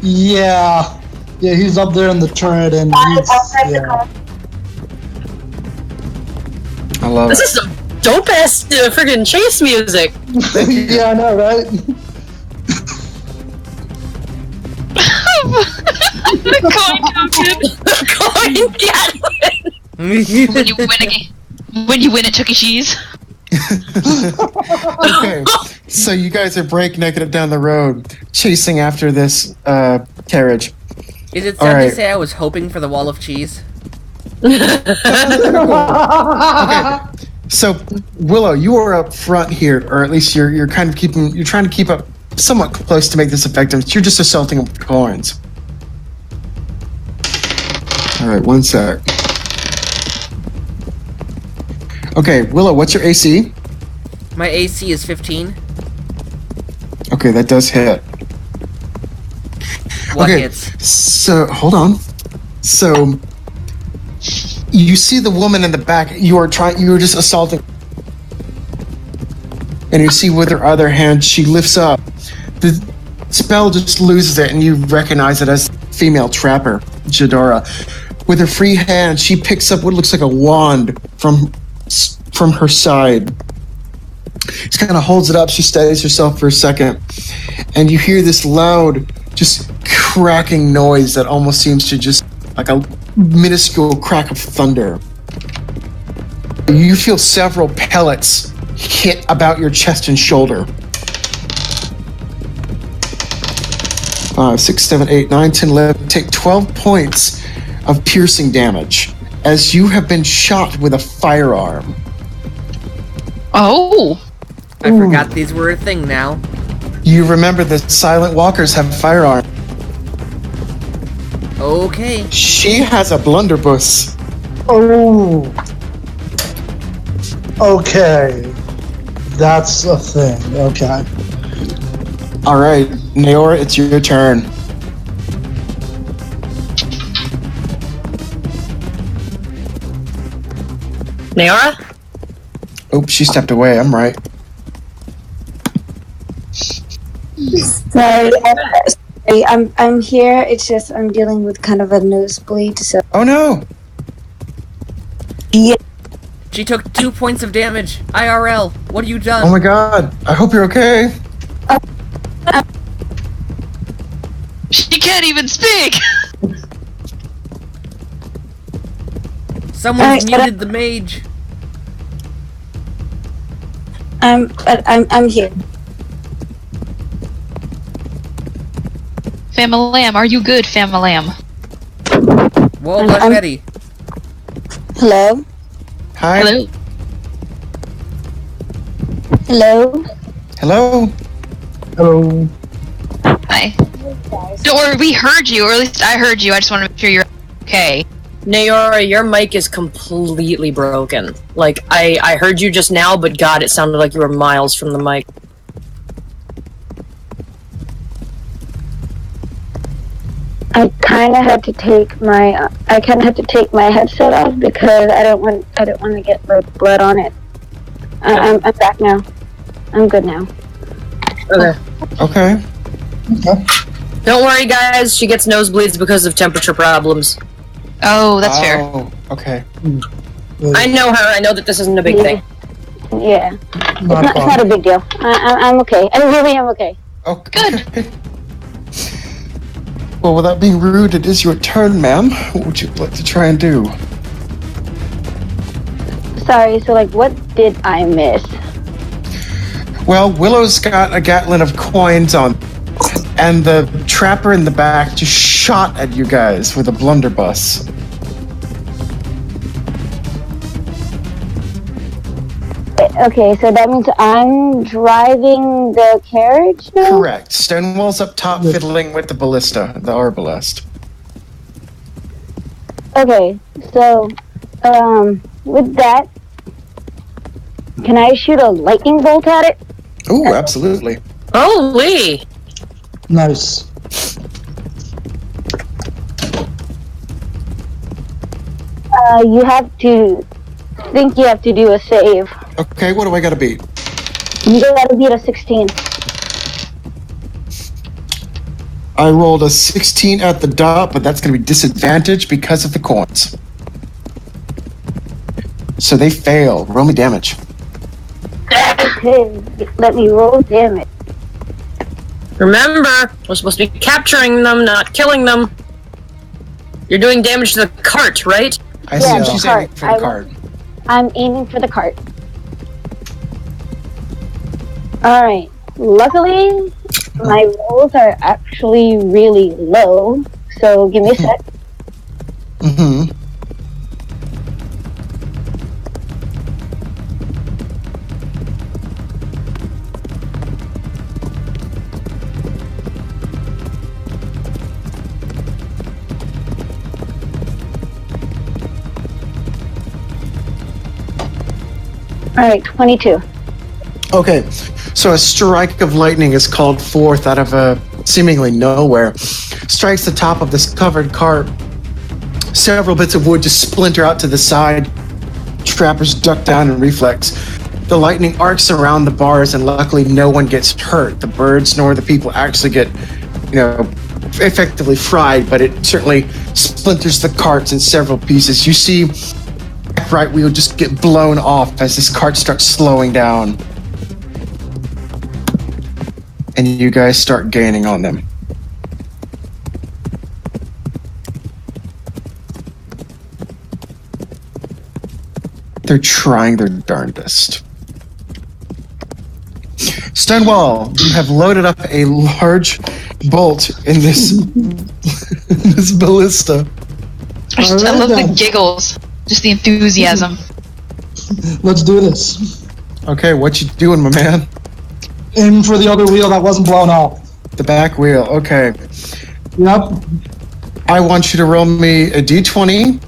Yeah, he's up there in the turret, and he's, yeah. I love This it. is some dope ass friggin' chase music. Yeah, I know, right? Coin token. Coin Gatlin. When you win a game. When you win at Chuck E. Cheese. Okay, so you guys are breaknecking it down the road, chasing after this carriage. Is it All sad right. to say I was hoping for the wall of cheese? Okay, so Willow, you are up front here, or at least you're kind of you're trying to keep up somewhat close to make this effective. You're just assaulting them with coins. All right, one sec. Okay, Willow, what's your AC? My AC is 15. Okay, that does hit. What Okay, hits? so hold on. So you see the woman in the back. You were just assaulting, and you see with her other hand she lifts up. The spell just loses it, and you recognize it as female trapper Jadora. With her free hand, she picks up what looks like a wand from her side. She kind of holds it up. She steadies herself for a second, and you hear this loud, just cracking noise that almost seems to just like a minuscule crack of thunder. You feel several pellets hit about your chest and shoulder. 5, 6, 7, 8, 9, 10, 11. Take 12 points of piercing damage as you have been shot with a firearm. Oh. I forgot these were a thing now. You remember the Silent Walkers have firearms. Okay. She has a blunderbuss. Oh. Okay. That's a thing. Okay. All right, Naora, it's your turn. Naora? Oops, she stepped away. I'm right. Sorry, I'm here. It's just I'm dealing with kind of a nosebleed, so Oh no! yeah. She took 2 points of damage. IRL, what have you done? Oh my god! I hope you're okay. She can't even speak! Someone's muted the mage. I'm here. Famalam, are you good, Famalam? Well done, Betty. Hello? Hi. Hello? Hello? Hello. Hello. Hi. Don't worry, we heard you, or at least I heard you. I just want to make sure you're okay. Naora, your mic is completely broken. Like, I heard you just now, but God, it sounded like you were miles from the mic. I kind of had to take my headset off because I don't want to get like blood on it. I'm back now. I'm good now. Okay. Okay. Okay. Don't worry, guys. She gets nosebleeds because of temperature problems. Oh, that's fair. Oh, okay. I know her. I know that this isn't a big thing. Yeah. Not a It's not a big deal. I'm okay. I really am okay. Okay. Good. Well, without being rude, it is your turn, ma'am. What would you like to try and do? Sorry, so like what did I miss? Well, Willow's got a Gatlin of coins on, and the trapper in the back just shot at you guys with a blunderbuss. Okay, so that means I'm driving the carriage now? Correct. Stonewall's up top fiddling with the ballista, the arbalest. Okay, so, with that, can I shoot a lightning bolt at it? Ooh, absolutely. Holy! Nice. You have to do a save. Okay, what do I gotta beat? You gotta beat a 16. I rolled a 16 at the dot, but that's gonna be disadvantage because of the coins. So they fail. Roll me damage. Okay, let me roll damage. Remember, we're supposed to be capturing them, not killing them. You're doing damage to the cart, right? I see. Yeah, the She's cart. aiming for the card. I'm aiming for the cart. Alright, luckily, my rolls are actually really low, so give me a sec. Mm-hmm. Alright, 22. Okay, so a strike of lightning is called forth out of seemingly nowhere. Strikes the top of this covered cart. Several bits of wood just splinter out to the side. Trappers duck down and reflex. The lightning arcs around the bars, and luckily no one gets hurt. The birds nor the people actually get, effectively fried, but it certainly splinters the carts in several pieces. You see right wheel just get blown off as this cart starts slowing down. And you guys start gaining on them. They're trying their darndest. Stonewall, you have loaded up a large bolt in this this ballista. I love the giggles. Just the enthusiasm. Let's do this. Okay, what you doing, my man? Aim for the other wheel that wasn't blown up. The back wheel, okay. Yep. I want you to roll me a d20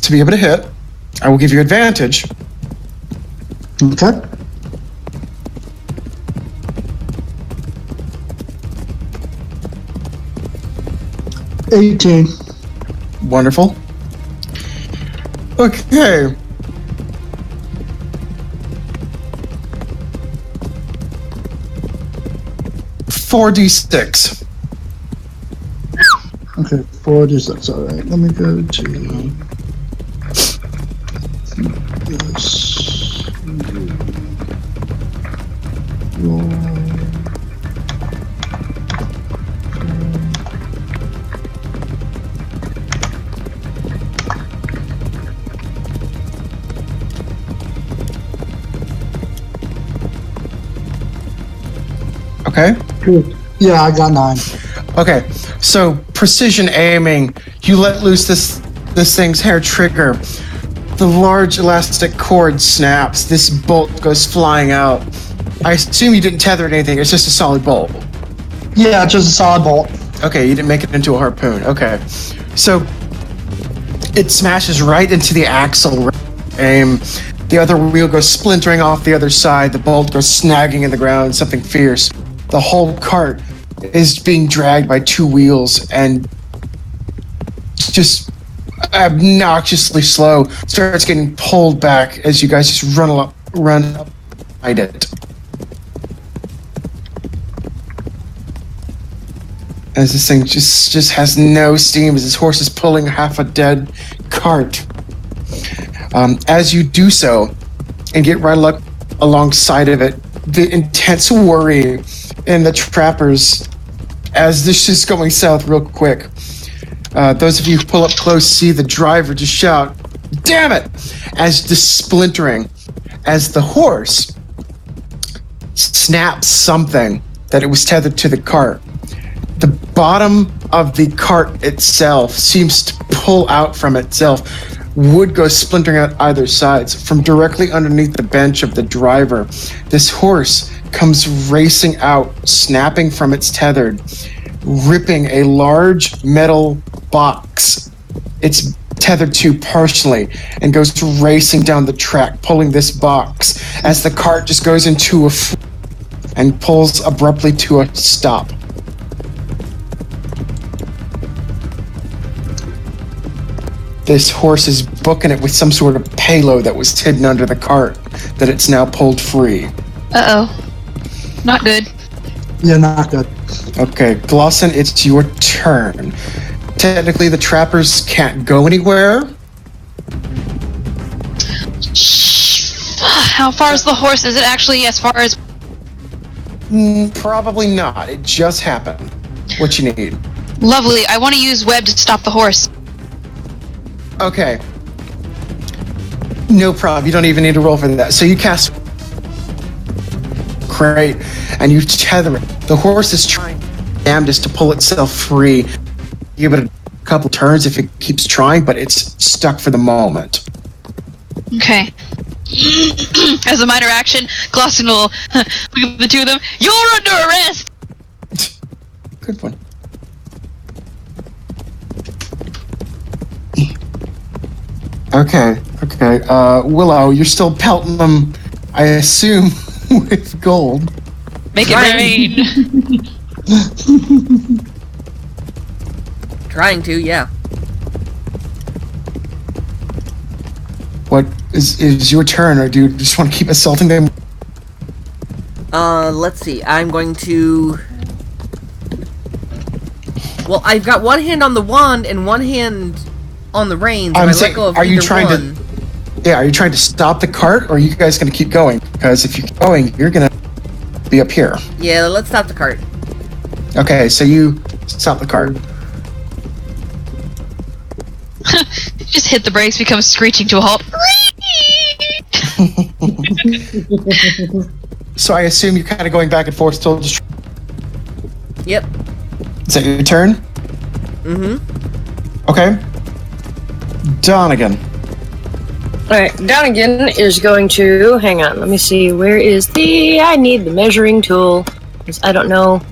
to be able to hit. I will give you advantage. Okay. $18. Wonderful. Okay. $4d6. Okay, 4d6. All right, let me go to this. Roll. Okay. Yeah, I got 9. Okay. So precision aiming. You let loose this thing's hair trigger. The large elastic cord snaps. This bolt goes flying out. I assume you didn't tether it to anything. It's just a solid bolt. Yeah, it's just a solid bolt. Okay, you didn't make it into a harpoon. Okay. So it smashes right into the axle. Aim. The other wheel goes splintering off the other side. The bolt goes snagging in the ground. Something fierce. The whole cart is being dragged by 2 wheels and just obnoxiously slow. Starts getting pulled back as you guys just run up behind it. As this thing just has no steam, as this horse is pulling half a dead cart. As you do so and get right alongside of it, the intense worry in the trappers as this is going south real quick. Those of you who pull up close see the driver just shout, "Damn it!" as the splintering, as the horse snaps something that it was tethered to the cart. The bottom of the cart itself seems to pull out from itself. Wood goes splintering out either sides. From directly underneath the bench of the driver, this horse comes racing out, snapping from its tethered, ripping a large metal box it's tethered to partially, and goes racing down the track, pulling this box as the cart just goes into and pulls abruptly to a stop. This horse is booking it with some sort of payload that was hidden under the cart that it's now pulled free. Uh-oh. Not good. Yeah, not good. Okay, Glosson, it's your turn. Technically, the trappers can't go anywhere. How far is the horse? Is it actually as far as... Probably not. It just happened. What you need? Lovely. I want to use web to stop the horse. Okay. No problem. You don't even need to roll for that. So you cast Great, and you tether it. The horse is trying damnedest to pull itself free. Give it a couple turns if it keeps trying, but it's stuck for the moment. Okay. As a minor action, Glosson will look at the two of them. You're under arrest! Good one. Okay. Willow, you're still pelting them, I assume, with gold. Make it rain! Trying to, yeah. What is your turn, or do you just want to keep assaulting them? Let's see. I'm going to... Well, I've got one hand on the wand and one hand on the reins. I'm I saying, let go of are you either trying one. are you trying to stop the cart, or are you guys going to keep going? Because if you keep going, you're going to be up here. Yeah, let's stop the cart. Okay, so you stop the cart. Just hit the brakes, becomes screeching to a halt. So I assume you're kind of going back and forth still. Just... Yep. Is that your turn? Mm-hmm. Okay. Donegan. Alright, Donegan is going to... Hang on, let me see. Where is the... I need the measuring tool. 'Cause I don't know...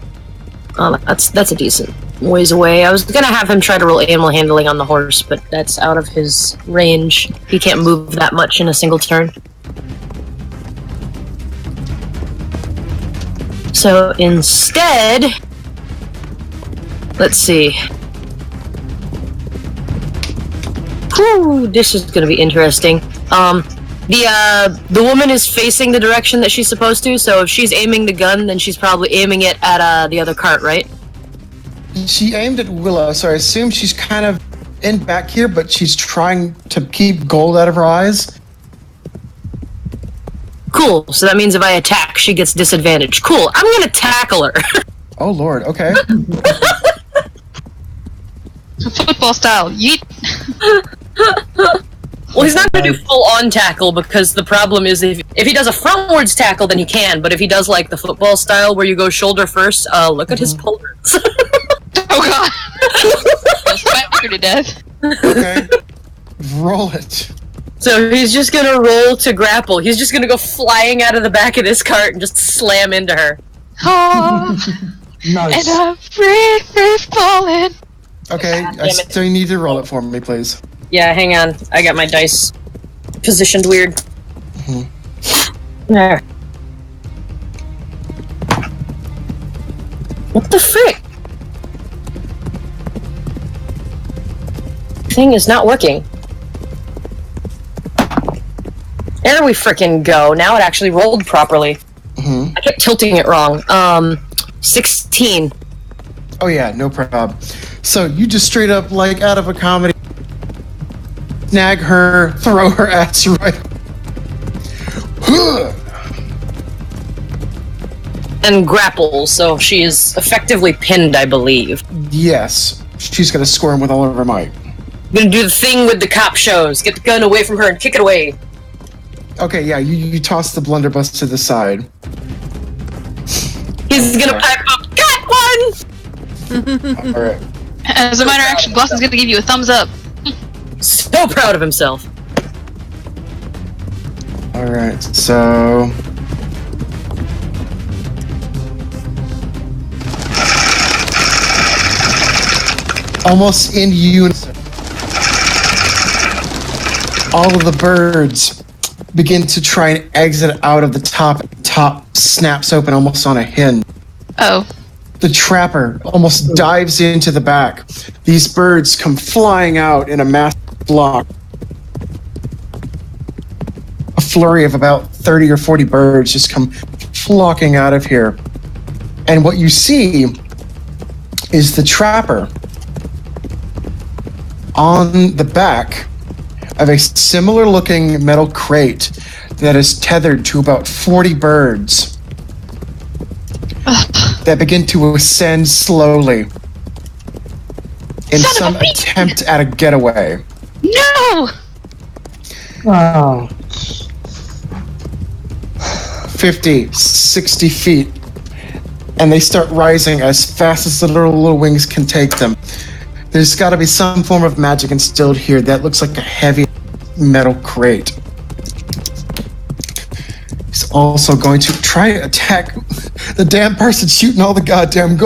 Oh, that's a decent ways away. I was gonna have him try to roll animal handling on the horse, but that's out of his range. He can't move that much in a single turn. So instead, let's see. Whew, this is gonna be interesting. The woman is facing the direction that she's supposed to, so if she's aiming the gun, then she's probably aiming it at the other cart, right? She aimed at Willow, so I assume she's kind of in back here, but she's trying to keep gold out of her eyes. Cool, so that means if I attack, she gets disadvantage. Cool, I'm gonna tackle her. Oh lord, okay. Football style. Yeet. Well, he's not gonna do full-on tackle, because the problem is if he does a frontwards tackle, then he can, but if he does like the football style where you go shoulder first, look at his pulvers. Oh god. I'll smack her to death. Okay. Roll it. So he's just gonna roll to grapple. He's just gonna go flying out of the back of this cart and just slam into her. Oh, Nice. and I'm free falling. Okay, God damn I it. still need to roll it for me, please. Yeah, hang on. I got my dice positioned weird. Mhm. There. What the frick? Thing is not working. There we frickin' go. Now it actually rolled properly. Mhm. I kept tilting it wrong. 16. Oh yeah, no problem. So you just straight up, like out of a comedy, snag her, throw her ass right. And grapple, so she is effectively pinned, I believe. Yes, she's gonna squirm with all of her might. I'm gonna do the thing with the cop shows. Get the gun away from her and kick it away. Okay, yeah, you toss the blunderbuss to the side. He's gonna pipe up, got one! All right. As a minor action, Glossin's gonna give you a thumbs up. So proud of himself. All right. So. Almost in unison, all of the birds begin to try and exit out of the top. Top snaps open almost on a hinge. Oh. The trapper almost dives into the back. These birds come flying out in a massive flock. A flurry of about 30 or 40 birds just come flocking out of here. And what you see is the trapper on the back of a similar looking metal crate that is tethered to about 40 birds that begin to ascend slowly in Son of some a bitch! attempt at a getaway. No! Oh. 50, 60 feet, and they start rising as fast as the little wings can take them. There's got to be some form of magic instilled here that looks like a heavy metal crate. He's also going to try to attack the damn person shooting all the goddamn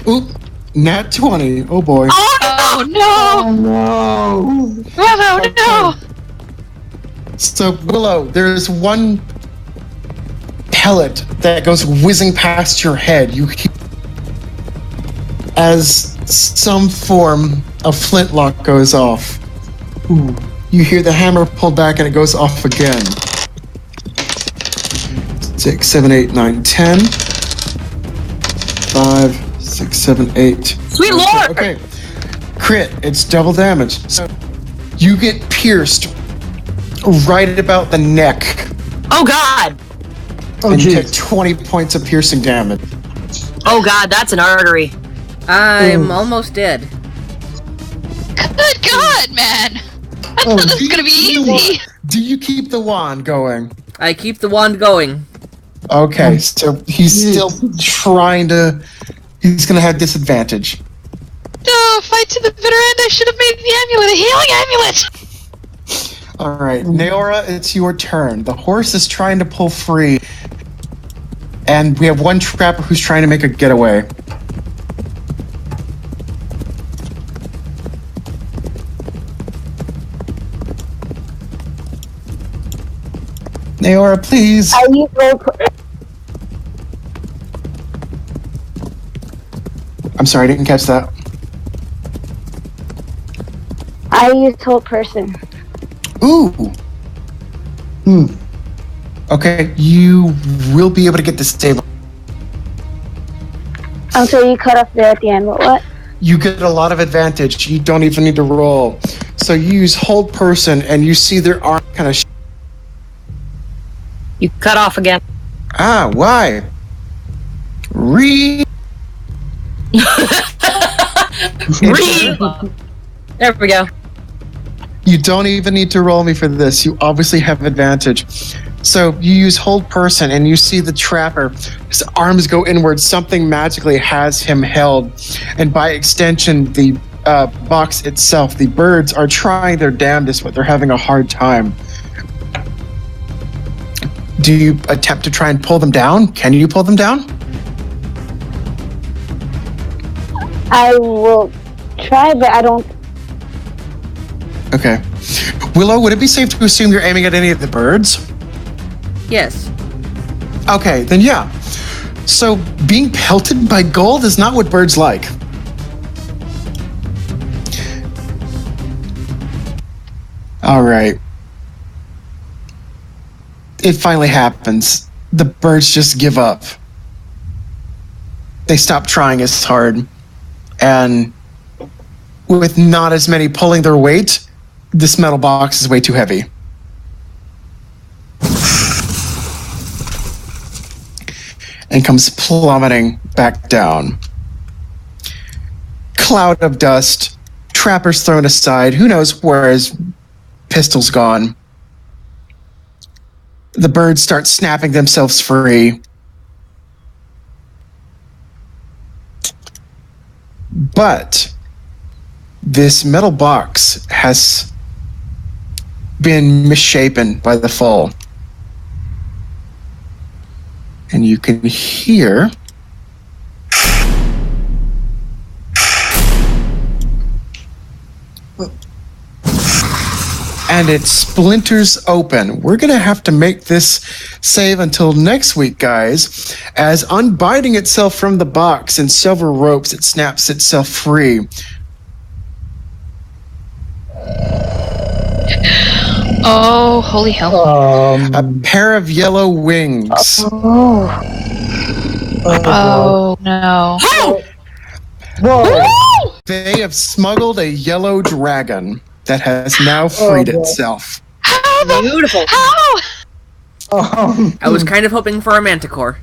Oop, nat 20. Oh boy. Oh no! No. Willow, no! So, Willow, there's one pellet that goes whizzing past your head. You hear as some form of flintlock goes off. Ooh. You hear the hammer pulled back and it goes off again. 6, 7, 8, 9, 10. 5, 6, 7, 8. Sweet lord! Okay. Crit, it's double damage. So you get pierced right at about the neck. Oh god! Oh, and you take jeez. 20 points of piercing damage. Oh god, that's an artery. I'm Ooh. almost dead. Good God, man! I Oh, thought this was gonna be easy! Do you keep the wand going? I keep the wand going. Okay, so he's still trying to. He's gonna have disadvantage. No, fight to the bitter end, I should have made the amulet a healing amulet! Alright, Neora, it's your turn. The horse is trying to pull free. And we have one trapper who's trying to make a getaway. Naora, please. I use roll. I'm sorry, I didn't catch that. I use hold person. Ooh. Hmm. Okay, you will be able to get this table. So you cut off there at the end. What? You get a lot of advantage. You don't even need to roll. So you use hold person, and you see their arm kind of. You cut off again. Why? Read. There we go. You don't even need to roll me for this. You obviously have advantage. So you use hold person, and you see the trapper. His arms go inward. Something magically has him held, and by extension, the box itself. The birds are trying their damnedest, but they're having a hard time. Do you attempt to try and pull them down? Can you pull them down? I will try, but I don't. Okay. Willow, would it be safe to assume you're aiming at any of the birds? Yes. Okay, then yeah. So being pelted by gold is not what birds like. All right. It finally happens. The birds just give up. They stop trying as hard. And with not as many pulling their weight, this metal box is way too heavy. And comes plummeting back down. Cloud of dust. Trapper's thrown aside. Who knows where his pistol's gone. The birds start snapping themselves free. But this metal box has been misshapen by the fall. And you can hear and it splinters open. We're going to have to make this save until next week, guys, as unbinding itself from the box in several ropes, it snaps itself free. Oh, holy hell. A pair of yellow wings. Oh, no. Whoa! They have smuggled a yellow dragon that has now freed itself. Beautiful. How? I was kind of hoping for a manticore.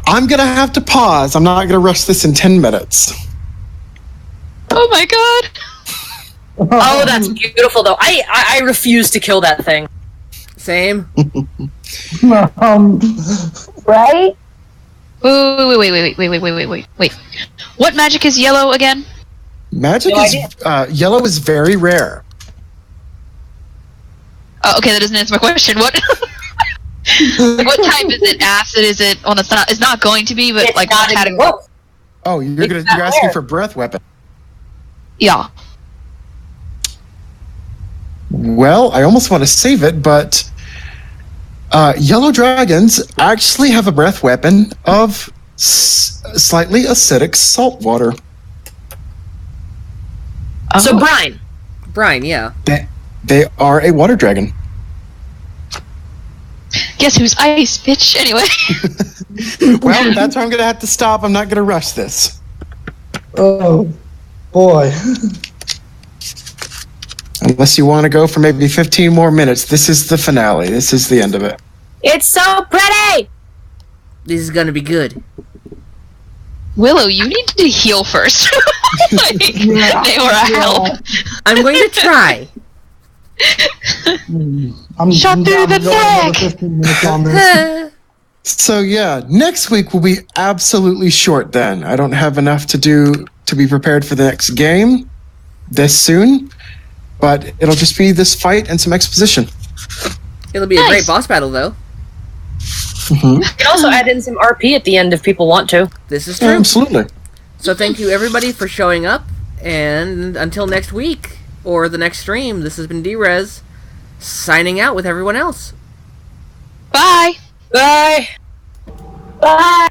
I'm going to have to pause. I'm not going to rush this in 10 minutes. Oh my god. Oh, that's beautiful, though. I refuse to kill that thing. Same. Right? Wait. What magic is yellow again? Magic No is yellow is very rare. Oh, okay, that doesn't answer my question. What? Like, what type is it? Acid? Is it? Well, it's not going to be, but It's like not what in the category? book. Oh, you're It's not asking rare. for breath weapon. Yeah. Well, I almost want to save it, but yellow dragons actually have a breath weapon of slightly acidic salt water. So, Oh. Brian, Brian, yeah. They are a water dragon. Guess who's ice, bitch? Anyway. Well, that's why I'm going to have to stop. I'm not going to rush this. Oh, boy. Unless you want to go for maybe 15 more minutes. This is the finale. This is the end of it. it's so pretty! This is gonna be good. Willow, you need to heal first. Like, they were a help. I'm going to try. I'm Shot through the going another neck. 15 minutes on this. So yeah, next week will be absolutely short then. I don't have enough to do to be prepared for the next game this soon, but it'll just be this fight and some exposition. It'll be a Nice. great boss battle, though. Mhm. You can also add in some RP at the end if people want to. This is true. Absolutely. So thank you, everybody, for showing up. And until next week, or the next stream, this has been D-Rez, signing out with everyone else. Bye. Bye. Bye.